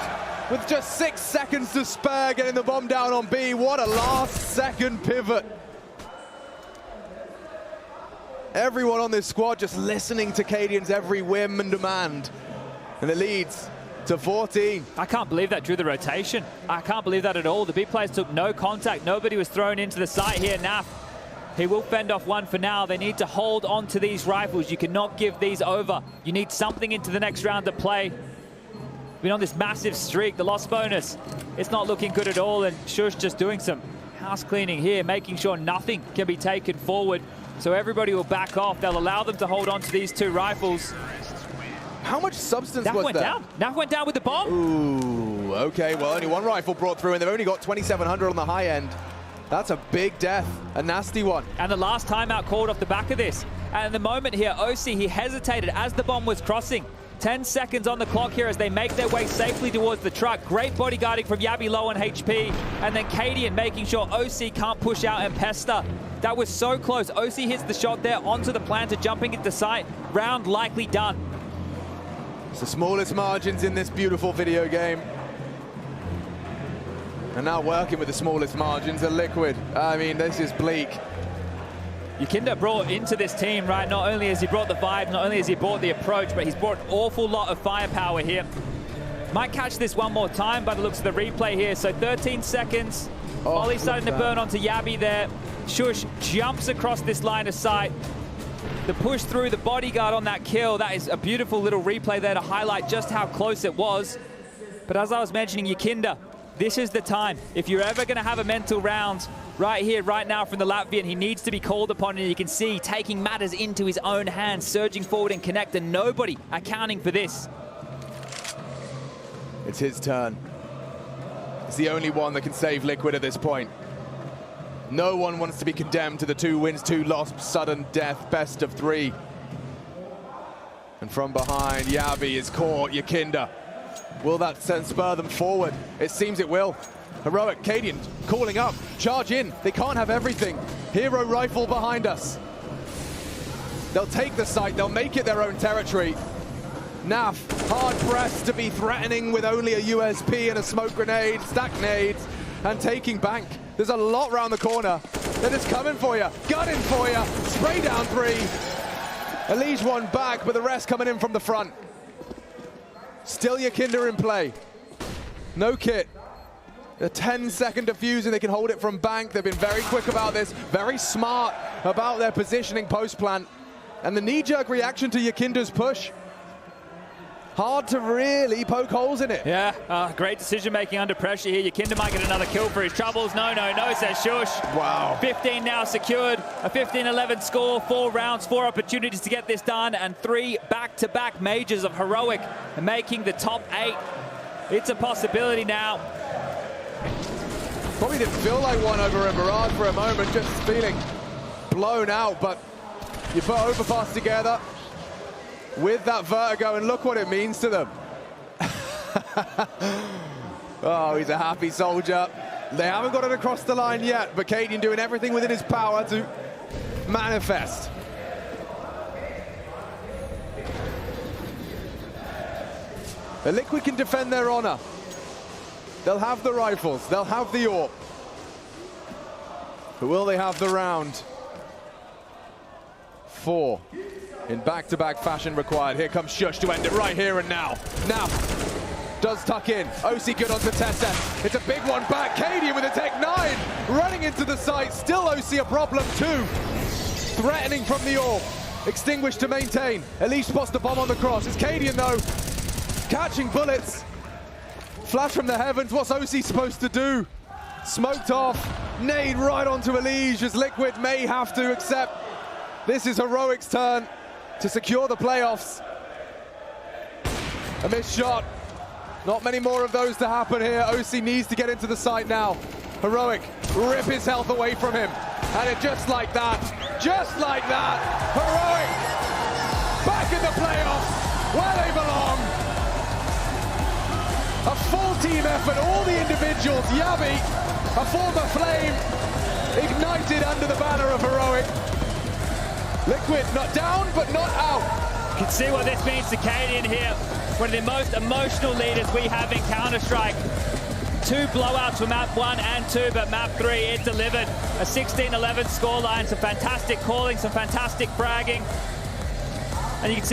with just 6 seconds to spare, getting the bomb down on B. What a last-second pivot. Everyone on this squad just listening to Cadian's every whim and demand. And it leads to 14. I can't believe that drew the rotation. I can't believe that at all. The B players took no contact. Nobody was thrown into the site here. Naf, he will fend off one for now. They need to hold on to these rifles. You cannot give these over. You need something into the next round to play. Been on this massive streak. The loss bonus, it's not looking good at all. And Shush just doing some house cleaning here, making sure nothing can be taken forward. So everybody will back off. They'll allow them to hold on to these 2 rifles. How much substance Nav was went there? down. Nav went down with the bomb. Ooh, okay. Well, only 1 rifle brought through, and they've only got 2,700 on the high end. That's a big death, a nasty one. And the last timeout called off the back of this. And at the moment here, OC, he hesitated as the bomb was crossing. 10 seconds on the clock here as they make their way safely towards the truck. Great bodyguarding from Yabi low on HP. And then Cadian making sure OC can't push out and pester. That was so close. OC hits the shot there onto the planter, jumping into sight. Round likely done. It's the smallest margins in this beautiful video game. And now working with the smallest margins are Liquid. I mean, this is bleak. Yakinda brought into this team, right? Not only has he brought the vibe, not only has he brought the approach, but he's brought an awful lot of firepower here. Might catch this one more time by the looks of the replay here. So 13 seconds. Molly starting to burn onto Yabi there. Shush jumps across this line of sight. The push through the bodyguard on that kill. That is a beautiful little replay there to highlight just how close it was. But as I was mentioning, Yakinda, this is the time. If you're ever going to have a mental round right here, right now from the Latvian, he needs to be called upon, and you can see taking matters into his own hands, surging forward and connect, and nobody accounting for this. It's his turn. It's the only one that can save Liquid at this point. No one wants to be condemned to the 2 wins, 2 lost, sudden death, best of 3. And from behind, Yabi is caught, Yakinda. Will that spur them forward? It seems it will. Heroic, Cadian calling up, charge in. They can't have everything. Hero rifle behind us. They'll take the site, they'll make it their own territory. Naf, hard pressed to be threatening with only a USP and a smoke grenade, stack nades, and taking bank. There's a lot round the corner. They're just coming for you, gunning for you. Spray down 3. Elige 1 back, but the rest coming in from the front. Still Yakinda in play. No kit. A 10-second defuse and they can hold it from bank. They've been very quick about this, very smart about their positioning post-plant. And the knee-jerk reaction to Yakinda's push. Hard to really poke holes in it. Yeah, great decision-making under pressure here. Yakinda might get another kill for his troubles. No, says Shush. Wow. 15 now secured, a 15-11 score, 4 rounds, 4 opportunities to get this done, and 3 back-to-back majors of Heroic making the top 8. It's a possibility now. Probably didn't feel like one over a Mirage for a moment, just feeling blown out, but you put Overpass together with that vertigo, and look what it means to them. Oh, he's a happy soldier. They haven't got it across the line yet, but Cadian doing everything within his power to manifest. The Liquid can defend their honor. They'll have the rifles, they'll have the AWP. But will they have the round? 4 in back-to-back fashion required. Here comes Shush to end it right here and now. Now, does tuck in. OC good onto Tessa. It's a big one back. Cadian with a Tech 9, running into the site. Still OC a problem too. Threatening from the AWP. Extinguished to maintain. Elige spots the bomb on the cross. It's Cadian though, catching bullets. Flash from the heavens. What's OC supposed to do? Smoked off. Nade right onto Elige as Liquid may have to accept. This is Heroic's turn to secure the playoffs. A missed shot. Not many more of those to happen here. OC needs to get into the site now. Heroic rip his health away from him. And it just like that, Heroic back in the playoffs where they belong. A full team effort, all the individuals. Yabi, a former Flame, ignited under the banner of Heroic. Liquid not down, but not out. You can see what this means to Cadian here. One of the most emotional leaders we have in Counter-Strike. 2 blowouts for map 1 and 2, but map 3, it delivered. A 16-11 scoreline, some fantastic calling, some fantastic fragging. And you can see